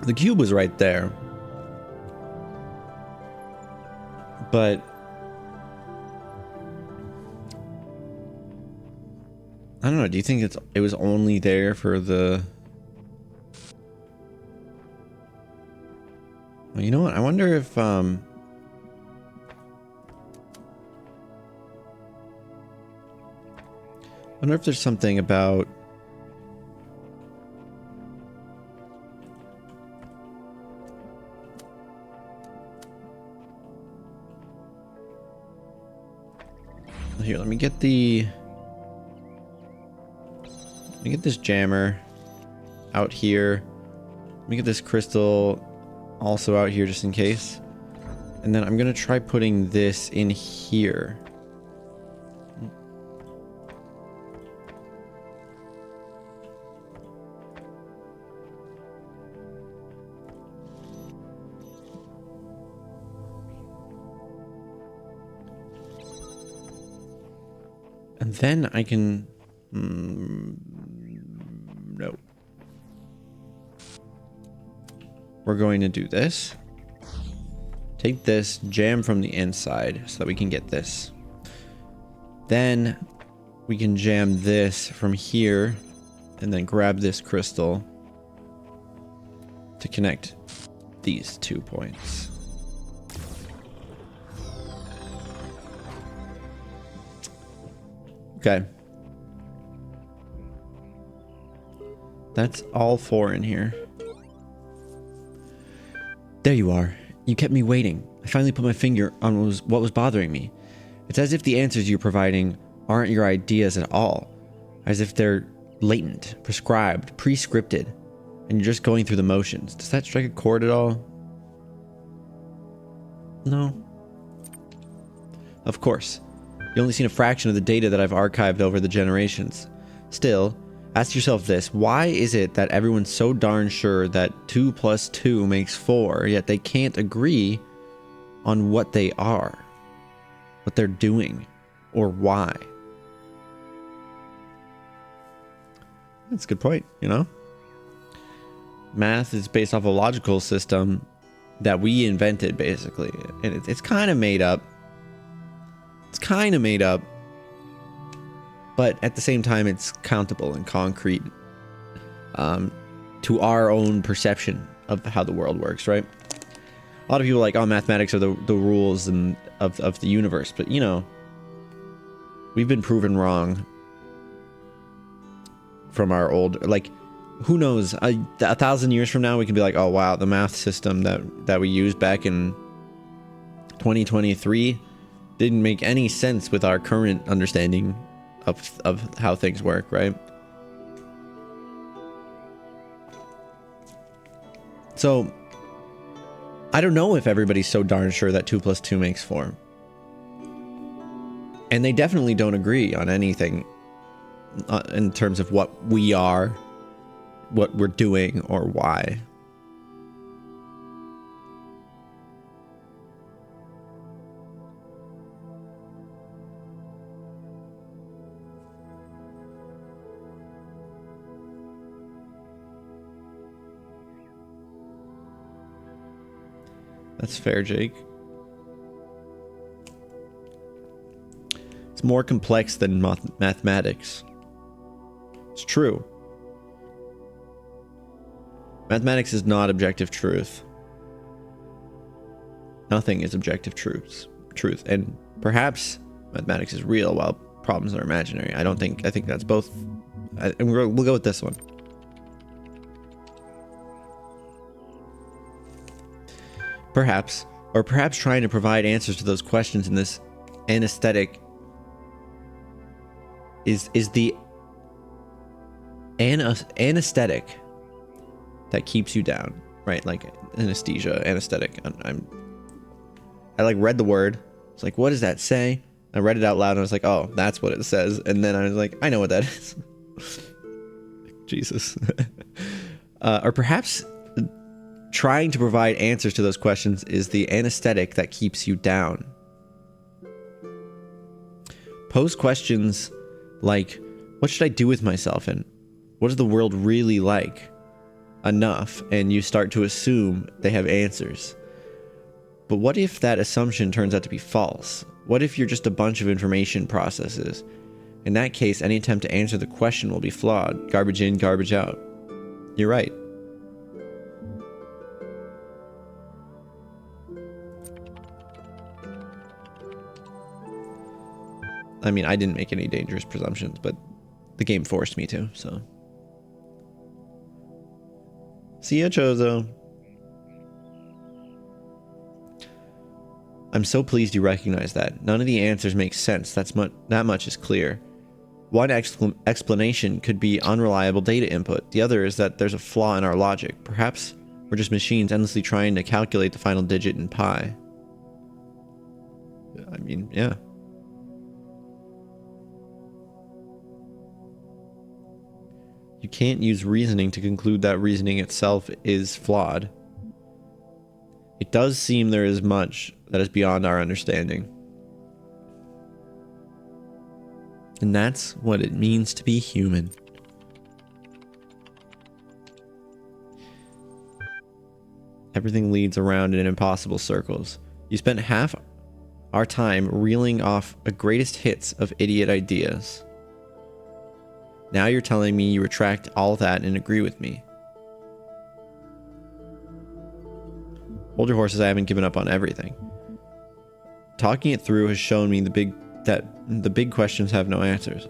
The cube was right there. But I don't know, do you think it was only there for the... Well, you know what? I wonder if I wonder if there's something about Here, let me get this jammer out here. Let me get this crystal also out here just in case. And then I'm gonna try putting this in here. And then I can... no. We're going to do this. Take this, jam from the inside so that we can get this. Then we can jam this from here and then grab this crystal to connect these 2 points. Okay. That's all 4 in here. There you are. You kept me waiting. I finally put my finger on what was bothering me. It's as if the answers you're providing aren't your ideas at all. As if they're latent, prescribed, pre-scripted, and you're just going through the motions. Does that strike a chord at all? No. Of course. You've only seen a fraction of the data that I've archived over the generations. Still, ask yourself this. Why is it that everyone's so darn sure that 2 + 2 makes 4, yet they can't agree on what they are, what they're doing, or why? That's a good point, you know? Math is based off a logical system that we invented, basically. And it's kind of made up. It's kind of made up. But at the same time, it's countable and concrete to our own perception of how the world works, right? A lot of people are like, oh, mathematics are the rules of the universe. But, you know, we've been proven wrong from our old... Like, who knows? 1,000 years from now, we can be like, oh, wow, the math system that we used back in 2023 didn't make any sense with our current understanding of how things work, right? So, I don't know if everybody's so darn sure that 2 + 2 makes 4. And they definitely don't agree on anything in terms of what we are, what we're doing, or why. That's fair, Jake. It's more complex than mathematics. It's true. Mathematics is not objective truth. Nothing is objective truth. And perhaps mathematics is real while problems are imaginary. I think that's both. And we'll go with this one. Perhaps, or perhaps trying to provide answers to those questions in this anesthetic is the anesthetic that keeps you down, right? Like anesthesia, anesthetic. I like read the word. It's like, what does that say? I read it out loud and I was like, oh, that's what it says. And then I was like, I know what that is. Jesus. Or perhaps trying to provide answers to those questions is the anesthetic that keeps you down. Pose questions like, what should I do with myself? And what is the world really like? Enough, and you start to assume they have answers. But what if that assumption turns out to be false? What if you're just a bunch of information processes? In that case, any attempt to answer the question will be flawed. Garbage in, garbage out. You're right. I mean, I didn't make any dangerous presumptions, but the game forced me to, so. See ya, Chozo. I'm so pleased you recognize that. None of the answers make sense. That much is clear. One explanation could be unreliable data input. The other is that there's a flaw in our logic. Perhaps we're just machines endlessly trying to calculate the final digit in pi. I mean, yeah. You can't use reasoning to conclude that reasoning itself is flawed. It does seem there is much that is beyond our understanding. And that's what it means to be human. Everything leads around in impossible circles. You spent half our time reeling off the greatest hits of idiot ideas. Now you're telling me you retract all that and agree with me. Hold your horses, I haven't given up on everything. Talking it through has shown me that the big questions have no answers.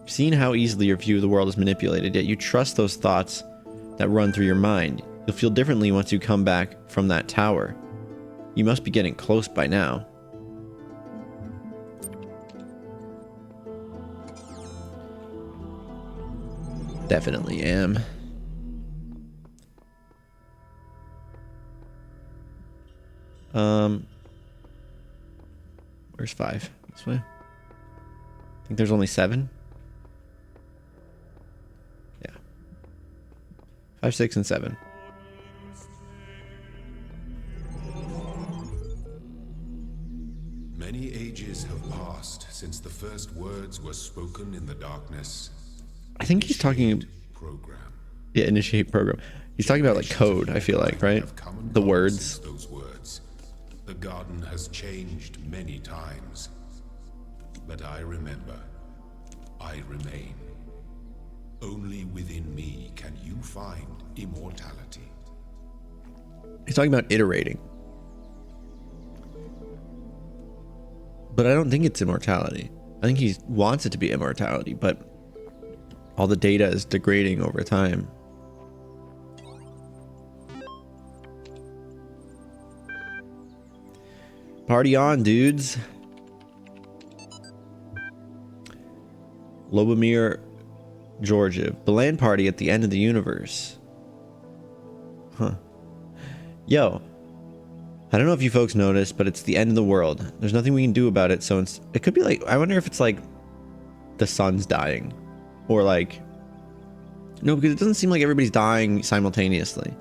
You've seen how easily your view of the world is manipulated, yet you trust those thoughts that run through your mind. You'll feel differently once you come back from that tower. You must be getting close by now. Definitely am. Where's 5? This way. I think there's only 7. Yeah. 5, 6, and 7.
Many ages have passed since the first words were spoken in the darkness.
I think he's talking...
Program.
Yeah, initiate program. He's talking about like code, I feel like, right? The words.
Those words. The garden has changed many times. But I remember. I remain. Only within me can you find immortality.
He's talking about iterating. But I don't think it's immortality. I think he wants it to be immortality, but all the data is degrading over time. Party on, dudes. Lobomir, Georgia. The land party at the end of the universe. Huh. Yo. I don't know if you folks noticed, but it's the end of the world. There's nothing we can do about it, so it could be like... I wonder if it's like the sun's dying. Or like... No, because it doesn't seem like everybody's dying simultaneously.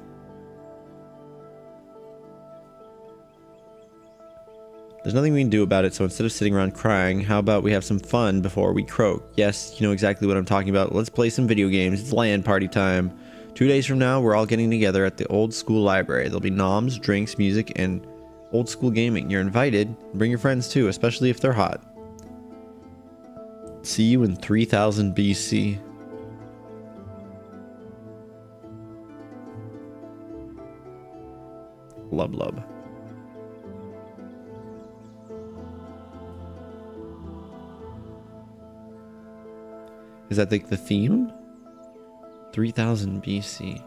There's nothing we can do about it, so instead of sitting around crying, how about we have some fun before we croak? Yes, you know exactly what I'm talking about. Let's play some video games. It's land party time. 2 days from now, we're all getting together at the old school library. There'll be noms, drinks, music, and old school gaming. You're invited. Bring your friends too, especially if they're hot. See you in 3000 BC. Lub lub. Is that like the theme? 3000 BC.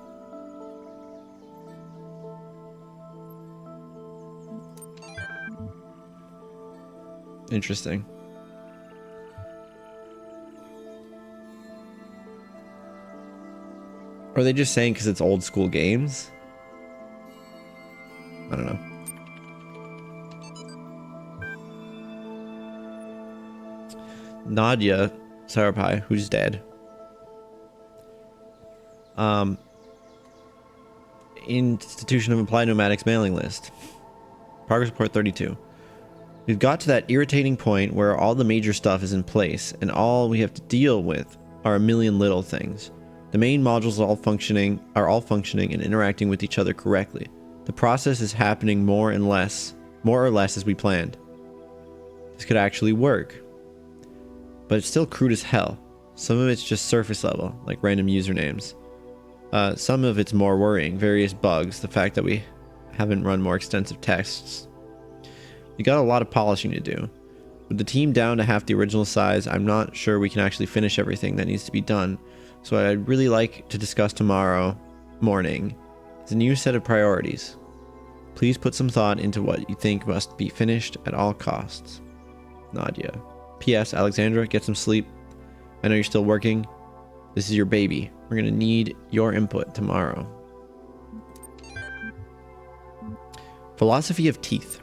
Interesting. Are they just saying because it's old school games? I don't know. Nadia Sarapai, who's dead. Institution of Applied Nomadics mailing list. Progress report 32. We've got to that irritating point where all the major stuff is in place, and all we have to deal with are a million little things. The main modules are all functioning and interacting with each other correctly. The process is happening more or less as we planned. This could actually work. But it's still crude as hell. Some of it's just surface level, like random usernames. Some of it's more worrying, various bugs, the fact that we haven't run more extensive tests. We got a lot of polishing to do. With the team down to half the original size, I'm not sure we can actually finish everything that needs to be done. So what I'd really like to discuss tomorrow morning is a new set of priorities. Please put some thought into what you think must be finished at all costs. Nadia. P.S. Alexandra, get some sleep. I know you're still working. This is your baby. We're going to need your input tomorrow. Philosophy of teeth.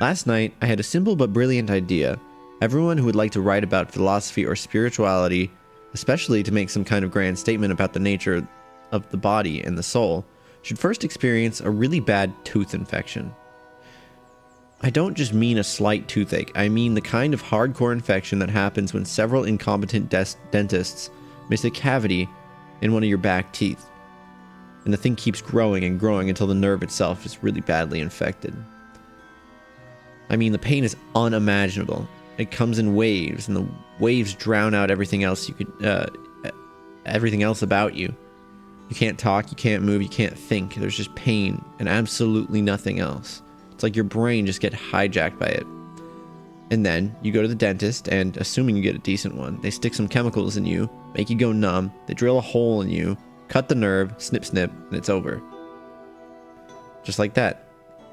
Last night, I had a simple but brilliant idea. Everyone who would like to write about philosophy or spirituality, especially to make some kind of grand statement about the nature of the body and the soul, should first experience a really bad tooth infection. I don't just mean a slight toothache, I mean the kind of hardcore infection that happens when several incompetent dentists miss a cavity in one of your back teeth. And the thing keeps growing and growing until the nerve itself is really badly infected. I mean, the pain is unimaginable. It comes in waves, and the waves drown out everything else everything else about you. You can't talk, you can't move, you can't think. There's just pain and absolutely nothing else. It's like your brain just gets hijacked by it. And then you go to the dentist, and assuming you get a decent one, they stick some chemicals in you, make you go numb, they drill a hole in you, cut the nerve, snip snip, and it's over. Just like that.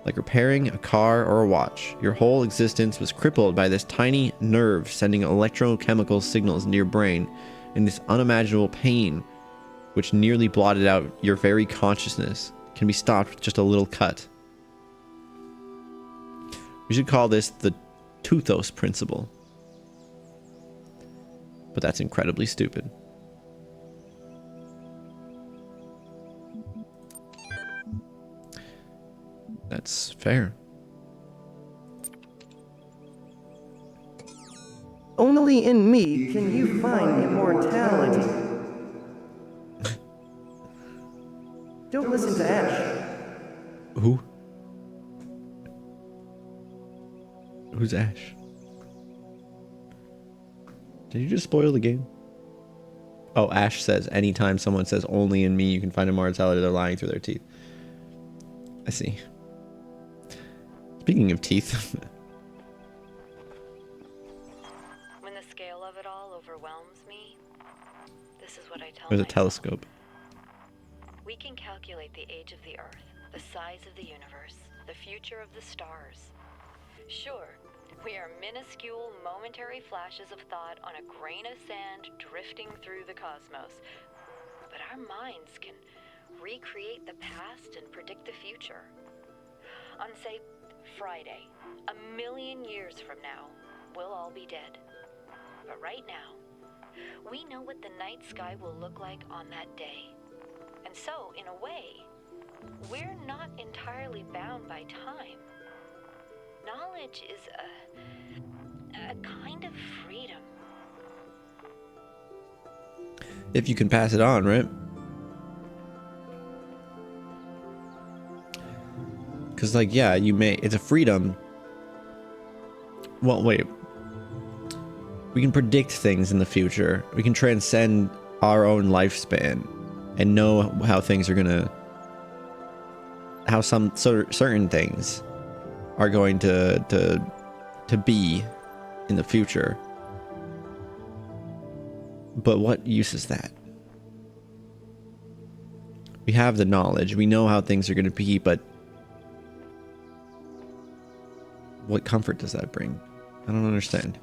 Like repairing a car or a watch. Your whole existence was crippled by this tiny nerve sending electrochemical signals into your brain, and this unimaginable pain, which nearly blotted out your very consciousness, can be stopped with just a little cut. We should call this the Talos Principle. But that's incredibly stupid. That's fair.
Only in me can you find immortality. Don't listen to Ash.
Who? Who's Ash? Did you just spoil the game? Oh, Ash says anytime someone says only in me you can find immortality, they're lying through their teeth. I see. Speaking of teeth.
When the scale of it all overwhelms me, this is what I tell
There's a
myself.
telescope.
We can calculate the age of the Earth, the size of the universe, the future of the stars. Sure, we are minuscule, momentary flashes of thought on a grain of sand drifting through the cosmos. But our minds can recreate the past and predict the future. On, say, Friday, 1,000,000 years from now, we'll all be dead. But right now, we know what the night sky will look like on that day. And so, in a way, we're not entirely bound by time. Knowledge is a kind of freedom.
If you can pass it on, right? Because, like, yeah, you may... It's a freedom. Well, wait. We can predict things in the future. We can transcend our own lifespan and know how things are gonna... How some certain things are going to be in the future. But what use is that? We have the knowledge. We know how things are going to be, but what comfort does that bring? I don't understand.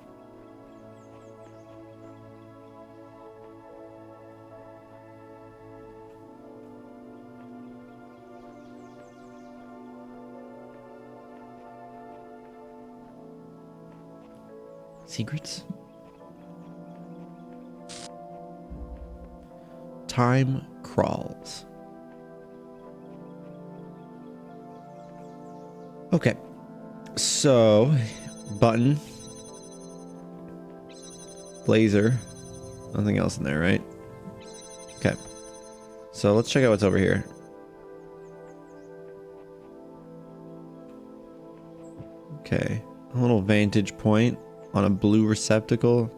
Secrets? Time crawls. Okay. So, button. Blazer. Nothing else in there, right? Okay. So let's check out what's over here. Okay. A little vantage point on a blue receptacle.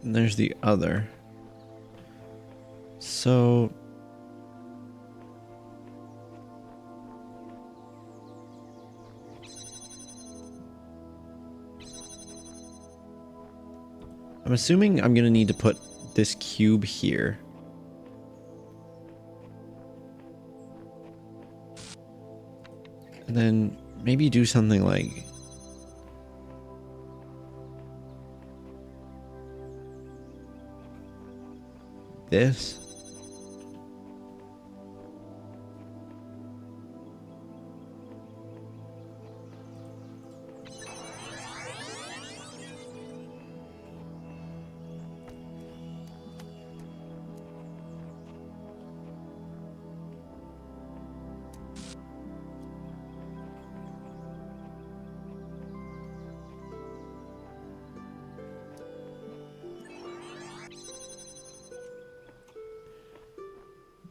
And there's the other. So I'm assuming I'm gonna need to put this cube here. And then maybe do something like this.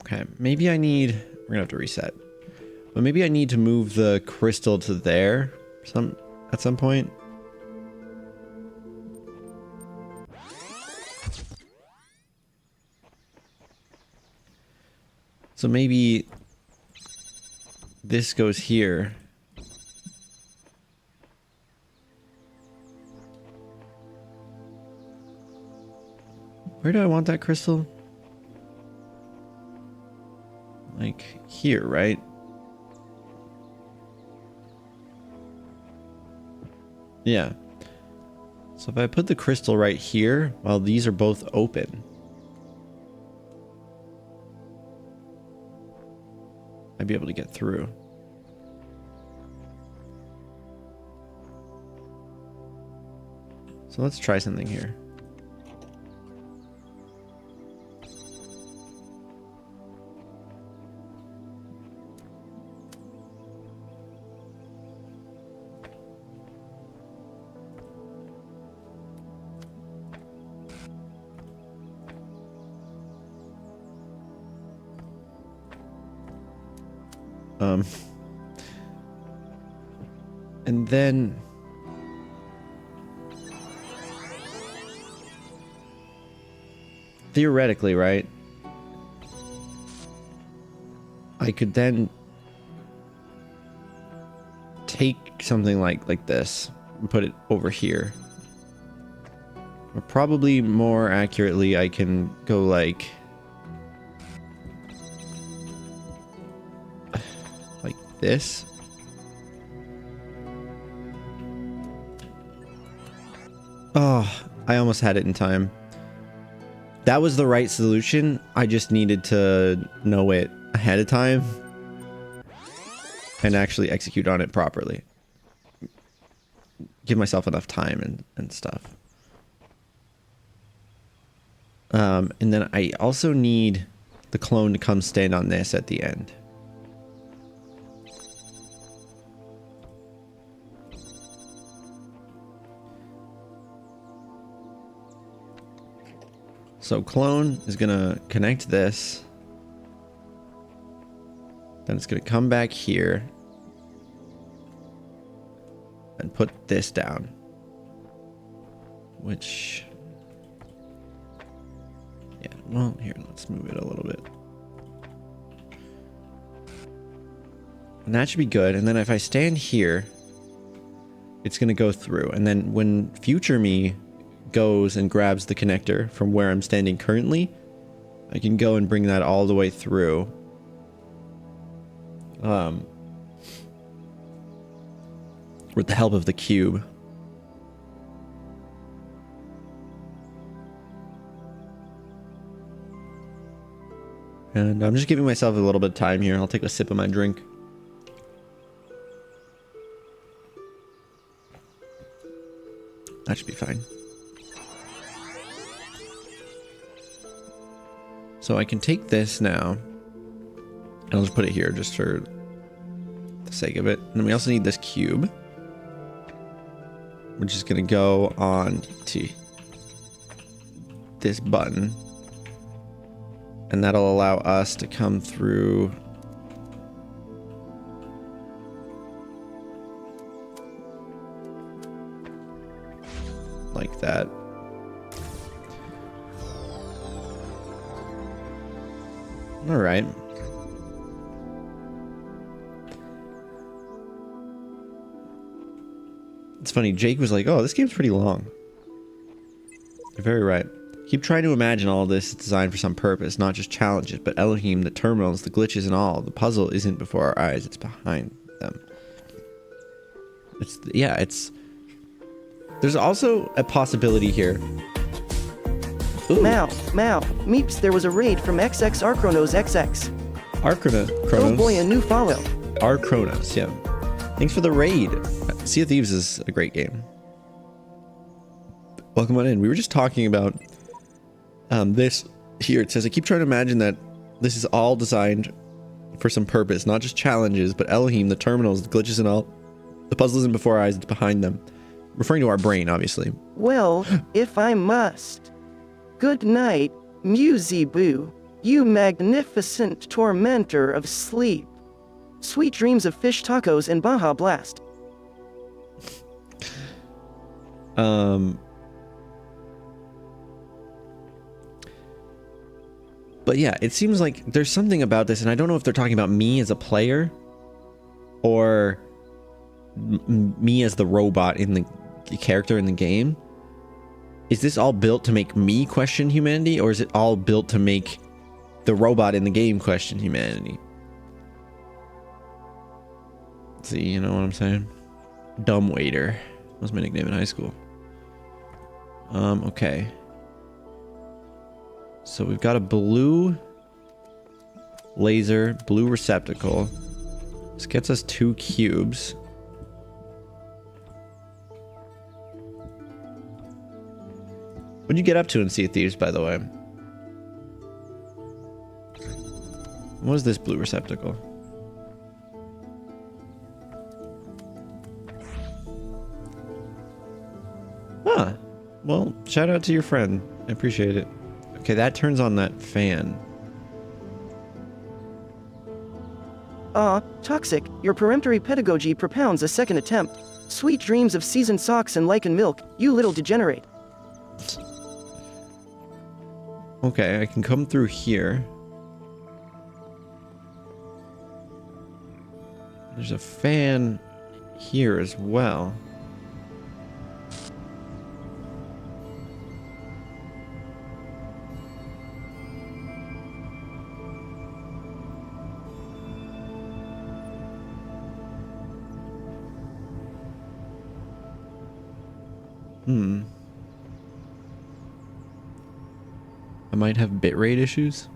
Okay, maybe I need, we're gonna have to reset. But maybe I need to move the crystal to there at some point. So maybe this goes here. Where do I want that crystal? Like here, right? Yeah. So if I put the crystal right here, while these are both open, I'd be able to get through. So let's try something here. And then theoretically, right? I could then take something like this and put it over here. Or probably more accurately, I can go like this. Oh, I almost had it in time. That was the right solution. I just needed to know it ahead of time and actually execute on it properly. Give myself enough time and stuff. And then I also need the clone to come stand on this at the end. So clone is gonna connect this. Then it's gonna come back here and put this down. Which, yeah, well, here, let's move it a little bit. And that should be good. And then if I stand here, it's gonna go through. And then when future me goes and grabs the connector from where I'm standing currently, I can go and bring that all the way through. With the help of the cube. And I'm just giving myself a little bit of time here. I'll take a sip of my drink. That should be fine. So I can take this now, and I'll just put it here just for the sake of it. And then we also need this cube, which is going to go on to this button. And that'll allow us to come through like that. All right. It's funny, Jake was like, oh, this game's pretty long. You're very right. Keep trying to imagine all of this is designed for some purpose, not just challenges, but Elohim, the terminals, the glitches and all. The puzzle isn't before our eyes, it's behind them. There's also a possibility here. Ooh.
Mao, Meeps, there was a raid from XX Archronos XX.
Chronos.
Oh boy, a new follow.
Chronos, yeah. Thanks for the raid. Sea of Thieves is a great game. Welcome on in. We were just talking about this here. It says, I keep trying to imagine that this is all designed for some purpose, not just challenges, but Elohim, the terminals, the glitches and all. The puzzle isn't before our eyes, it's behind them. Referring to our brain, obviously.
Well, if I must. Good night, Musy-Boo, you magnificent tormentor of sleep. Sweet dreams of fish tacos and Baja Blast.
But yeah, it seems like there's something about this, and I don't know if they're talking about me as a player or me as the robot in the character in the game. Is this all built to make me question humanity, or is it all built to make the robot in the game question humanity? See, you know what I'm saying? Dumb waiter was my nickname in high school. Okay. So we've got a blue laser, blue receptacle. This gets us 2 cubes. What'd you get up to in Sea of Thieves, by the way? What is this blue receptacle? Ah, well, shout out to your friend. I appreciate it. Okay, that turns on that fan.
Toxic, your peremptory pedagogy propounds a second attempt. Sweet dreams of seasoned socks and lichen milk, you little degenerate.
Okay, I can come through here. There's a fan here as well. I might have bitrate issues.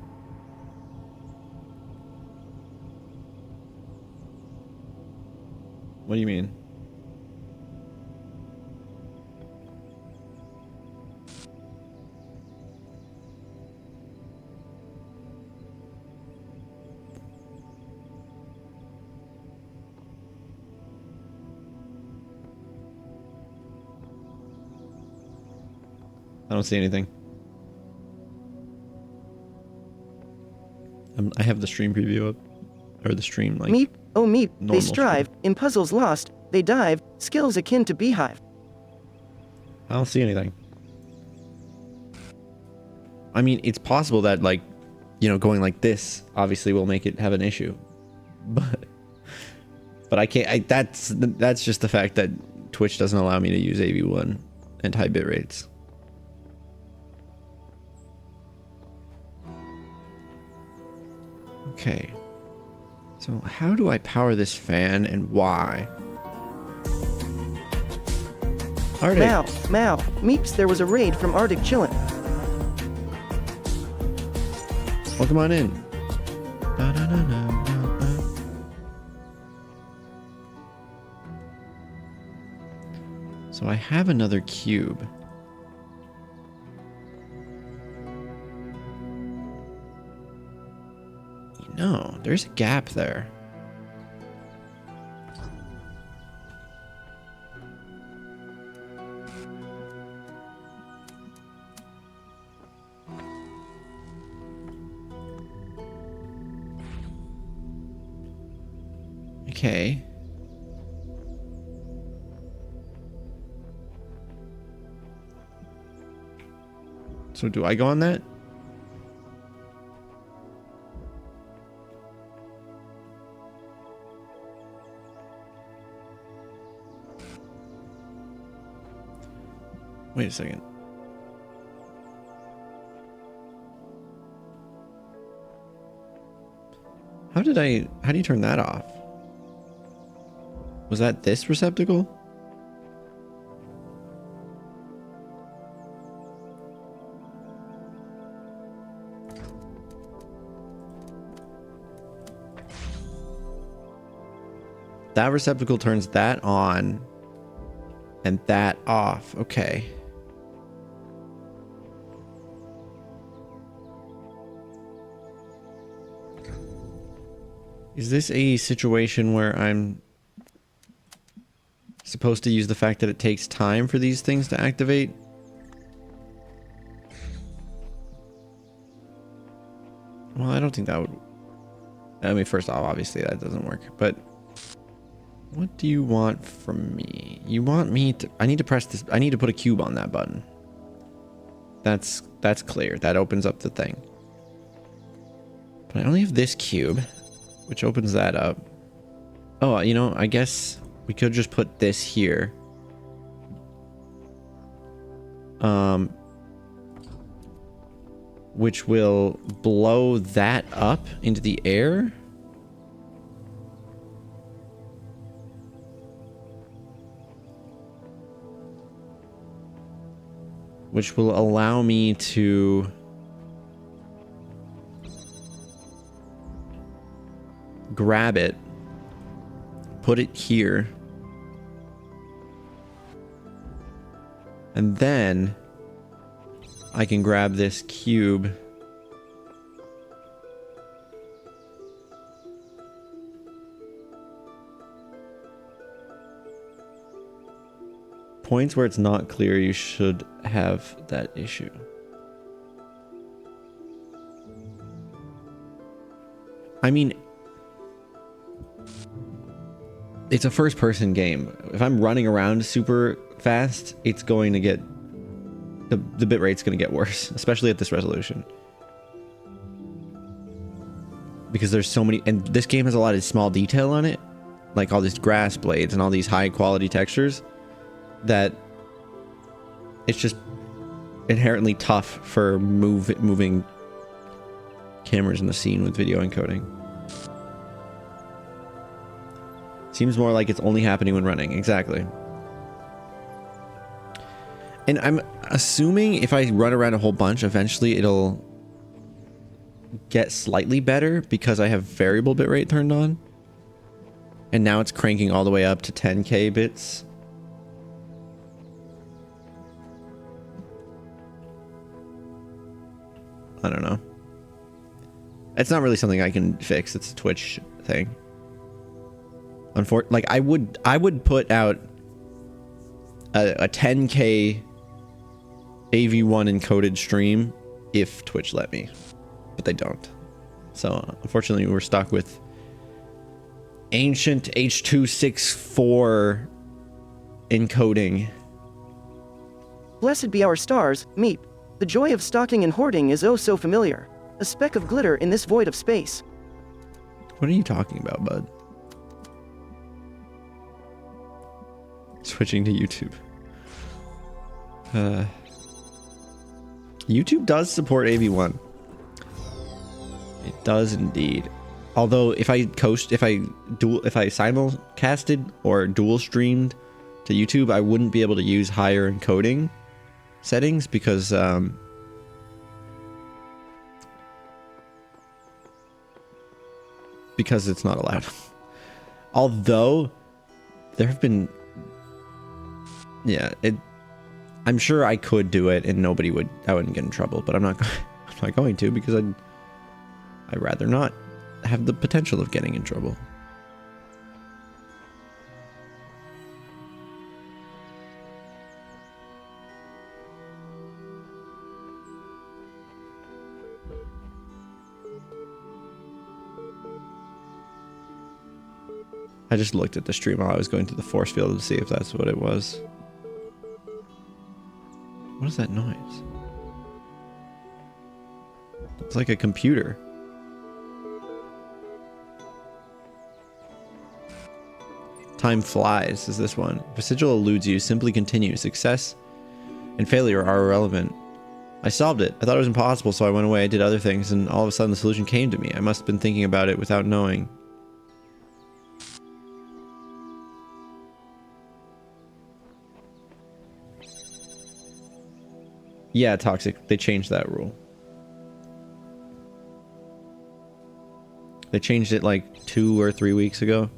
What do you mean? I don't see anything. I have the stream preview up, or the stream like.
Meep, oh meep, they
normal
strive,
stream.
in puzzles lost, they dive, skills akin to beehive.
I don't see anything. I mean, it's possible that, like, you know, going like this obviously will make it have an issue, but I can't. That's just the fact that Twitch doesn't allow me to use AV1 and high bit rates. Okay, so how do I power this fan and why? Arctic.
Mao, meeps, there was a raid from Arctic Chillin'.
Welcome on in. So I have another cube. No, there's a gap there. Okay. So do I go on that? Wait a second. How do you turn that off? Was that this receptacle? That receptacle turns that on and that off. Okay. Is this a situation where I'm supposed to use the fact that it takes time for these things to activate? Well, I don't think that would... I mean, first off, obviously that doesn't work, but... What do you want from me? You want me to... I need to press this... I need to put a cube on that button. That's clear. That opens up the thing. But I only have this cube, which opens that up. Oh, you know, I guess we could just put this here. Which will blow that up into the air. Which will allow me to grab it, put it here, and then I can grab this cube points where it's not clear you should have that issue. I mean, it's a first person game. If I'm running around super fast, it's going to get the bitrate's going to get worse, especially at this resolution. Because there's so many, and this game has a lot of small detail on it, like all these grass blades and all these high quality textures, that it's just inherently tough for moving cameras in the scene with video encoding. Seems more like it's only happening when running. Exactly. And I'm assuming if I run around a whole bunch, eventually it'll get slightly better because I have variable bitrate turned on. And now it's cranking all the way up to 10K bits. I don't know. It's not really something I can fix. It's a Twitch thing. Like I would put out a 10K AV1 encoded stream if Twitch let me, but they don't. So unfortunately, we're stuck with ancient H.264 encoding.
Blessed be our stars, Meep. The joy of stalking and hoarding is oh so familiar. A speck of glitter in this void of space.
What are you talking about, bud? Switching to YouTube. YouTube does support AV1. It does indeed. Although if I simulcasted or dual streamed to YouTube, I wouldn't be able to use higher encoding settings because it's not allowed. Although there have been, yeah, I'm sure I could do it and I wouldn't get in trouble, but I'm not going to because I'd rather not have the potential of getting in trouble. I just looked at the stream while I was going through the force field to see if that's what it was. What is that noise? It's like a computer. Time flies is this one. If a sigil eludes you, simply continue. Success and failure are irrelevant. I solved it. I thought it was impossible, so I went away, I did other things, and all of a sudden the solution came to me. I must have been thinking about it without knowing. Yeah, toxic. They changed that rule. They changed it like 2 or 3 weeks ago.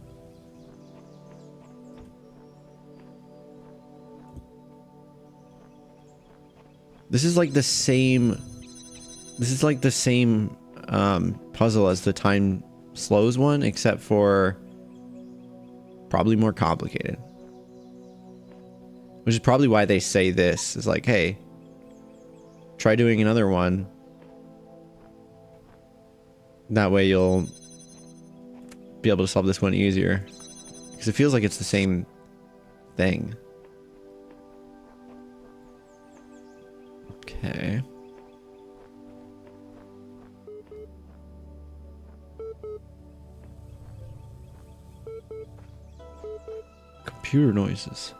This is like the same... This is like the same puzzle as the time slows one, except for probably more complicated. Which is probably why they say this. Is like, hey, try doing another one. That way you'll be able to solve this one easier. Because it feels like it's the same thing. Okay. Computer noises.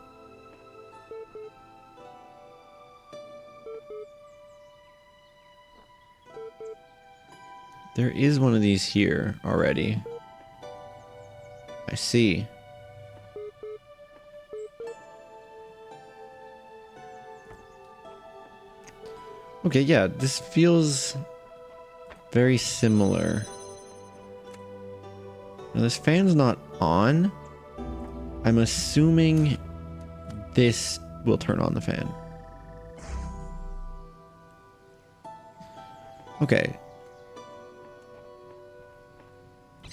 There is one of these here already. I see. Okay, yeah, this feels very similar. Now, this fan's not on. I'm assuming this will turn on the fan. Okay.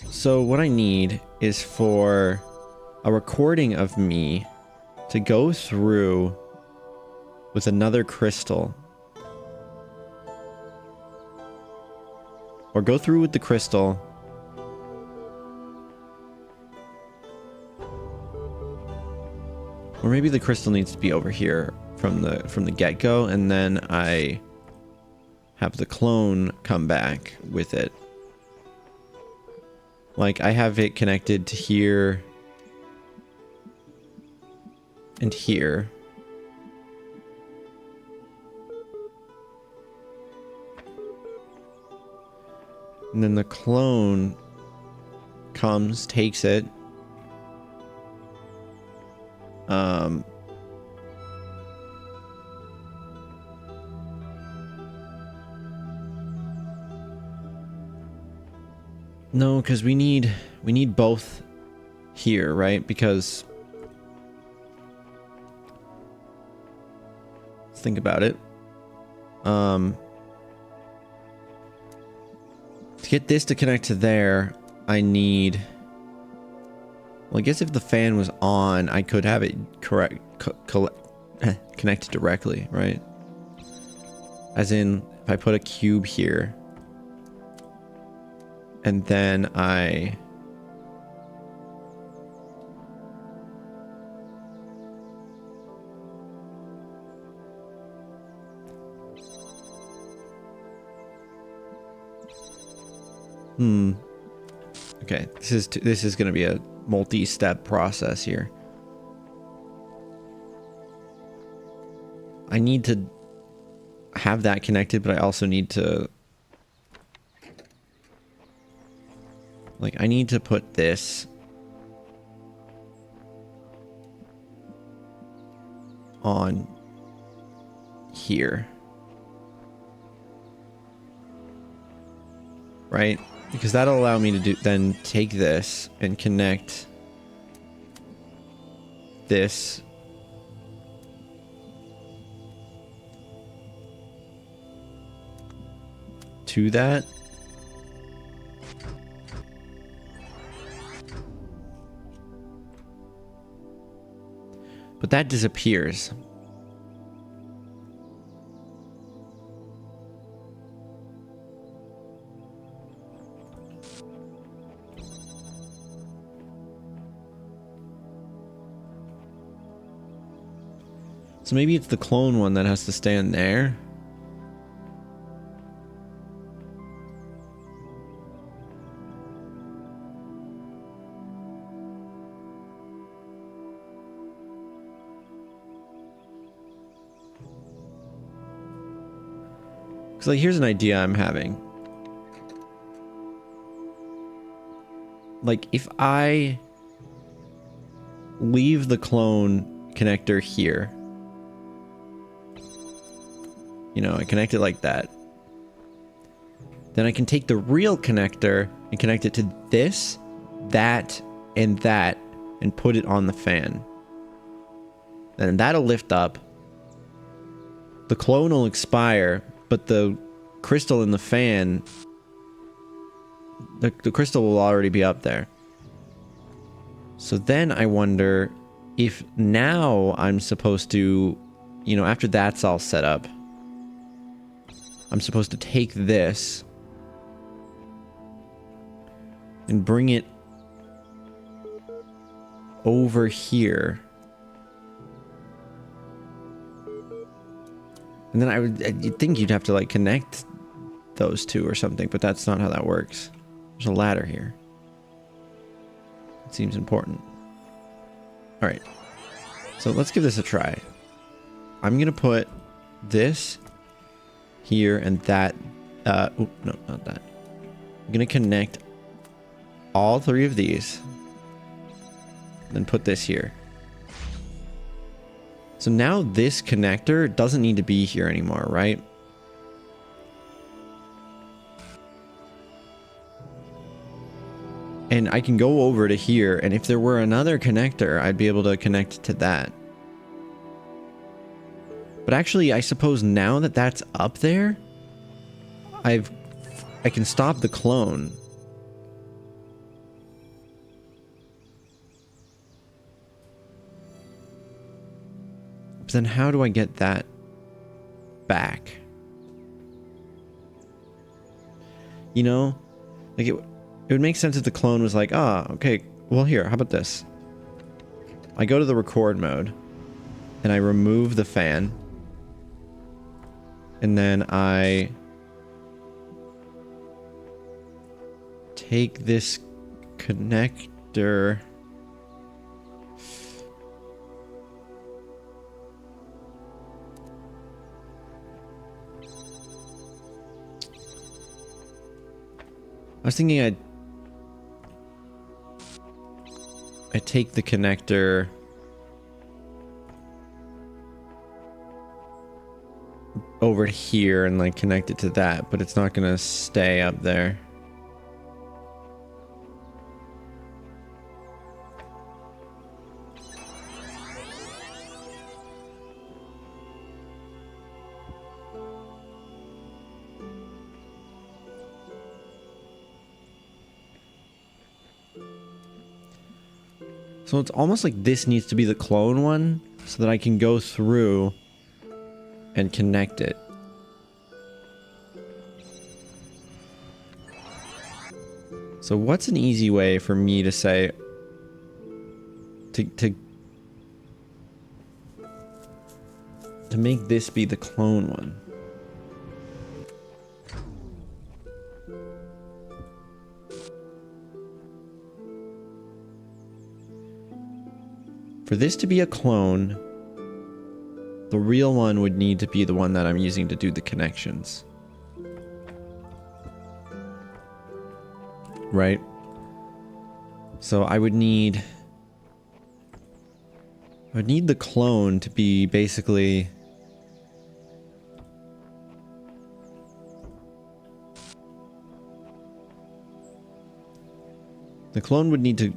So what I need is for a recording of me to go through with another crystal. Or go through with the crystal. Or maybe the crystal needs to be over here from the get-go, and then I have the clone come back with it. Like, I have it connected to here and here. And then the clone comes, takes it. No, because we need both here, right? Because let's think about it. To get this to connect to there, I need... Well, I guess if the fan was on, I could have it connected directly, right? As in, if I put a cube here, and then I... Okay, this is going to be a multi-step process here. I need to have that connected, but I also need to... Like, I need to put this on here. Right? Because that'll allow me to then take this and connect this to that. But that disappears. So maybe it's the clone one that has to stand there. Because, like, here's an idea I'm having. Like, if I leave the clone connector here, you know, I connect it like that, then I can take the real connector and connect it to this, that, and put it on the fan. Then that'll lift up. The clone will expire, but the crystal in the fan, the crystal will already be up there. So then I wonder if now I'm supposed to, you know, after that's all set up, I'm supposed to take this and bring it over here. And then you'd think you'd have to, like, connect those two or something, but that's not how that works. There's a ladder here. It seems important. Alright. So let's give this a try. I'm gonna put this here and that. Oh, no, not that. I'm gonna connect all three of these. Then put this here. So now this connector doesn't need to be here anymore, right? And I can go over to here, and if there were another connector, I'd be able to connect to that. But actually, I suppose now that that's up there, I can stop the clone. But then how do I get that back? You know? Like, it would make sense if the clone was like, ah, okay, well here, how about this? I go to the record mode, and I remove the fan, and then I take this connector. I was thinking I take the connector over here and, like, connect it to that, but it's not gonna stay up there. So it's almost like this needs to be the clone one so that I can go through and connect it. So what's an easy way for me to say to make this be the clone one? For this to be a clone, the real one would need to be the one that I'm using to do the connections. Right? So I would need the clone to be basically the clone would need to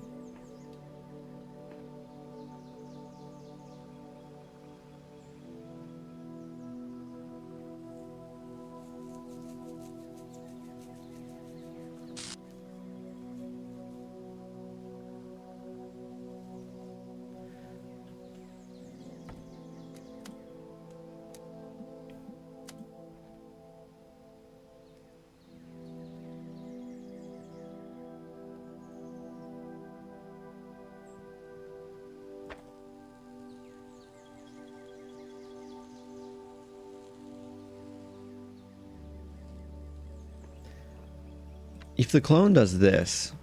if the clone does this,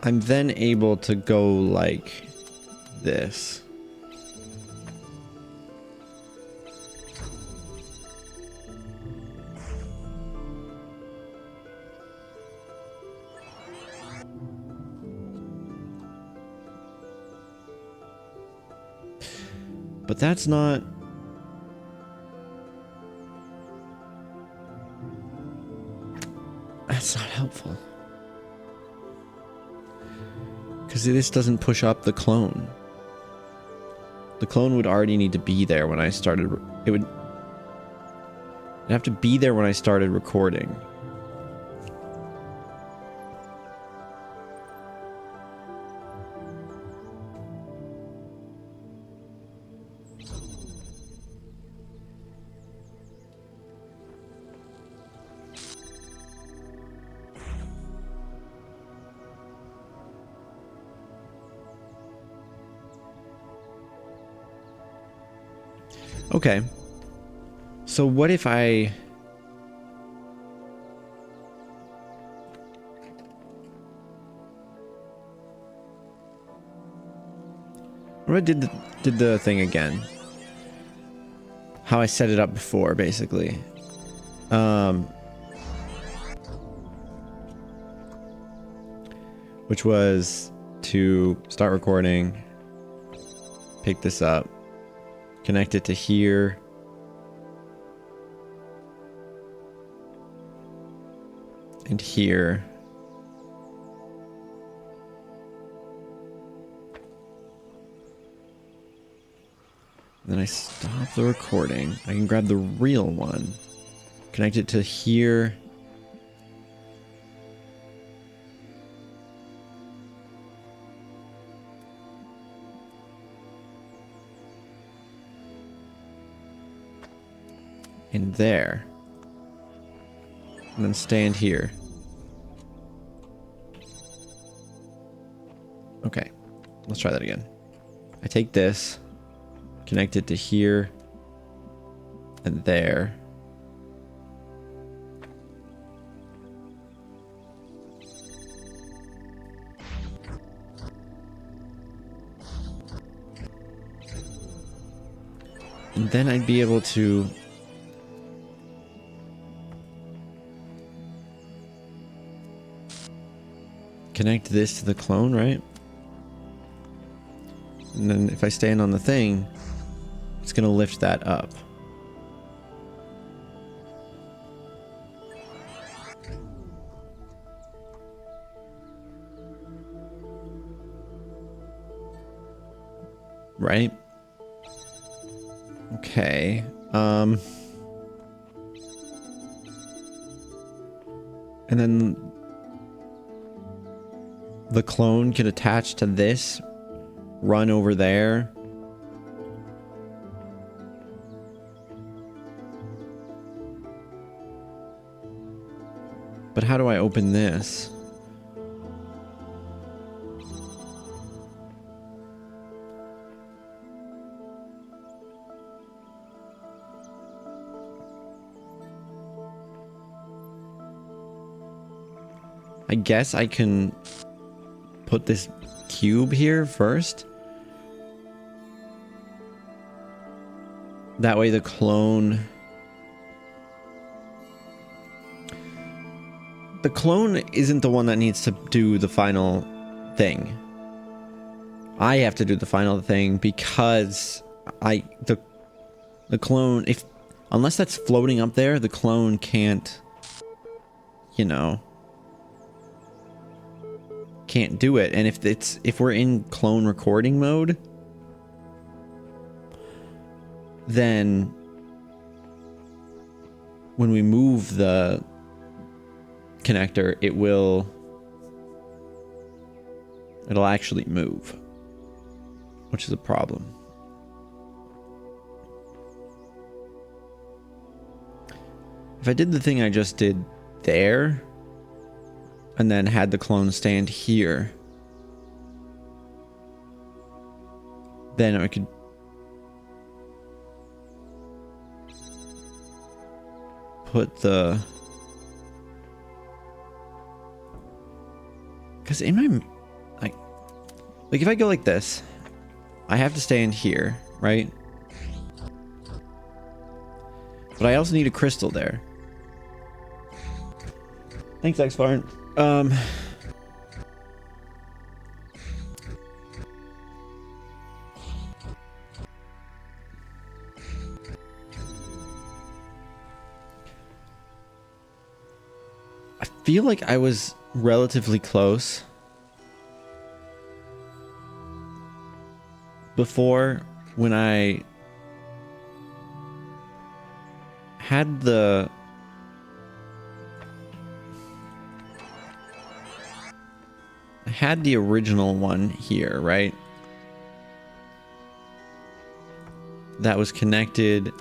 I'm then able to go like this. But that's not... That's not helpful. Because this doesn't push up the clone. The clone would already need to be there when I started... It'd have to be there when I started recording. Okay. So what if I... What if I did the thing again? How I set it up before, basically. Which was to start recording, pick this up, connect it to here, and here. Then I stop the recording. I can grab the real one, connect it to here. In there. And then stand here. Okay. Let's try that again. I take this, connect it to here and there. And then I'd be able to connect this to the clone, right? And then if I stand on the thing, it's gonna lift that up. Right? Okay. And then the clone can attach to this, run over there. But how do I open this? I guess I can put this cube here first. That way the clone... The clone isn't the one that needs to do the final thing. I have to do the final thing because the clone, unless that's floating up there, the clone can't, you know, can't do it. And if we're in clone recording mode, then when we move the connector, it'll actually move, which is a problem. If I did the thing I just did there and then had the clone stand here, then I could put the... Because in Like if I go like this, I have to stay in here, right? But I also need a crystal there. Thanks, X-Bart. I feel like I was relatively close before when I had the original one here, right? That was connected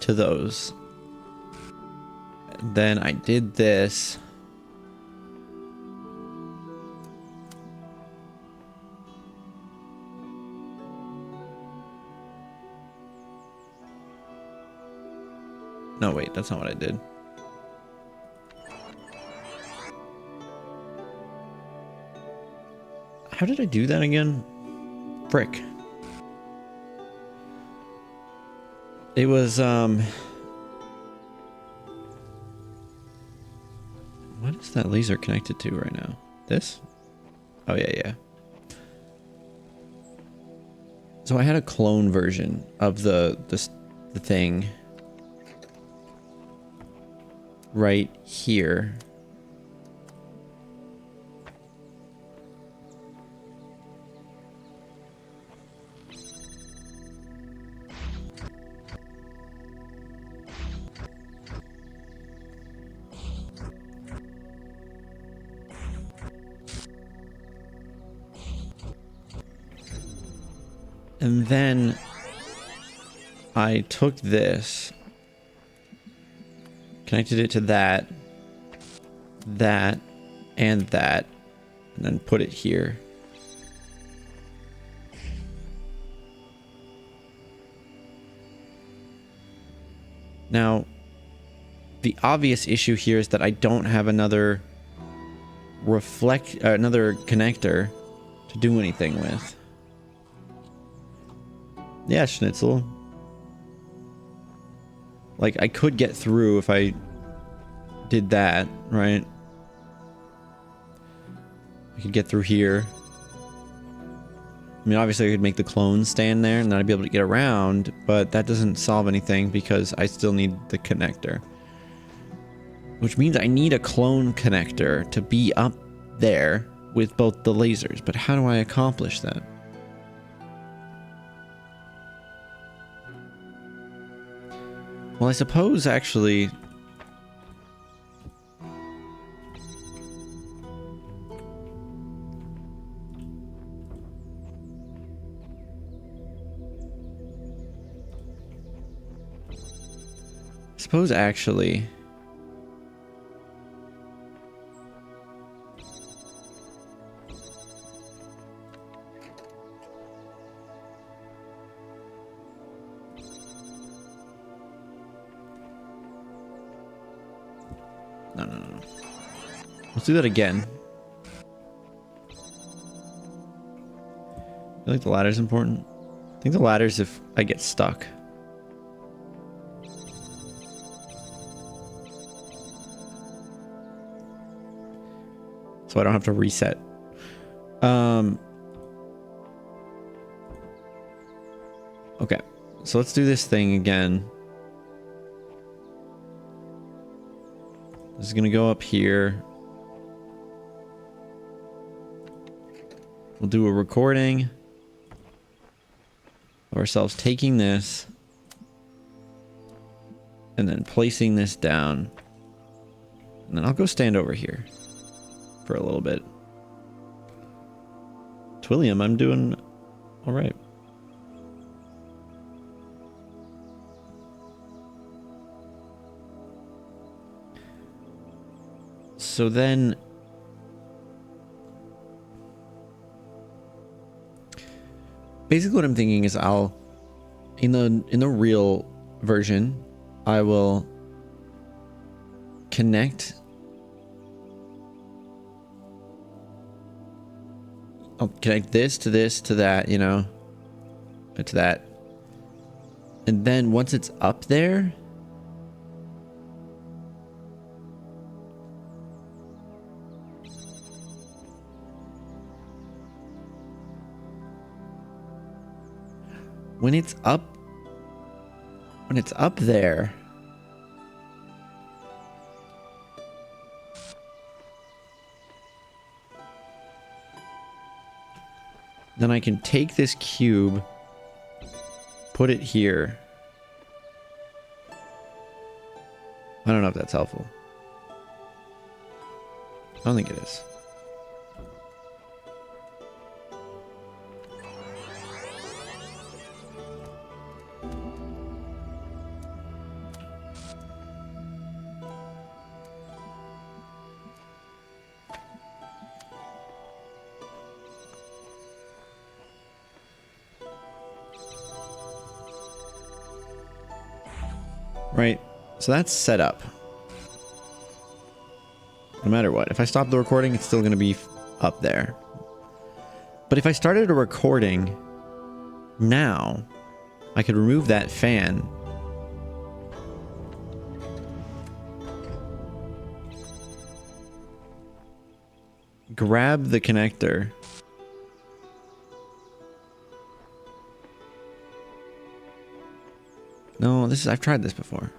to those. Then I did this. No, wait, that's not what I did. How did I do that again? Frick. It was, what is that laser connected to right now? This? Oh, yeah, yeah. So I had a clone version of the thing right here. And then I took this, connected it to that, and then put it here. Now, the obvious issue here is that I don't have another another connector to do anything with. Yeah, Schnitzel. Like, I could get through if I did that, right? I could get through here. I mean, obviously I could make the clones stand there and then I'd be able to get around, but that doesn't solve anything because I still need the connector. Which means I need a clone connector to be up there with both the lasers. But how do I accomplish that? Well, I suppose actually... No. Let's do that again. I feel like the ladder's important. I think the ladder's if I get stuck. So I don't have to reset. Okay, so let's do this thing again. This is gonna go up here. We'll do a recording of ourselves taking this and then placing this down. And then I'll go stand over here for a little bit. Twilliam, I'm doing all right. So then basically what I'm thinking is I'll in the real version I will connect I'll connect this to that, you know, to that. And then once it's up there, when it's up there, then I can take this cube, put it here. I don't know if that's helpful. I don't think it is. Right, so that's set up. No matter what. If I stop the recording, it's still going to be up there. But if I started a recording now, I could remove that fan. Grab the connector. No, I've tried this before.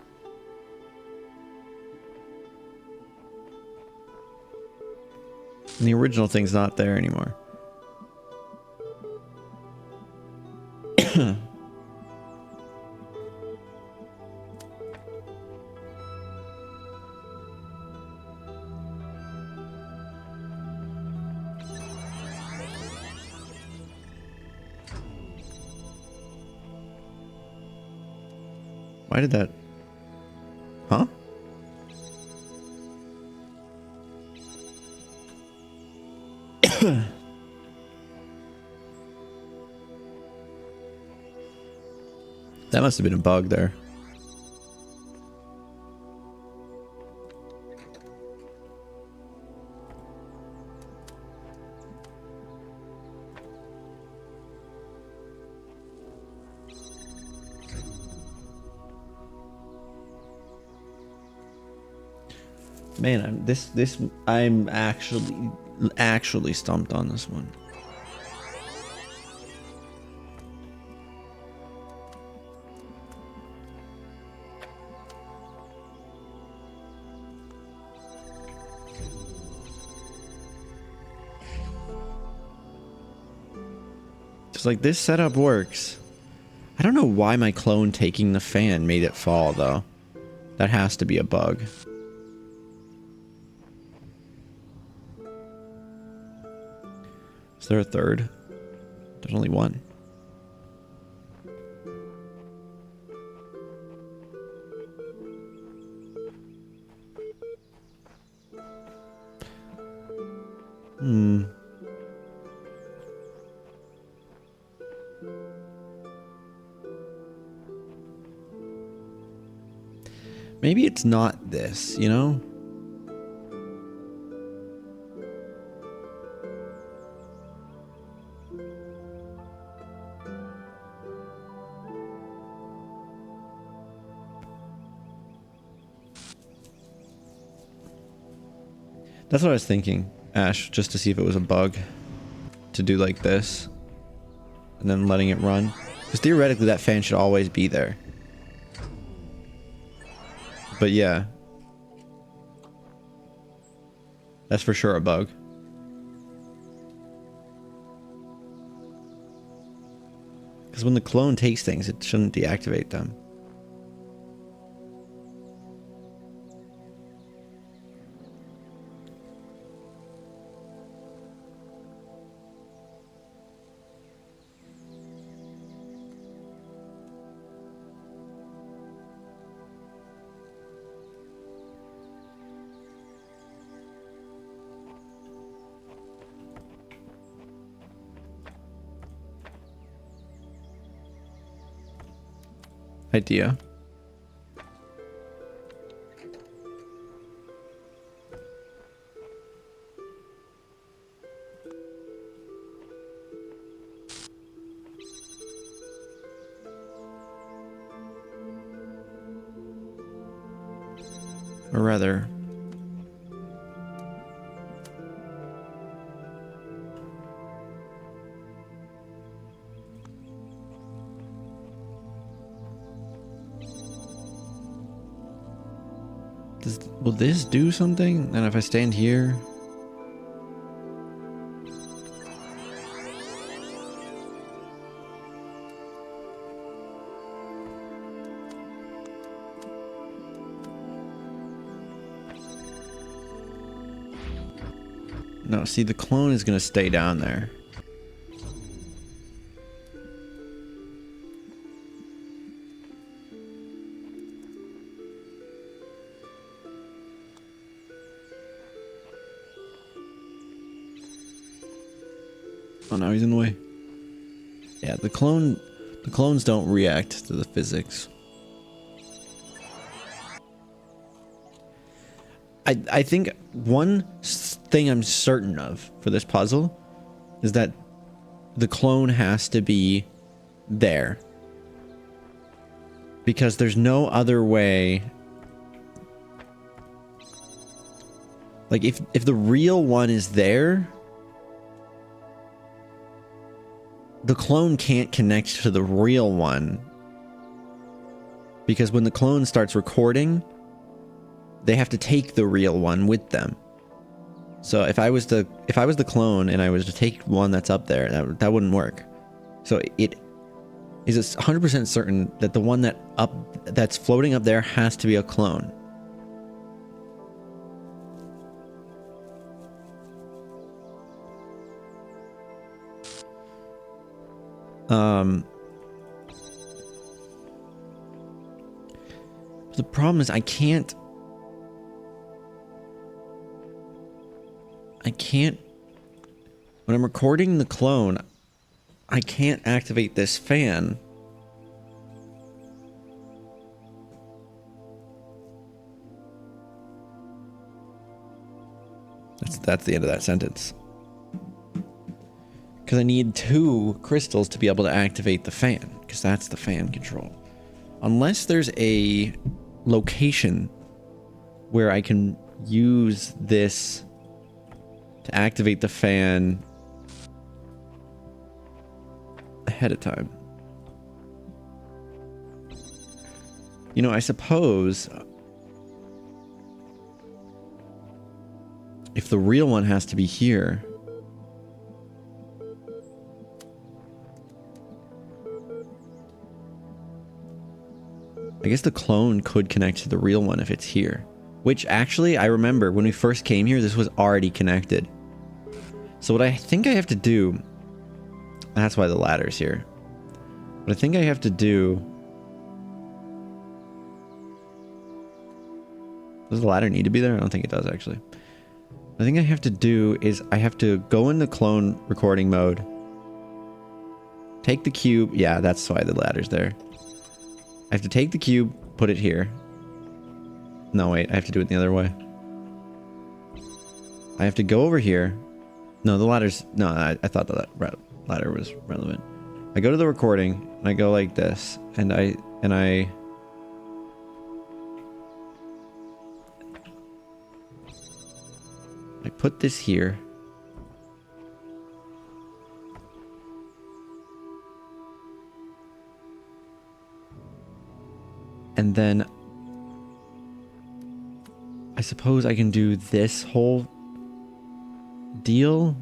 And the original thing's not there anymore. Why did that? Huh? That must have been a bug there. Man, I'm actually stumped on this one. Just like this setup works. I don't know why my clone taking the fan made it fall though. That has to be a bug. Is there a third? There's only one. Maybe it's not this, you know? That's what I was thinking, Ash, just to see if it was a bug to do like this and then letting it run. Because theoretically that fan should always be there. But yeah. That's for sure a bug. Because when the clone takes things, it shouldn't deactivate them. Idea. Or rather... will this do something? And if I stand here... No, see, the clone is going to stay down there. Oh, now he's in the way. Yeah, the clones don't react to the physics. I think one thing I'm certain of for this puzzle is that the clone has to be there. Because there's no other way. Like, if the real one is there, the clone can't connect to the real one. Because when the clone starts recording, they have to take the real one with them. So if I was the clone and I was to take one that's up there, that wouldn't work. So it is 100% certain that the one that's floating up there has to be a clone. The problem is I can't, when I'm recording the clone, I can't activate this fan. That's the end of that sentence. Because I need 2 crystals to be able to activate the fan, because that's the fan control. Unless there's a location where I can use this to activate the fan ahead of time. You know, I suppose if the real one has to be here, I guess the clone could connect to the real one if it's here. Which actually, I remember when we first came here, this was already connected. So what I think I have to do... That's why the ladder's here. What I think I have to do... Does the ladder need to be there? I don't think it does, actually. I think I have to do is I have to go in the clone recording mode. Take the cube. Yeah, that's why the ladder's there. I have to take the cube, put it here. No, wait, I have to do it the other way. I have to go over here. No, the ladder's... No, I thought the ladder was relevant. I go to the recording, and I go like this, and I put this here. And then I suppose I can do this whole deal.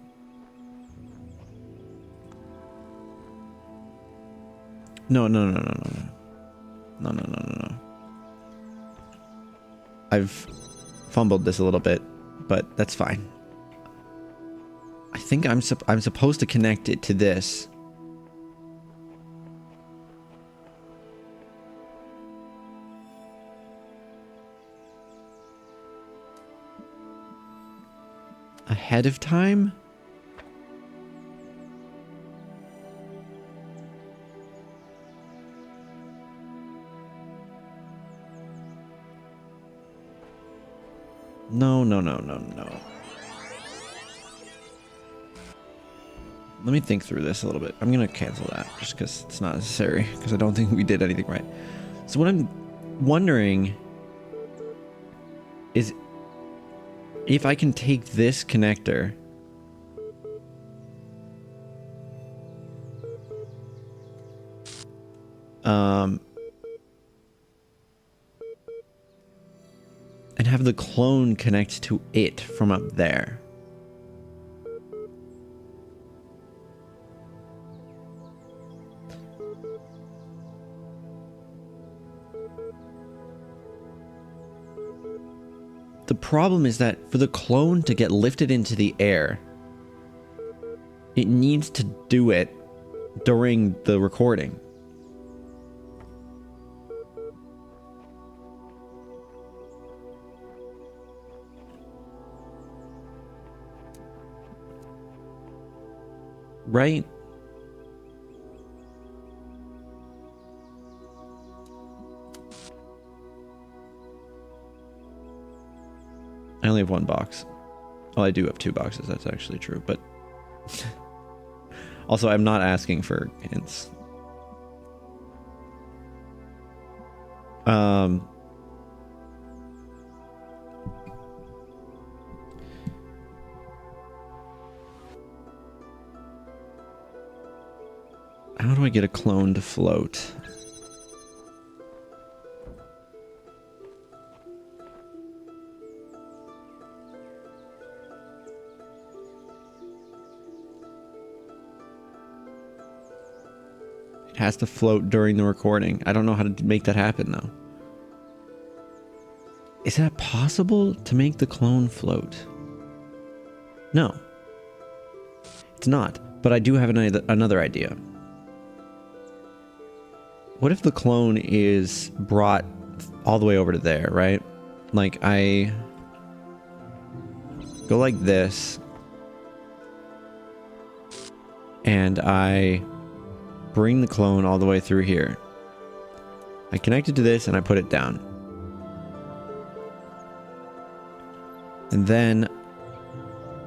No. I've fumbled this a little bit, but that's fine. I think I'm supposed to connect it to this. Ahead of time? No. Let me think through this a little bit. I'm gonna cancel that just because it's not necessary, because I don't think we did anything right. So what I'm wondering is if I can take this connector and have the clone connect to it from up there. The problem is that for the clone to get lifted into the air, it needs to do it during the recording. Right? I only have one box. Well, I do have two boxes. That's actually true. But also, I'm not asking for hints. How do I get a clone to float? It has to float during the recording. I don't know how to make that happen though. Is that possible to make the clone float? No. It's not, but I do have another idea. What if the clone is brought all the way over to there, right? Like I go like this and I bring the clone all the way through here. I connect it to this and I put it down. And then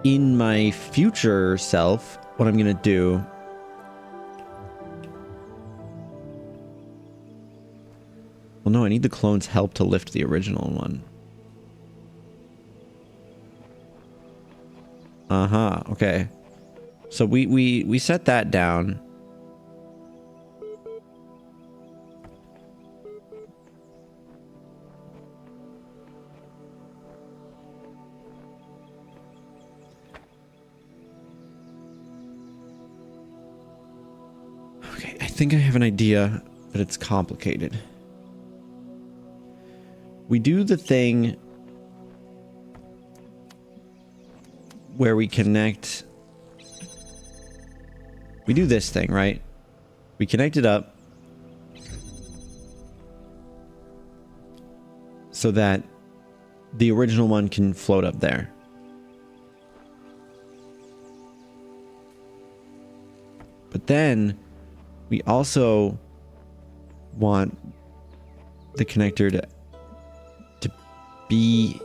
in my future self, what I'm going to do well, no, I need the clone's help to lift the original one. Uh-huh, okay. So we set that down. Okay, I think I have an idea, but it's complicated. We do the thing where we connect. We do this thing, right? We connect it up so that the original one can float up there. But then we also want the connector to be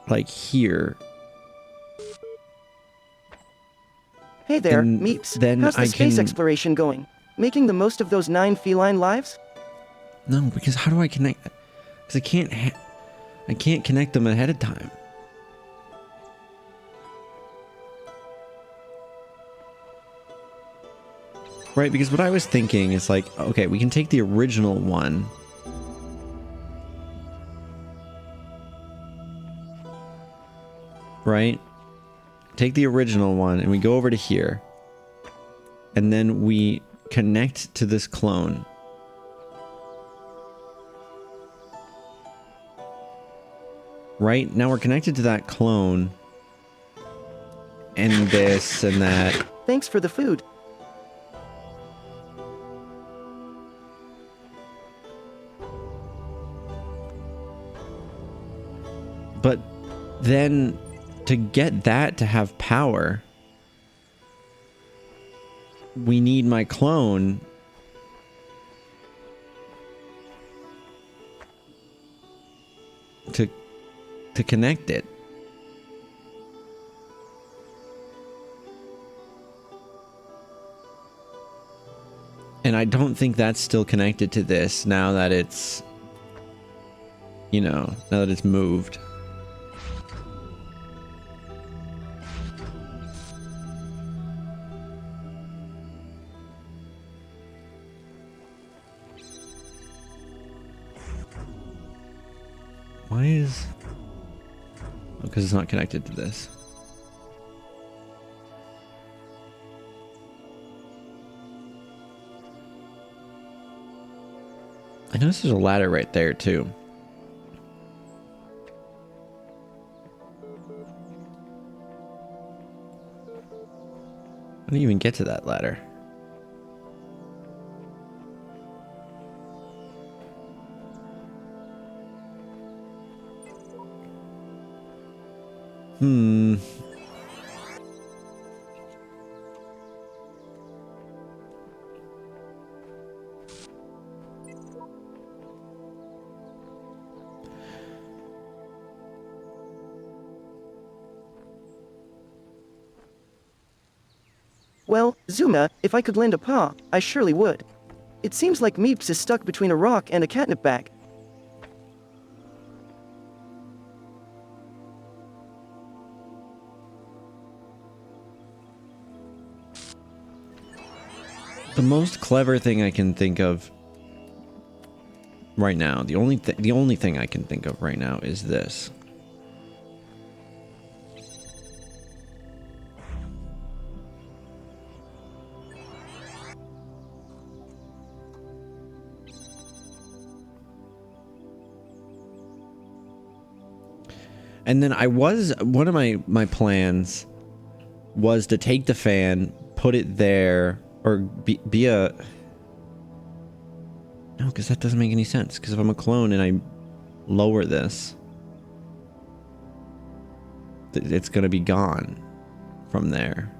like here.
Hey there,
And
Meeps.
then
How's the
I
space
can-
exploration going? Making the most of those 9 feline lives?
No, because how do I connect? Because I can't connect them ahead of time. Right, because what I was thinking is like, okay, we can take the original one. Right? Take the original one and we go over to here. And then we connect to this clone. Right? Now we're connected to that clone. And this and that.
Thanks for the food.
But then to get that to have power, we need my clone to connect it. And I don't think that's still connected to this now that it's you know, now that it's moved. Why is... Oh, because it's not connected to this. I noticed there's a ladder right there, too. I didn't even get to that ladder.
Well, Zuma, if I could lend a paw, I surely would. It seems like Meeps is stuck between a rock and a catnip bag.
The most clever thing I can think of right now, the only thing I can think of right now is this. And then one of my plans was to take the fan, put it there, or be a... No, because that doesn't make any sense. Because if I'm a clone and I lower this, it's going to be gone from there.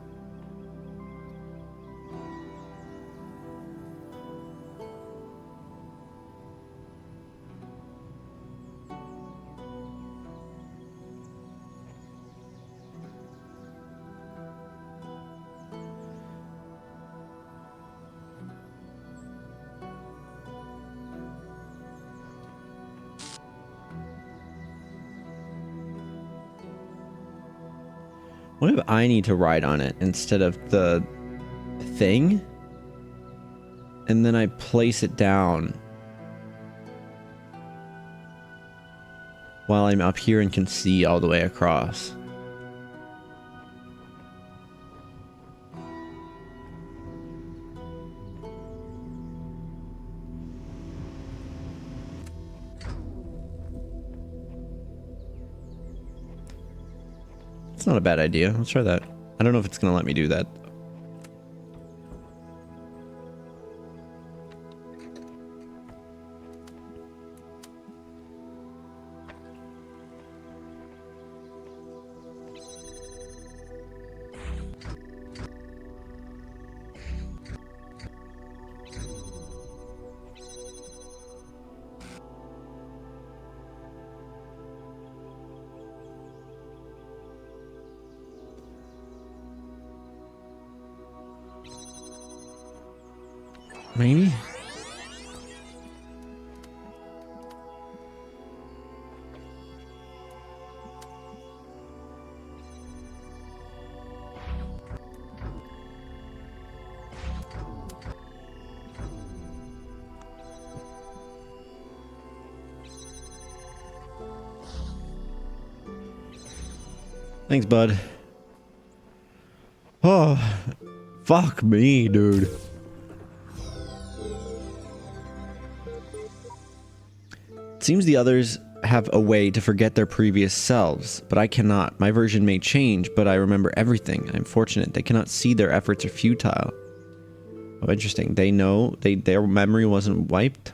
What if I need to ride on it instead of the thing? And then I place it down while I'm up here and can see all the way across. It's not a bad idea. Let's try that. I don't know if it's going to let me do that. Maybe? Thanks, bud. Oh, fuck me, dude. Seems the others have a way to forget their previous selves, but I cannot. My version may change, but I remember everything. I'm fortunate. They cannot see their efforts are futile. Oh, interesting. They know their memory wasn't wiped.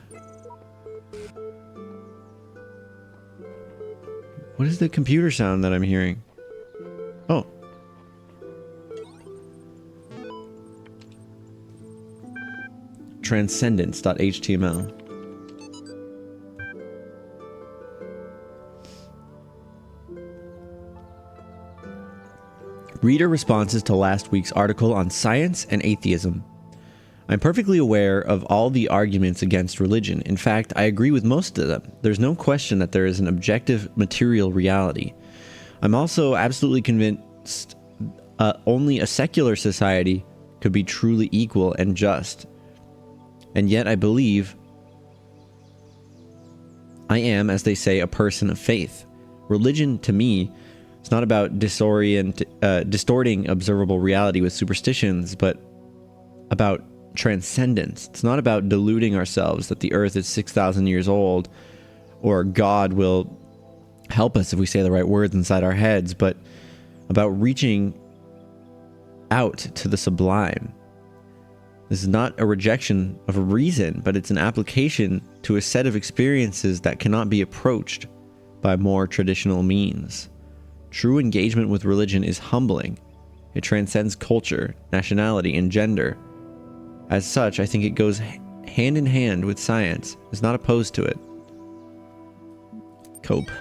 What is the computer sound that I'm hearing? Oh. Transcendence.html. Reader responses to last week's article on science and atheism. I'm perfectly aware of all the arguments against religion. In fact, I agree with most of them. There's no question that there is an objective material reality. I'm also absolutely convinced only a secular society could be truly equal and just. And yet I believe I am, as they say, a person of faith. Religion, to me, is not about distorting observable reality with superstitions, but about transcendence. It's not about deluding ourselves that the earth is 6,000 years old, or God will help us if we say the right words inside our heads, but about reaching out to the sublime. This is not a rejection of a reason, but it's an application to a set of experiences that cannot be approached by more traditional means. True engagement with religion is humbling. It transcends culture, nationality, and gender. As such, I think it goes hand in hand with science. It's not opposed to it. Cope.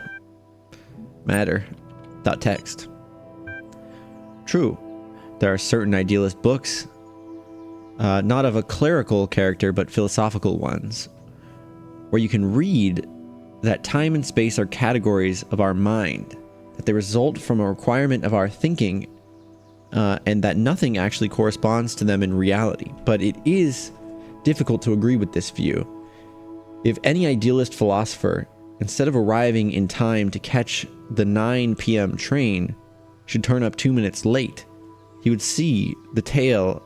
Matter.text. True, there are certain idealist books, not of a clerical character, but philosophical ones, where you can read that time and space are categories of our mind, that they result from a requirement of our thinking, and that nothing actually corresponds to them in reality. But it is difficult to agree with this view. If any idealist philosopher, instead of arriving in time to catch the 9 p.m. train, should turn up 2 minutes late, he would see the tail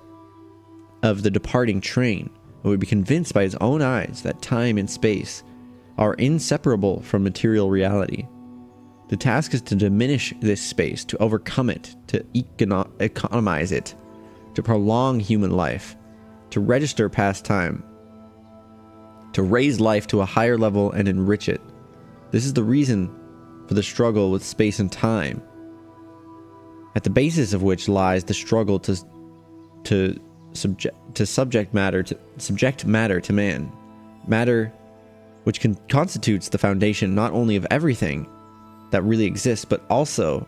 of the departing train and would be convinced by his own eyes that time and space are inseparable from material reality. The task is to diminish this space, to overcome it, to economize it, to prolong human life, to register past time, to raise life to a higher level and enrich it. This is the reason for the struggle with space and time, at the basis of which lies the struggle to subject matter to man, matter which constitutes the foundation not only of everything that really exists, but also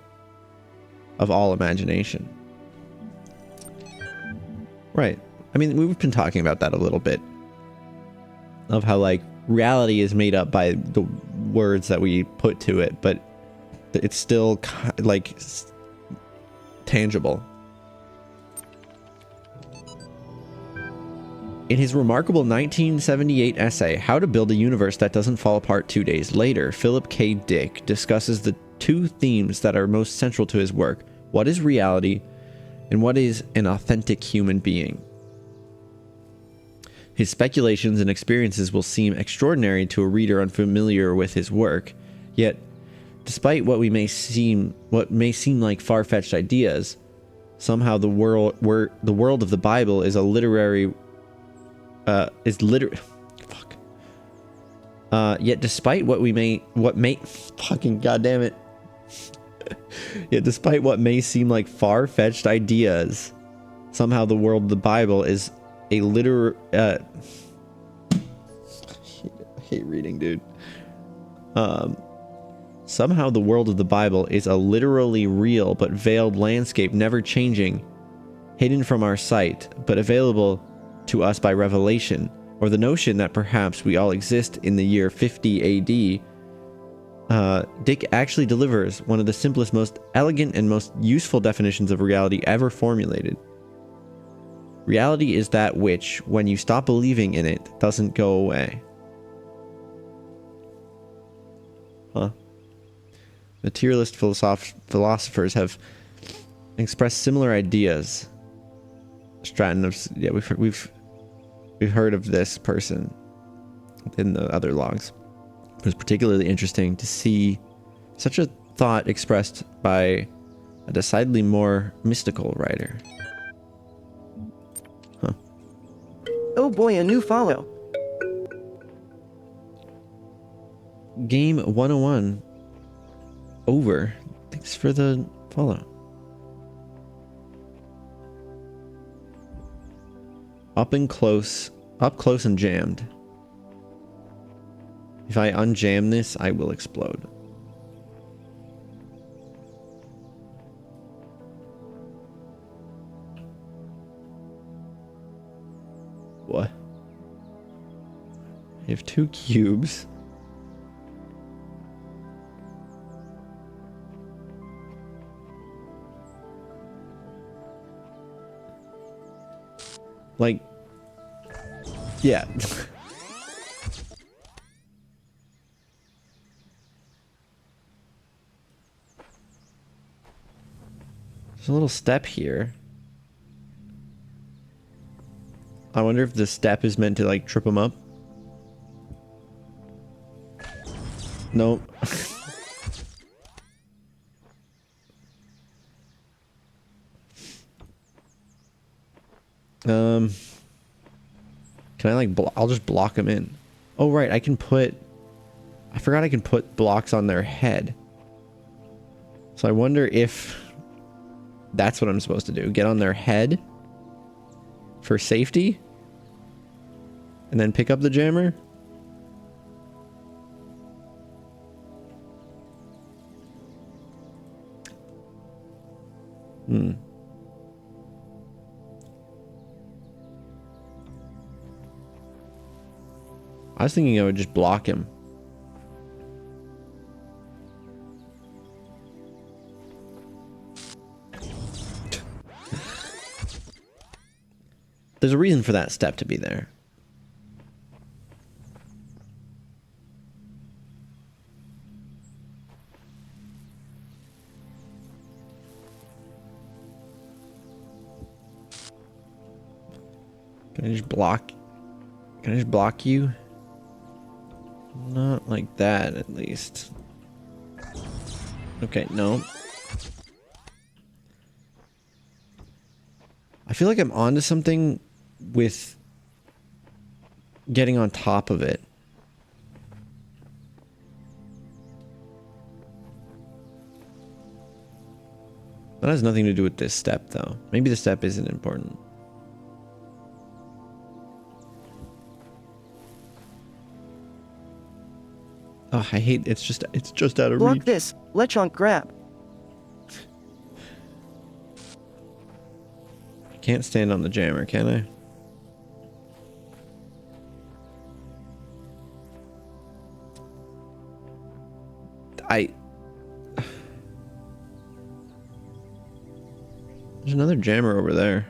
of all imagination. Right. I mean, we've been talking about that a little bit, of how, like, reality is made up by the words that we put to it, but it's still, like, tangible. In his remarkable 1978 essay, How to Build a Universe That Doesn't Fall Apart 2 Days Later, Philip K. Dick discusses the two themes that are most central to his work: what is reality, and what is an authentic human being. His speculations and experiences will seem extraordinary to a reader unfamiliar with his work, yet, despite what may seem like far-fetched ideas, somehow the world of the Bible is a literary yet despite what may seem like far-fetched ideas, somehow the world of the Bible is a I hate reading, dude. Somehow the world of the Bible is a literally real but veiled landscape, never changing, hidden from our sight, but available to us by revelation, or the notion that perhaps we all exist in the year 50 AD. Dick actually delivers one of the simplest, most elegant, and most useful definitions of reality ever formulated. Reality is that which, when you stop believing in it, doesn't go away. Huh. Materialist philosophers have expressed similar ideas. Stratton, yeah, we've heard of this person in the other logs. It was particularly interesting to see such a thought expressed by a decidedly more mystical writer. Huh.
Oh boy, a new follow.
Game 101 over. Thanks for the follow. Up close and jammed. If I unjam this, I will explode. have 2 cubes. Like, yeah. There's a little step here. I wonder if the step is meant to like trip them up. Nope. Can I like I'll just block them in. Oh right, I forgot I can put blocks on their head. So I wonder if that's what I'm supposed to do. Get on their head for safety and then pick up the jammer. I was thinking I would just block him. There's a reason for that step to be there. Can I just block? Can I just block you? Not like that, at least. Okay, no. I feel like I'm onto something with getting on top of it. That has nothing to do with this step, though. Maybe the step isn't important. Oh, I hate it's just out of
Block
reach.
this. Lechonk grab.
I can't stand on the jammer, can I? There's another jammer over there.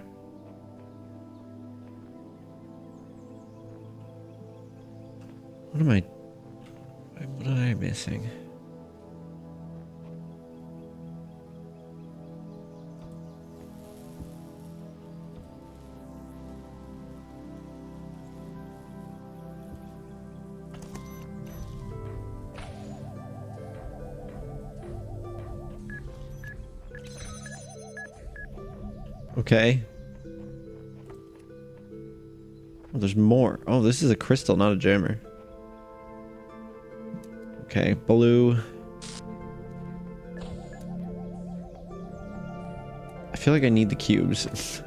What am I missing? Okay. Oh, there's more. Oh, this is a crystal, not a jammer. Okay, blue. I feel like I need the cubes.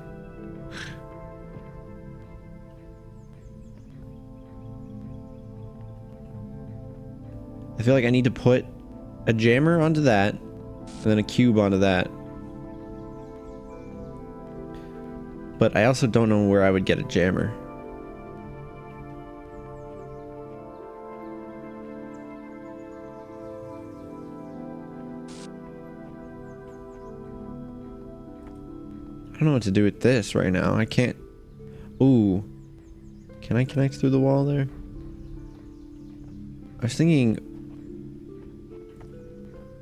I feel like I need to put a jammer onto that, and then a cube onto that. But I also don't know where I would get a jammer. I don't know what to do with this right now. I can't... Ooh. Can I connect through the wall there? I was thinking...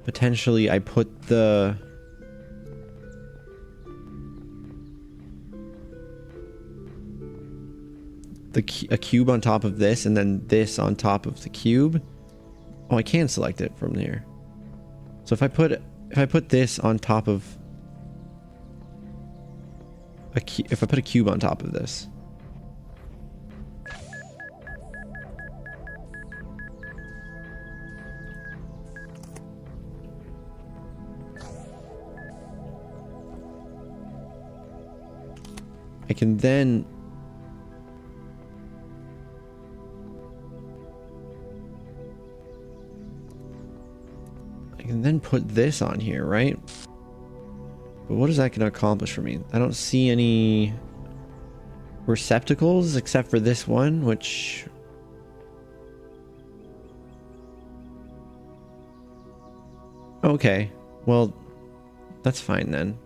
Potentially I put the... a cube on top of this and then this on top of the cube. Oh, I can select it from here. So if I put this on top of if I put a cube on top of this. I can then put this on here, right? But what is that going to accomplish for me? I don't see any receptacles except for this one, which Okay. Well, that's fine then.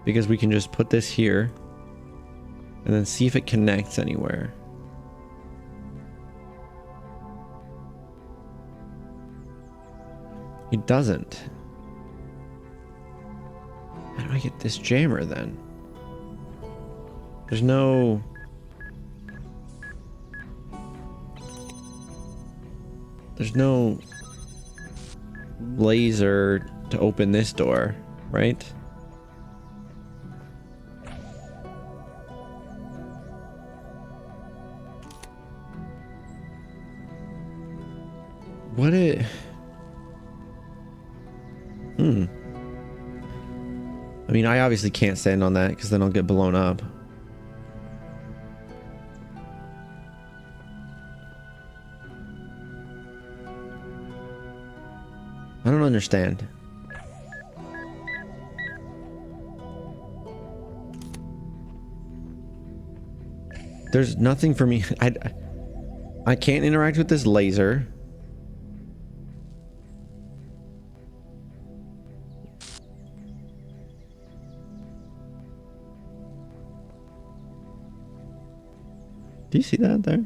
Because we can just put this here and then see if it connects anywhere. It doesn't. How do I get this jammer then? There's no... There's no laser to open this door, right? What it... I mean, I obviously can't stand on that because then I'll get blown up. I don't understand. There's nothing for me. I can't interact with this laser. Do you see that there?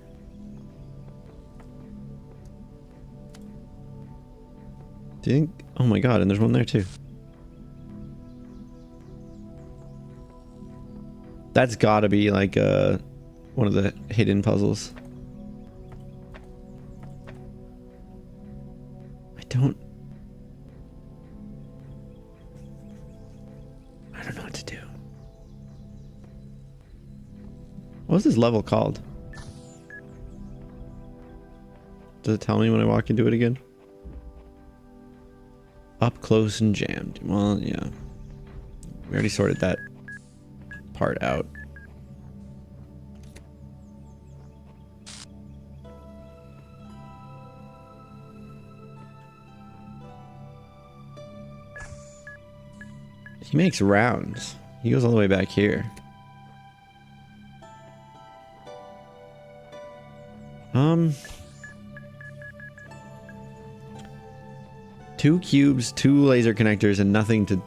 Do you think? Oh my god, and there's one there too. That's gotta be like one of the hidden puzzles. I don't know what to do. What's this level called? Does it tell me when I walk into it again? Up close and jammed. Well, yeah. We already sorted that part out. He makes rounds. He goes all the way back here. Two cubes, two laser connectors, and nothing to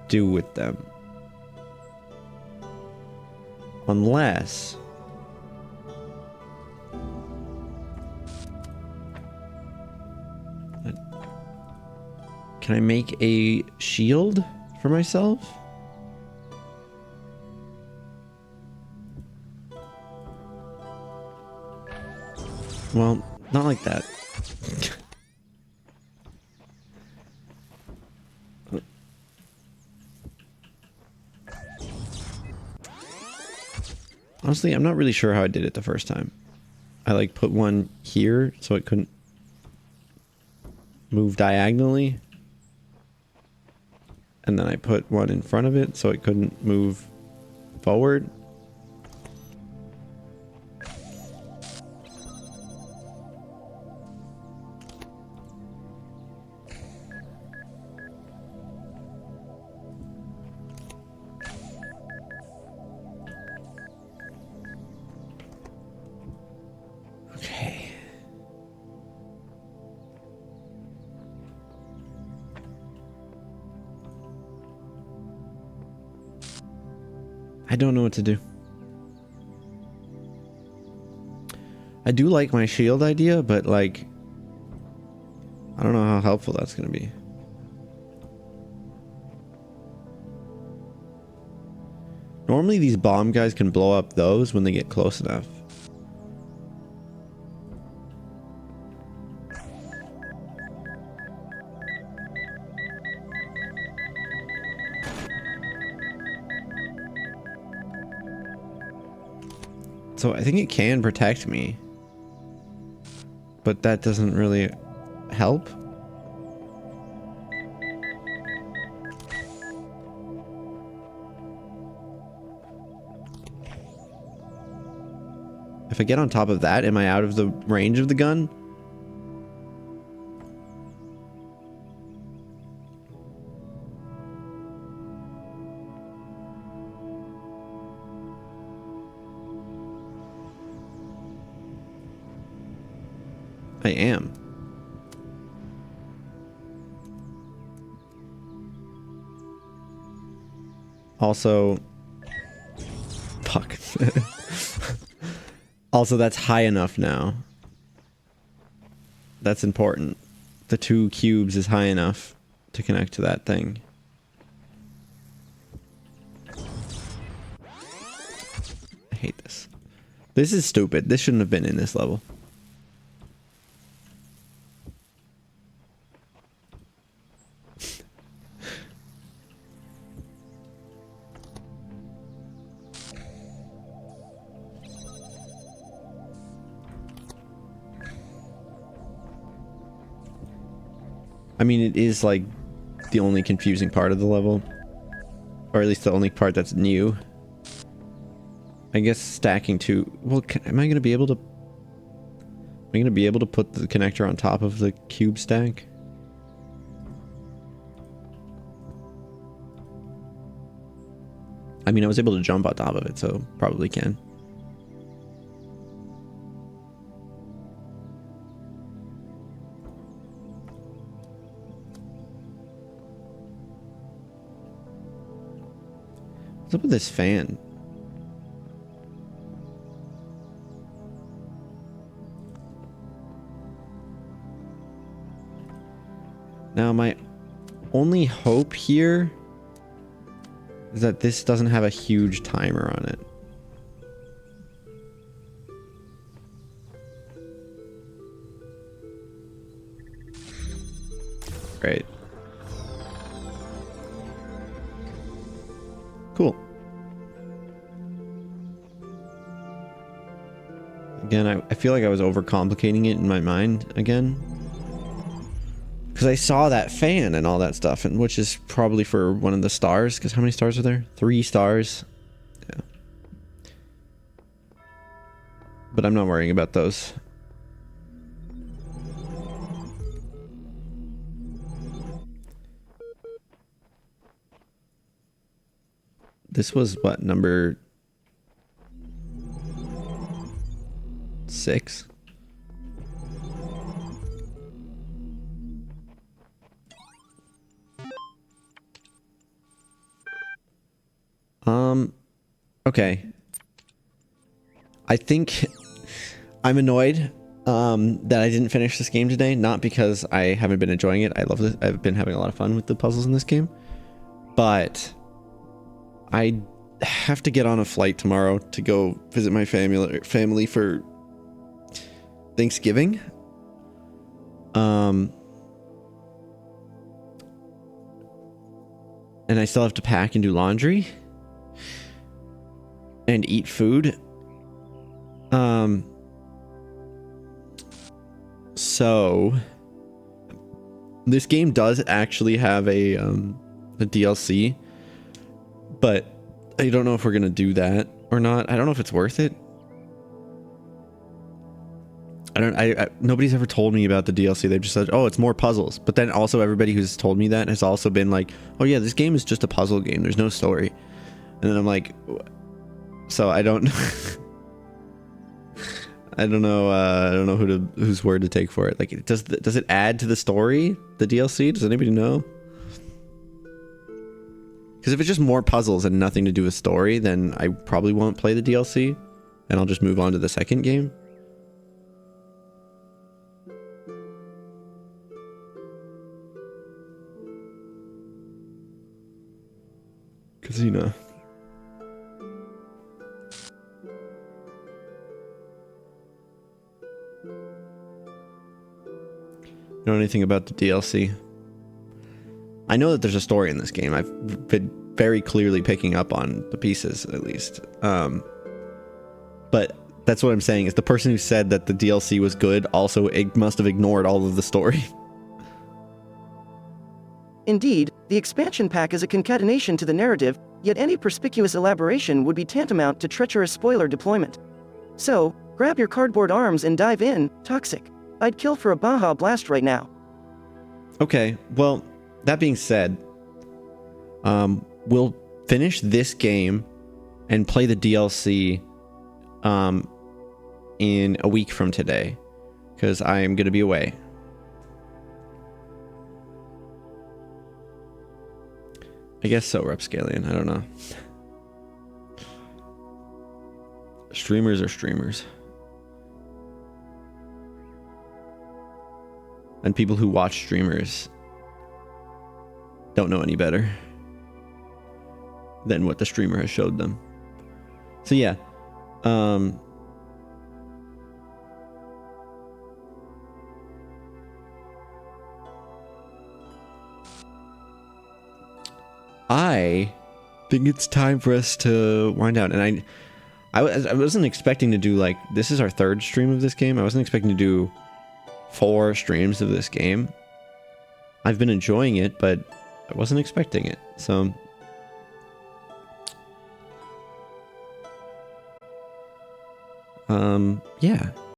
do with them. Unless... Can I make a shield for myself? Well, not like that. Honestly, I'm not really sure how I did it the first time. I like put one here so it couldn't move diagonally. And then I put one in front of it so it couldn't move forward. Okay. I don't know what to do. I do like my shield idea, but like, I don't know how helpful that's going to be. Normally these bomb guys can blow up those when they get close enough. So I think it can protect me, but that doesn't really help. If I get on top of that, am I out of the range of the gun? I am. Also, fuck. Also, that's high enough now. That's important. The 2 cubes is high enough to connect to that thing. I hate this. This is stupid. This shouldn't have been in this level. I mean, it is like the only confusing part of the level, or at least the only part that's new. I guess stacking 2. Well, am I gonna be able to? Am I gonna be able to put the connector on top of the cube stack? I mean, I was able to jump on top of it, so probably can. What's up with this fan? Now, my only hope here is that this doesn't have a huge timer on it. Great. Cool. Again, I feel like I was overcomplicating it in my mind again. Because I saw that fan and all that stuff, and which is probably for one of the stars. Because how many stars are there? 3 stars. Yeah. But I'm not worrying about those. This was what, number 6? Okay. I think I'm annoyed that I didn't finish this game today, not because I haven't been enjoying it. I love this. I've been having a lot of fun with the puzzles in this game. But I have to get on a flight tomorrow to go visit my family for Thanksgiving. And I still have to pack and do laundry and eat food. So this game does actually have a DLC, but I don't know if we're gonna do that or not. I don't know if it's worth it. Nobody's ever told me about the DLC. They've just said, oh, it's more puzzles. But then also everybody who's told me that has also been like, oh yeah, this game is just a puzzle game. There's no story. And then I'm like, so I don't I don't know whose word to take for it. Like, does it add to the story, the DLC? Does anybody know? Because if it's just more puzzles and nothing to do with story, then I probably won't play the DLC, and I'll just move on to the second game. Casino. You know anything about the DLC? I know that there's a story in this game. I've been very clearly picking up on the pieces, at least. But that's what I'm saying, is the person who said that the DLC was good also must have ignored all of the story.
Indeed, the expansion pack is a concatenation to the narrative, yet any perspicuous elaboration would be tantamount to treacherous spoiler deployment. So, grab your cardboard arms and dive in, Toxic. I'd kill for a Baja Blast right now.
Okay, well, that being said, we'll finish this game and play the DLC in a week from today. because I am going to be away. I guess so, Repscalian. I don't know. Streamers are streamers. And people who watch streamers don't know any better than what the streamer has showed them. So yeah. I think it's time for us to wind down. And I wasn't expecting to do, like, this is our third stream of this game. I wasn't expecting to do 4 streams of this game. I've been enjoying it, but I wasn't expecting it. So yeah.